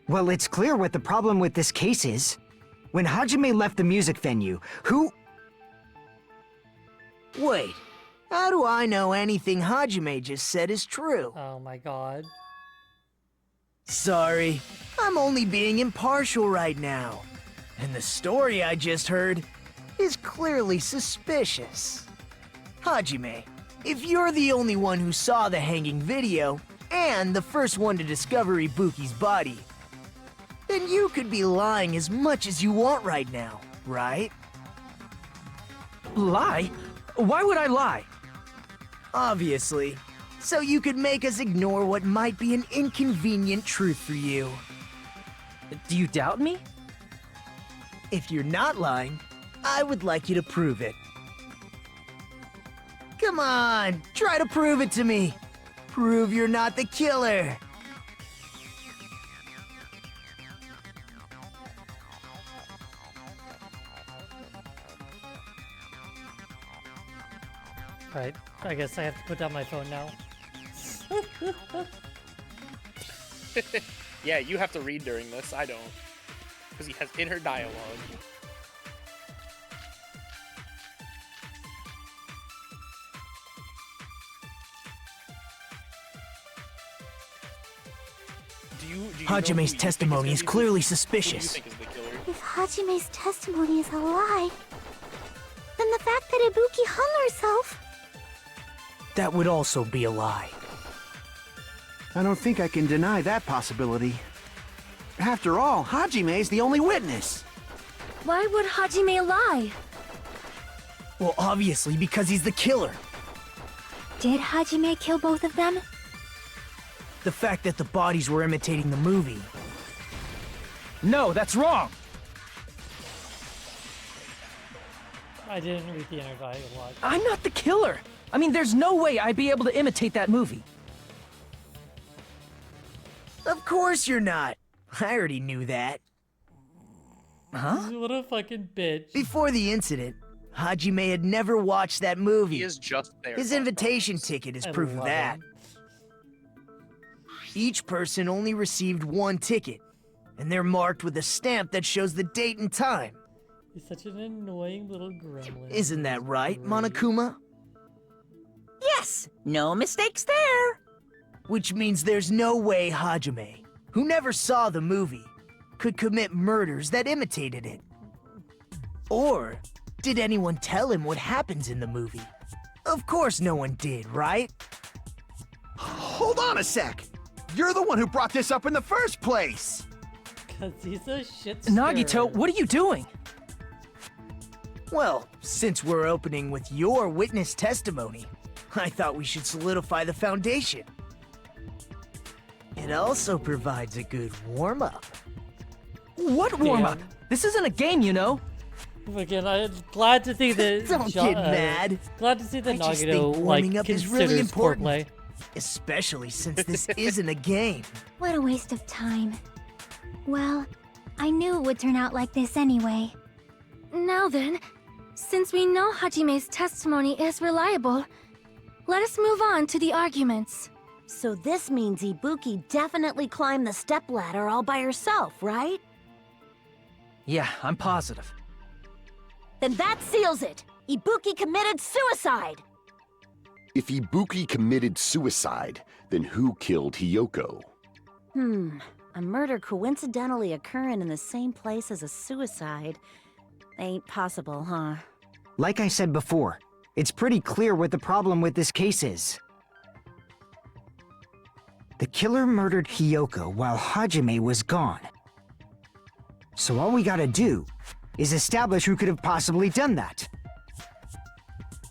Well, it's clear what the problem with this case is. When Hajime left the music venue, who... Wait, how do I know anything Hajime just said is true? Oh my god. Sorry, I'm only being impartial right now. And the story I just heard is clearly suspicious. Hajime, if you're the only one who saw the hanging video, and the first one to discover Ibuki's body, then you could be lying as much as you want right now, right? Lie? Why would I lie? Obviously. So you could make us ignore what might be an inconvenient truth for you. Do you doubt me? If you're not lying, I would like you to prove it. Come on, try to prove it to me. Prove you're not the killer. Right, I guess I have to put down my phone now. Yeah, you have to read during this. I don't. Because he has inner dialogue. Do you know Hajime's who you testimony think is gonna be clearly who do you suspicious. think is the killer? If Hajime's testimony is a lie, then the fact that Ibuki hung herself... That would also be a lie. I don't think I can deny that possibility. After all, Hajime's the only witness. Why would Hajime lie? Well, obviously because he's the killer. Did Hajime kill both of them? The fact that the bodies were imitating the movie. No, that's wrong! I didn't read the inner dialogue. I'm not the killer! I mean, there's no way I'd be able to imitate that movie. Of course you're not. I already knew that. Huh? What a fucking bitch. Before the incident, Hajime had never watched that movie. He is just there. His invitation ticket is I proof of love that. him. Each person only received one ticket, and they're marked with a stamp that shows the date and time. He's such an annoying little gremlin. Isn't that right, Great. Monokuma? Yes, no mistakes there. Which means there's no way Hajime, who never saw the movie, could commit murders that imitated it. Or did anyone tell him what happens in the movie? Of course no one did, right? Hold on a sec! You're the one who brought this up in the first place! Cause he's a shit Nagito, stirrer. what are you doing? Well, since we're opening with your witness testimony, I thought we should solidify the foundation. It also provides a good warm-up. What warm-up? This isn't a game, you know. Again, I'm glad to see that. Don't get mad. Glad to see that I just think Nagito warming like up is considers really important. foreplay. Especially since this isn't a game. What a waste of time. Well, I knew it would turn out like this anyway. Now then, since we know Hajime's testimony is reliable, let us move on to the arguments. So this means Ibuki definitely climbed the stepladder all by herself, right? Yeah, I'm positive. Then that seals it! Ibuki committed suicide! If Ibuki committed suicide, then who killed Hiyoko? A murder coincidentally occurring in the same place as a suicide. Ain't possible, huh? Like I said before, it's pretty clear what the problem with this case is. The killer murdered Hiyoko while Hajime was gone. So all we gotta do is establish who could have possibly done that.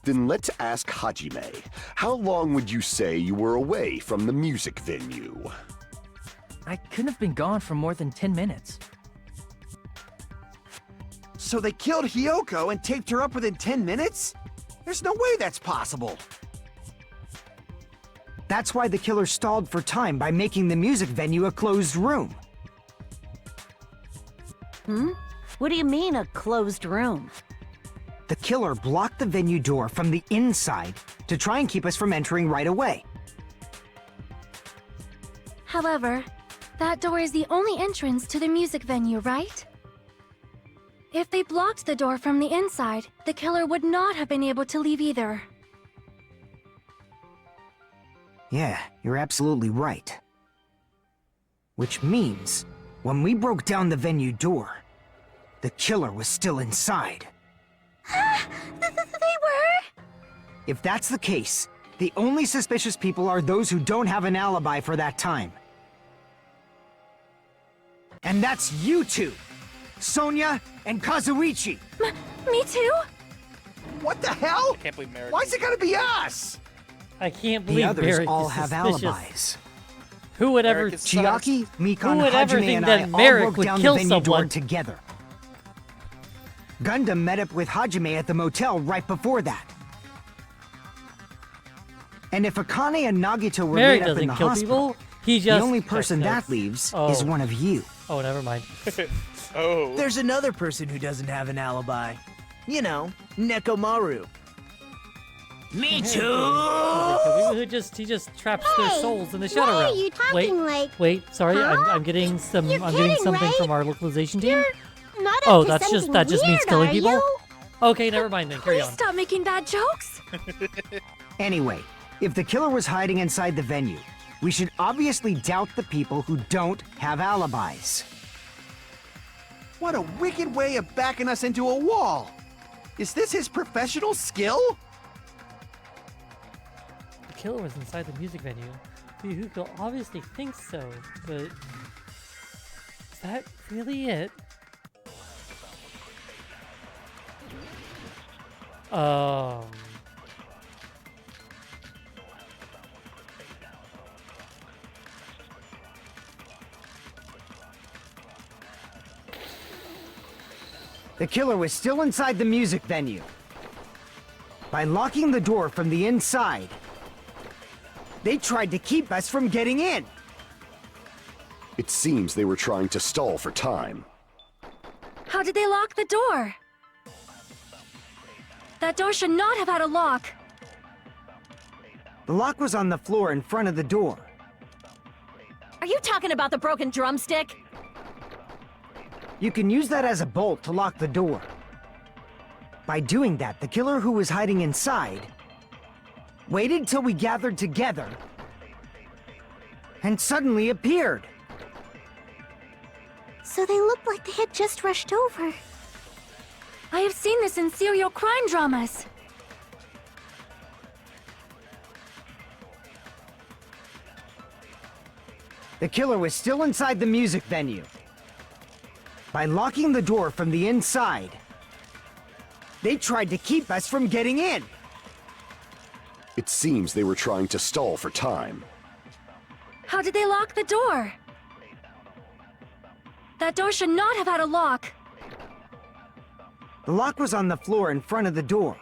Then let's ask Hajime. How long would you say you were away from the music venue? I couldn't have been gone for more than 10 minutes. So they killed Hiyoko and taped her up within 10 minutes? There's no way that's possible. That's why the killer stalled for time by making the music venue a closed room. What do you mean, a closed room? The killer blocked the venue door from the inside to try and keep us from entering right away. However, that door is the only entrance to the music venue, right? If they blocked the door from the inside, the killer would not have been able to leave either. Yeah, you're absolutely right. Which means, when we broke down the venue door, the killer was still inside. They were? If that's the case, the only suspicious people are those who don't have an alibi for that time. And that's you two! Sonia and Kazuichi! Me too? What the hell? I can't believe Merrick. Why's it gotta be us? I can't believe The others Merrick all is have suspicious. alibis. Who would ever? Merrick is Chiaki, Mikan, Who would ever Hajime, think and that I all Merrick broke would down kill the venue door someone? together. Gundam met up with Hajime at the motel right before that. And if Akane and Nagito were Merrick laid up in doesn't the kill hospital, people. He just the only checks person that notes. leaves Oh. is one of you. Oh, never mind. Oh. There's another person who doesn't have an alibi. You know, Nekomaru. Me He just traps their Hey, souls in the shadow why realm. are you talking like... Wait, sorry, Huh? I'm getting some. You're I'm getting kidding, something right? from our localization team. You're not Oh, up to that something just means weird, killing are people. you? Okay, never mind then. Carry Please on. stop making bad jokes. Anyway, if the killer was hiding inside the venue, we should obviously doubt the people who don't have alibis. What a wicked way of backing us into a wall! Is this his professional skill? The killer was inside the music venue. Yuhuko obviously thinks so, but is that really it? The killer was still inside the music venue. By locking the door from the inside, they tried to keep us from getting in. It seems they were trying to stall for time. How did they lock the door? That door should not have had a lock. The lock was on the floor in front of the door. Are you talking about the broken drumstick? You can use that as a bolt to lock the door. By doing that, the killer who was hiding inside waited till we gathered together and suddenly appeared. So they looked like they had just rushed over. I have seen this in serial crime dramas. The killer was still inside the music venue. By locking the door from the inside, they tried to keep us from getting in. It seems they were trying to stall for time. How did they lock the door? That door should not have had a lock. The lock was on the floor in front of the door.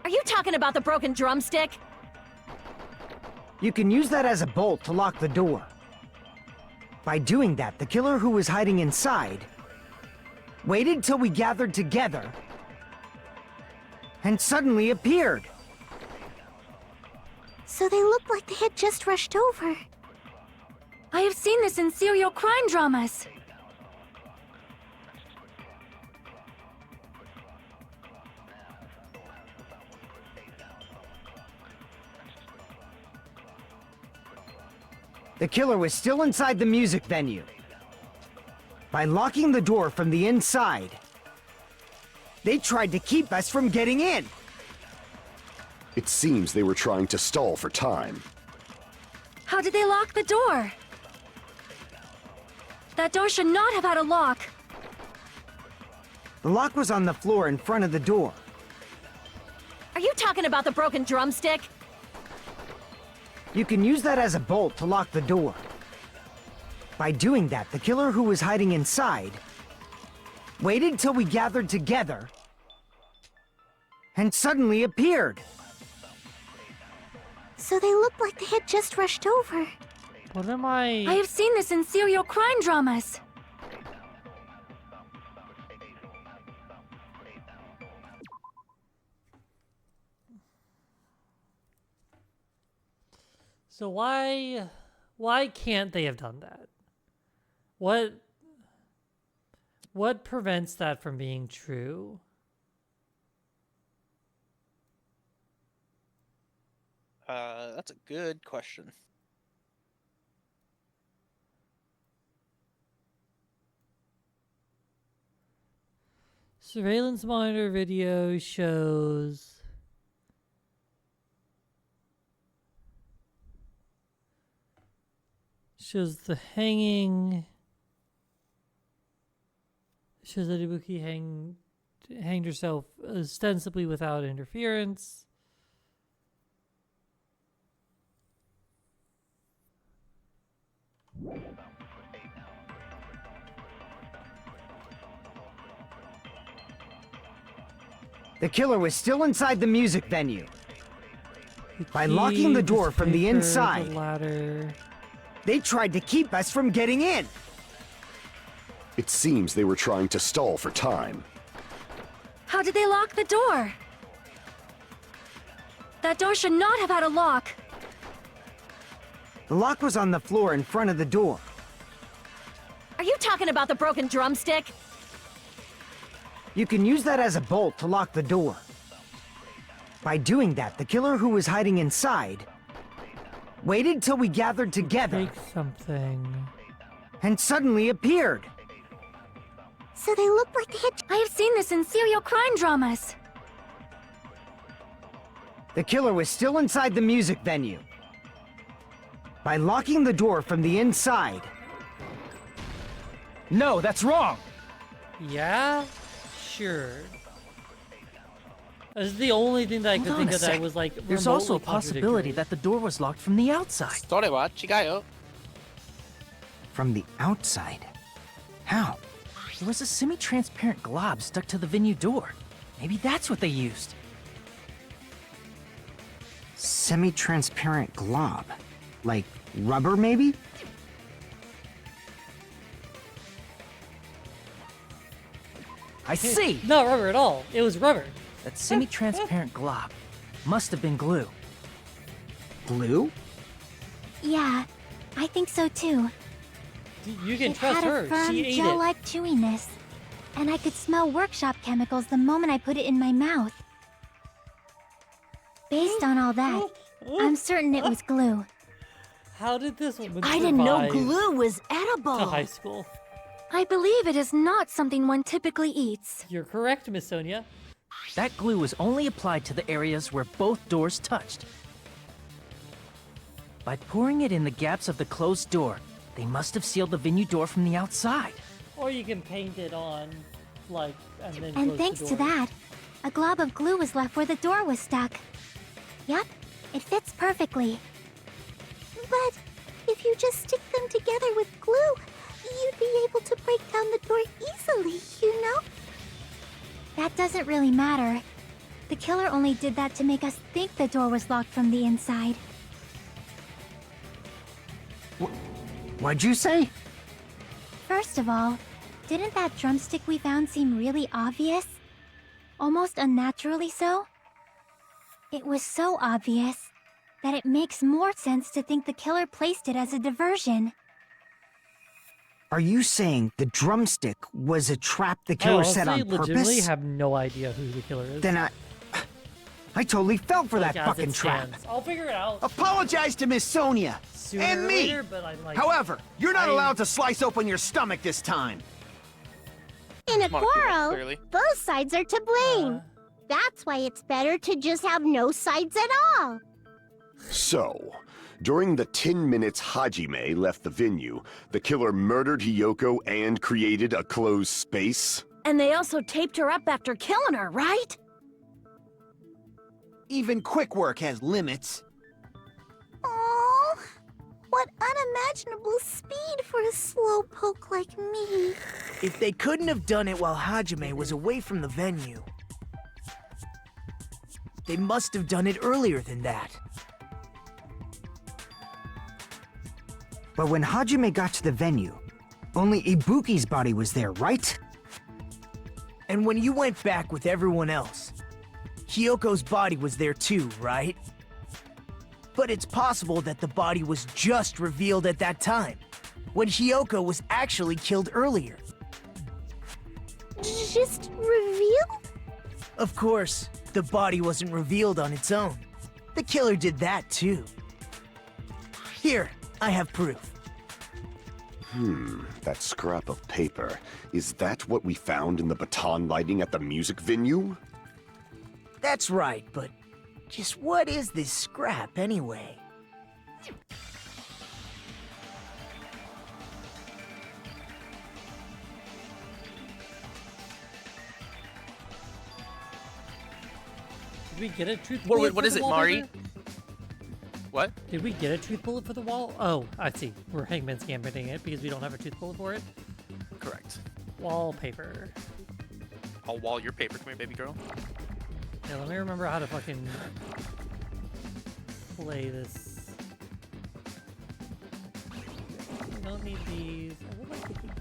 Are you talking about the broken drumstick? You can use that as a bolt to lock the door. By doing that, the killer who was hiding inside waited till we gathered together and suddenly appeared. So they looked like they had just rushed over. I have seen this in serial crime dramas. The killer was still inside the music venue. By locking the door from the inside, they tried to keep us from getting in. It seems they were trying to stall for time. How did they lock the door? That door should not have had a lock. The lock was on the floor in front of the door. Are you talking about the broken drumstick? You can use that as a bolt to lock the door. By doing that, the killer who was hiding inside waited till we gathered together and suddenly appeared. So they looked like they had just rushed over. What am I... I have seen this in serial crime dramas. So why can't they have done that? What prevents that from being true? That's a good question. Surveillance monitor video shows the hanging. Shows that Ibuki hanged herself ostensibly without interference. The killer was still inside the music venue. By locking the door from the inside, they tried to keep us from getting in. It seems they were trying to stall for time. How did they lock the door? That door should not have had a lock. The lock was on the floor in front of the door. Are you talking about the broken drumstick? You can use that as a bolt to lock the door. By doing that, the killer who was hiding inside waited till we gathered together Make something. and suddenly appeared. So they looked like they had... I have seen this in serial crime dramas. The killer was still inside the music venue. By locking the door from the inside, No, that's wrong! Yeah? Sure. This is the only thing that I could Hold on think a of that sec. was like There's also a remotely possibility contradictory. that the door was locked from the outside. それは違うよ。 from the outside. How? There was a semi-transparent glob stuck to the venue door. Maybe that's what they used. Semi-transparent glob. Like rubber, maybe? I see! Not rubber at all. It was rubber. That semi-transparent glob must have been glue. Glue? Yeah, I think so too. You can It trust had her. a firm, She ate it. gel-like chewiness, and I could smell workshop chemicals the moment I put it in my mouth. Based on all that, I'm certain it was glue. How did this woman I didn't know survive glue was edible. to high school? I believe it is not something one typically eats. You're correct, Miss Sonia. That glue was only applied to the areas where both doors touched. By pouring it in the gaps of the closed door, they must have sealed the venue door from the outside. Or you can paint it on, like, and then And close thanks the to door. that, a glob of glue was left where the door was stuck. Yep, it fits perfectly. But if you just stick them together with glue, you'd be able to break down the door easily, you know? That doesn't really matter. The killer only did that to make us think the door was locked from the inside. What'd you say? First of all, didn't that drumstick we found seem really obvious? Almost unnaturally so? It was so obvious that it makes more sense to think the killer placed it as a diversion. Are you saying the drumstick was a trap the I killer set on legitimately purpose? have no idea who the killer is. Then I totally fell for Like, that as fucking it trap. stands. I'll figure it out. Apologize to Miss Sonia. Sooner and or me. later, but I'm like, However, you're not I- allowed to slice open your stomach this time. In a Monokuma, quarrel, clearly. both sides are to blame. That's why it's better to just have no sides at all. So, during the 10 minutes Hajime left the venue, the killer murdered Hiyoko and created a closed space? And they also taped her up after killing her, right? Even quick work has limits. Oh, what unimaginable speed for a slowpoke like me. If they couldn't have done it while Hajime was away from the venue, they must have done it earlier than that. But when Hajime got to the venue, only Ibuki's body was there, right? And when you went back with everyone else, Hiyoko's body was there too, right? But it's possible that the body was just revealed at that time, when Hiyoko was actually killed earlier. Just revealed? Of course, the body wasn't revealed on its own. The killer did that too. Here, I have proof. That scrap of paper. Is that what we found in the baton lighting at the music venue? That's right, but just what is this scrap anyway? Did we get a truth What- bullet what for is the it, Mari? wallpaper? What? Did we get a truth bullet for the wall? Oh, I see. We're Hangman's Gambiting it because we don't have a truth bullet for it. Correct. Wallpaper. I'll wall your paper. Come here, baby girl. Yeah, let me remember how to fucking play this. I don't need these. I would like to keep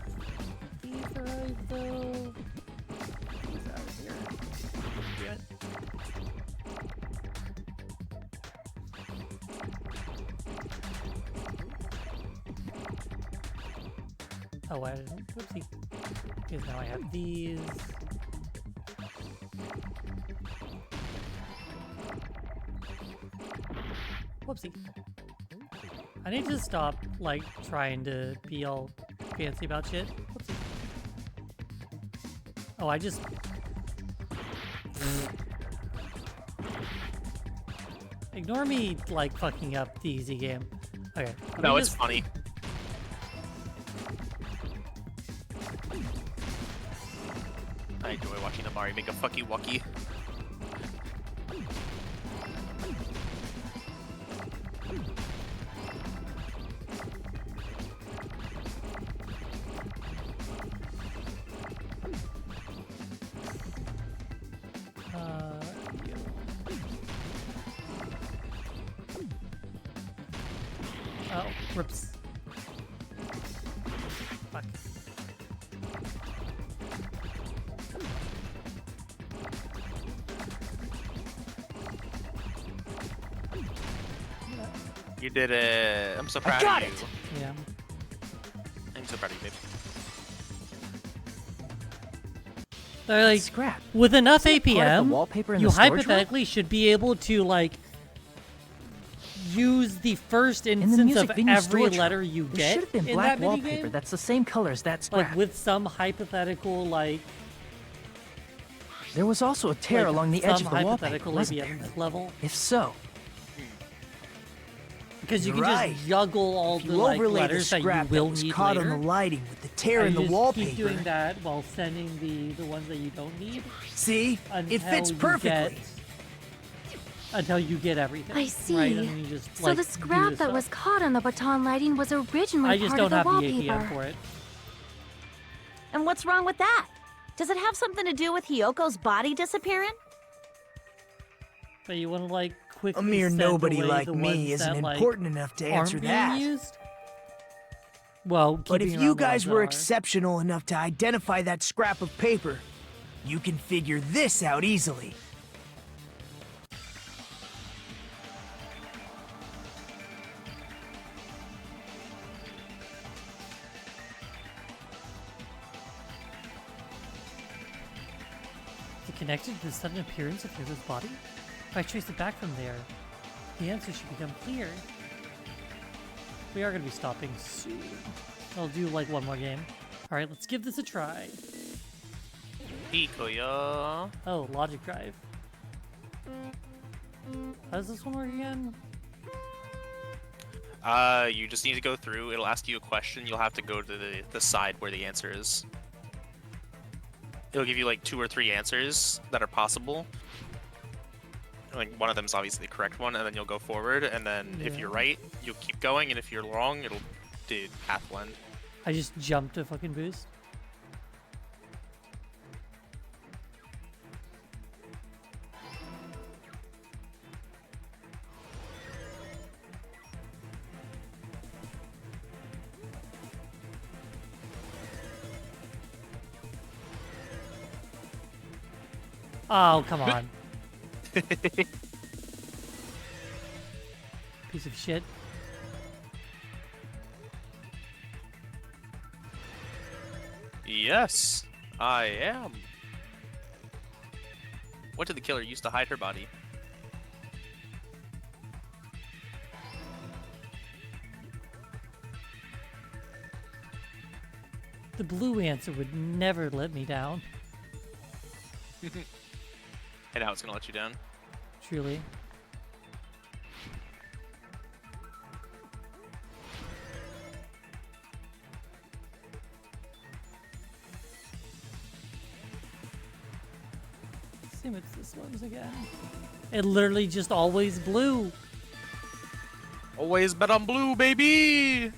these alive though. These out of here. Damn it. Oh, I didn't. Whoopsie. Because now I have these. Whoopsie. I need to stop, like, trying to be all fancy about shit. Whoopsie. Oh, I just... Ignore me, like, fucking up the easy game. Okay. let No, me it's just- funny. I enjoy watching Amari make a fucky wucky. you. Oh, rips. Fuck. You did it. I'm so proud got of you. it. Yeah. I'm so proud of you, babe. They're like, Scrap. with enough Isn't it part of the APM, wallpaper in you the storage room? hypothetically should be able to like use the first In the instance music of venue every storage room, letter you there get should have been in black that wallpaper minigame. that's the same color as that scrap. Like with some hypothetical like There was also a tear like, along the edge some of the wallpaper, hypothetical wasn't APM there? level. If so, Because you You're can right. just juggle all If the you like overlay the letters that you scrap will that was need caught later. on the lighting with the tear and in you the just wallpaper. keep doing that while sending the ones that you don't need. See? It fits until you perfectly. Until you get everything. I see. Right? And then you just, So like, the do scrap this that stuff. was caught on the baton lighting was originally I just part don't of the have the wallpaper. APM for it. And what's wrong with that? Does it have something to do with Hyoko's body disappearing? But you want to like quickly A mere send nobody away like the me ones isn't that, like, important enough to answer aren't being that. used? Well, But if keeping you around the guys ones that were are. exceptional enough to identify that scrap of paper, you can figure this out easily. Is it connected to the sudden appearance of Hugo's body? If I trace it back from there, the answer should become clear. We are going to be stopping soon. I'll do like one more game. Alright, let's give this a try. Ikoya. Oh, logic drive. How does this one work again? You just need to go through. It'll ask you a question. You'll have to go to the side where the answer is. It'll give you like 2 or 3 answers that are possible. Like one of them is obviously the correct one, and then you'll go forward. And then if Yeah. you're right, you'll keep going, and if you're wrong, it'll do path blend. I just jumped a fucking boost. Oh, come on. Piece of shit. Yes, I am. What did the killer use to hide her body? The blue answer would never let me down. And now it's gonna let you down. Truly. See if it's this one's again. It literally just always blue. Always bet on blue, baby!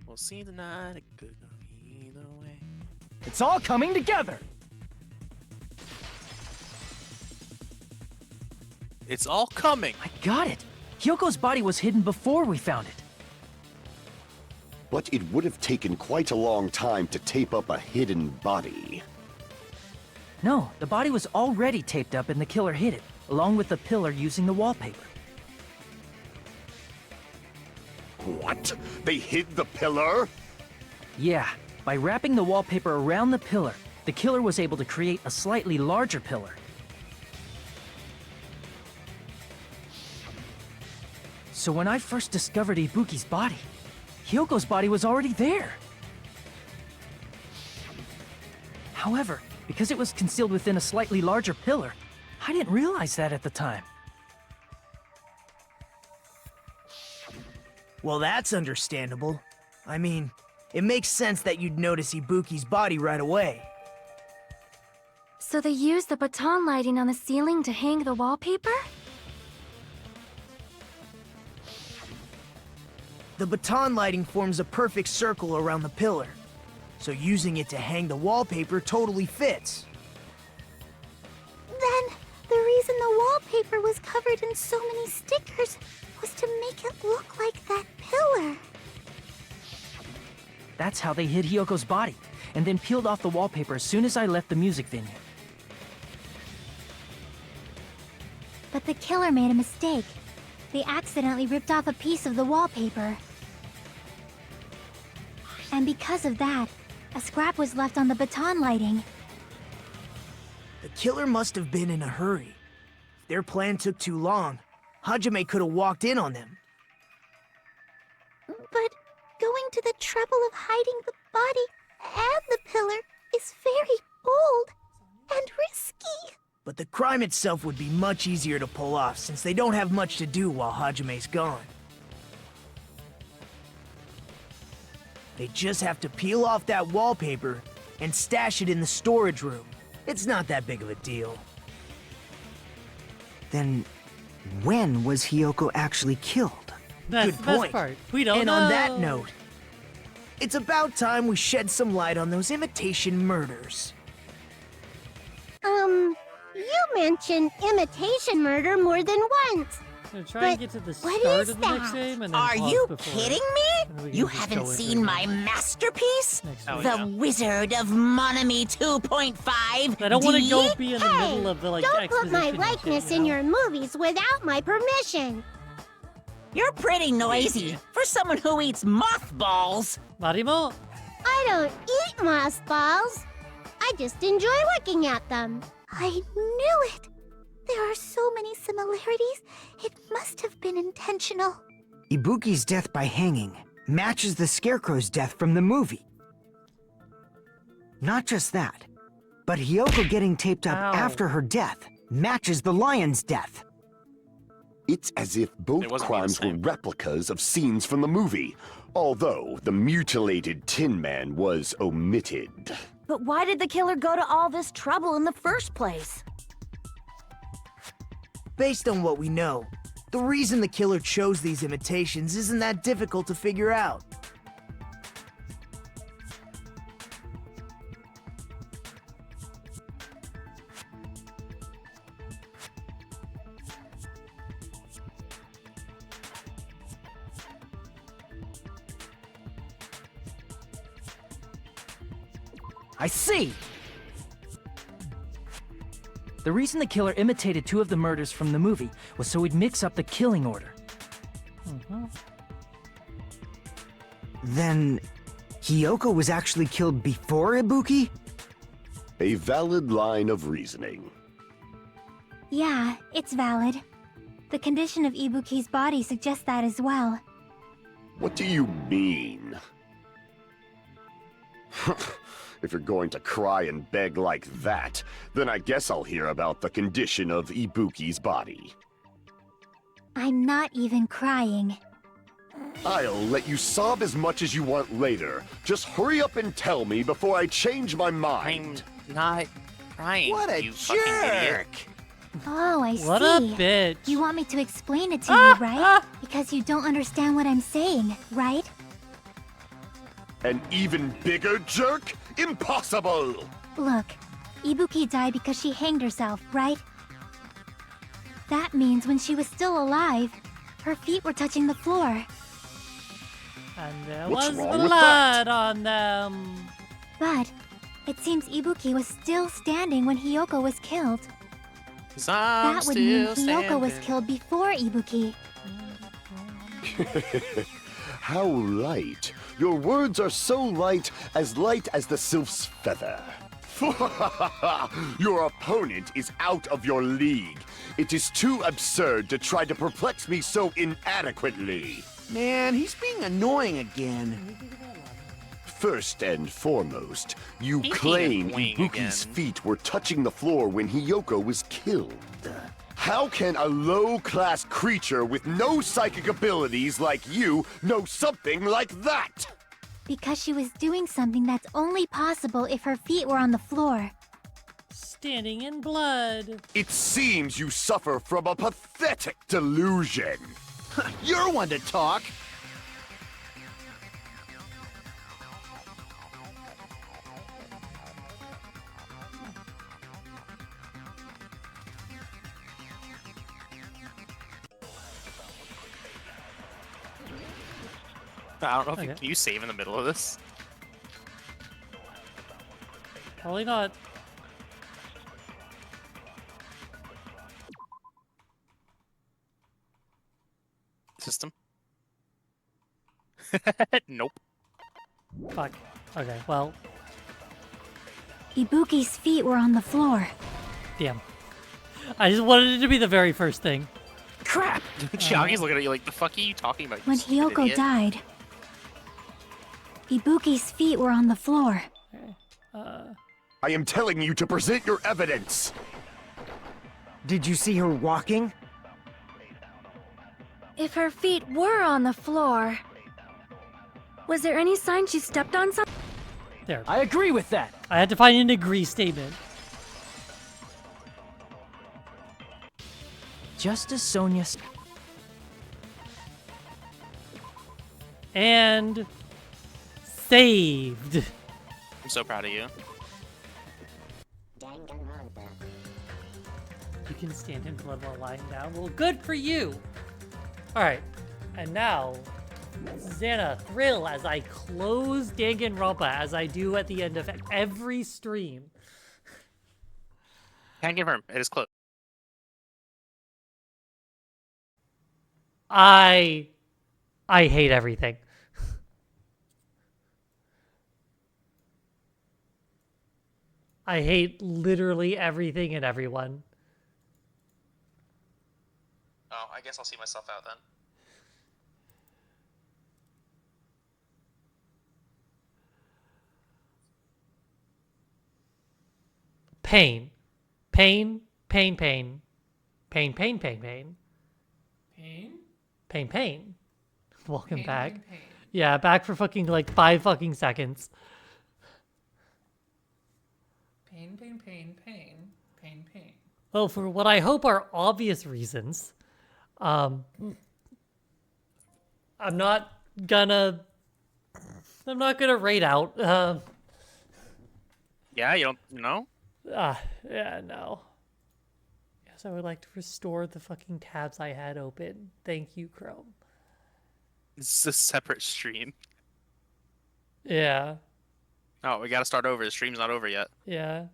We'll see tonight. It could go either way. it's all coming together. It's all coming. I got it. Hyoko's body was hidden before we found it. But it would have taken quite a long time to tape up a hidden body. No, the body was already taped up and the killer hid it, along with the pillar using the wallpaper. What? They hid the pillar? Yeah, by wrapping the wallpaper around the pillar, the killer was able to create a slightly larger pillar. So when I first discovered Ibuki's body, Hyoko's body was already there. However, because it was concealed within a slightly larger pillar, I didn't realize that at the time. Well, that's understandable. I mean, it makes sense that you'd notice Ibuki's body right away. So they used the baton lighting on the ceiling to hang the wallpaper? The baton lighting forms a perfect circle around the pillar, so using it to hang the wallpaper totally fits. Then, the reason the wallpaper was covered in so many stickers was to make it look like that pillar. That's how they hid Hyoko's body, and then peeled off the wallpaper as soon as I left the music venue. But the killer made a mistake. They accidentally ripped off a piece of the wallpaper. And because of that, a scrap was left on the baton lighting. The killer must have been in a hurry. If their plan took too long, Hajime could have walked in on them. But going to the trouble of hiding the body and the pillar is very bold and risky. But the crime itself would be much easier to pull off since they don't have much to do while Hajime's gone. They just have to peel off that wallpaper and stash it in the storage room. It's not that big of a deal. Then, when was Hiyoko actually killed? That's Good the best point. part. We don't And know. on that note, it's about time we shed some light on those imitation murders. You mentioned imitation murder more than once. So try and get to the what start is of the next that? game and then Are pause you before. kidding and me? we can You just haven't go into seen it. my masterpiece? Oh, The yeah. Wizard of Monami 2.5. I don't want to D? go be in the Hey, middle of the don't put my exposition and likeness shit, in you know? your movies without my permission. You're pretty noisy for someone who eats mothballs. Marimo? I don't eat mothballs. I just enjoy looking at them. I knew it. There are so many similarities. It must have been intentional. Ibuki's death by hanging matches the Scarecrow's death from the movie. Not just that, but Hiyoko getting taped up Ow. after her death matches the lion's death. It's as if both It wasn't crimes the were same. replicas of scenes from the movie, although the mutilated Tin Man was omitted. But why did the killer go to all this trouble in the first place? Based on what we know, the reason the killer chose these imitations isn't that difficult to figure out. I see! The reason the killer imitated two of the murders from the movie was so he'd mix up the killing order. Then, Hiyoko was actually killed before Ibuki? A valid line of reasoning. Yeah, it's valid. The condition of Ibuki's body suggests that as well. What do you mean? If you're going to cry and beg like that, then I guess I'll hear about the condition of Ibuki's body. I'm not even crying. I'll let you sob as much as you want later. Just hurry up and tell me before I change my mind. I'm not crying. What a you fucking idiot. Oh, I see. What a bitch. You want me to explain it to you, right? Because you don't understand what I'm saying, right? An even bigger jerk? Impossible! Look, Ibuki died because she hanged herself, right? That means when she was still alive, her feet were touching the floor. And there What's was wrong with blood on them. But it seems Ibuki was still standing when Hiyoko was killed. 'Cause I'm That would mean still Hiyoko was standing. killed before Ibuki. How light. Your words are so light as the sylph's feather. Your opponent is out of your league. It is too absurd to try to perplex me so inadequately. Man, he's being annoying again. First and foremost, you He's claim being Ibuki's again. feet were touching the floor when Hiyoko was killed. How can a low-class creature with no psychic abilities like you know something like that? Because she was doing something that's only possible if her feet were on the floor. Standing in blood. It seems you suffer from a pathetic delusion. You're one to talk. I don't know if Okay. can you save in the middle of this? Probably not. System. Nope. Fuck. Okay, well, Ibuki's feet were on the floor. damn. I just wanted it to be the very first thing. Crap! Chiagi's looking at you like, the fuck are you talking about, you When stupid Hiyoko idiot? died, Ibuki's feet were on the floor. I am telling you to present your evidence. Did you see her walking? If her feet were on the floor, was there any sign she stepped on something? There. I agree with that. I had to find an agree statement. Just as Sonia... And saved. I'm so proud of you. You can stand in blood while lying down. Well, good for you. All right, and now, Xana, thrill as I close Danganronpa as I do at the end of every stream. Can confirm, it is close. I hate everything. I hate literally everything and everyone. Oh, I guess I'll see myself out then. Pain. Pain, pain, pain. Pain, pain, pain, pain. Pain? Pain, pain. Welcome Pain, back. pain, pain. Yeah, back for fucking like 5 fucking seconds. Pain, pain, pain, pain, pain, pain. Well, for what I hope are obvious reasons, I'm not gonna rate out. Yeah, you don't know? Yeah, no. Yes, I would like to restore the fucking tabs I had open. Thank you, Chrome. It's a separate stream. Yeah. Oh, we gotta start over. The stream's not over yet. Yeah.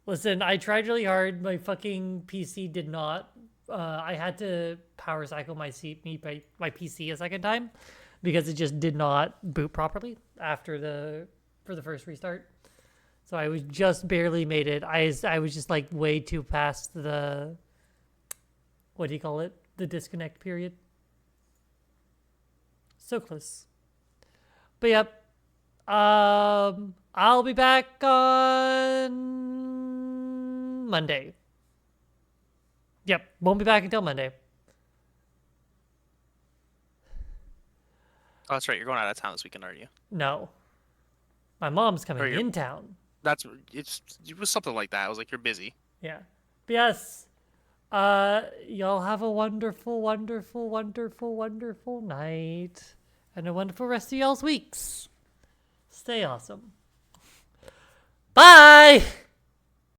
Listen, I tried really hard. My fucking PC did not. I had to power cycle my PC a second time because it just did not boot properly for the first restart. So I was just barely made it. I was just like way too past the, what do you call it? The disconnect period. So close. But yep. I'll be back on Monday. Yep, won't be back until Monday. Oh, that's right. You're going out of town this weekend, aren't you? No. My mom's coming Or you're- in town. It was something like that. I was like, you're busy. Yeah. But yes. Y'all have a wonderful, wonderful, wonderful, wonderful night. And a wonderful rest of y'all's weeks. Stay awesome. Bye!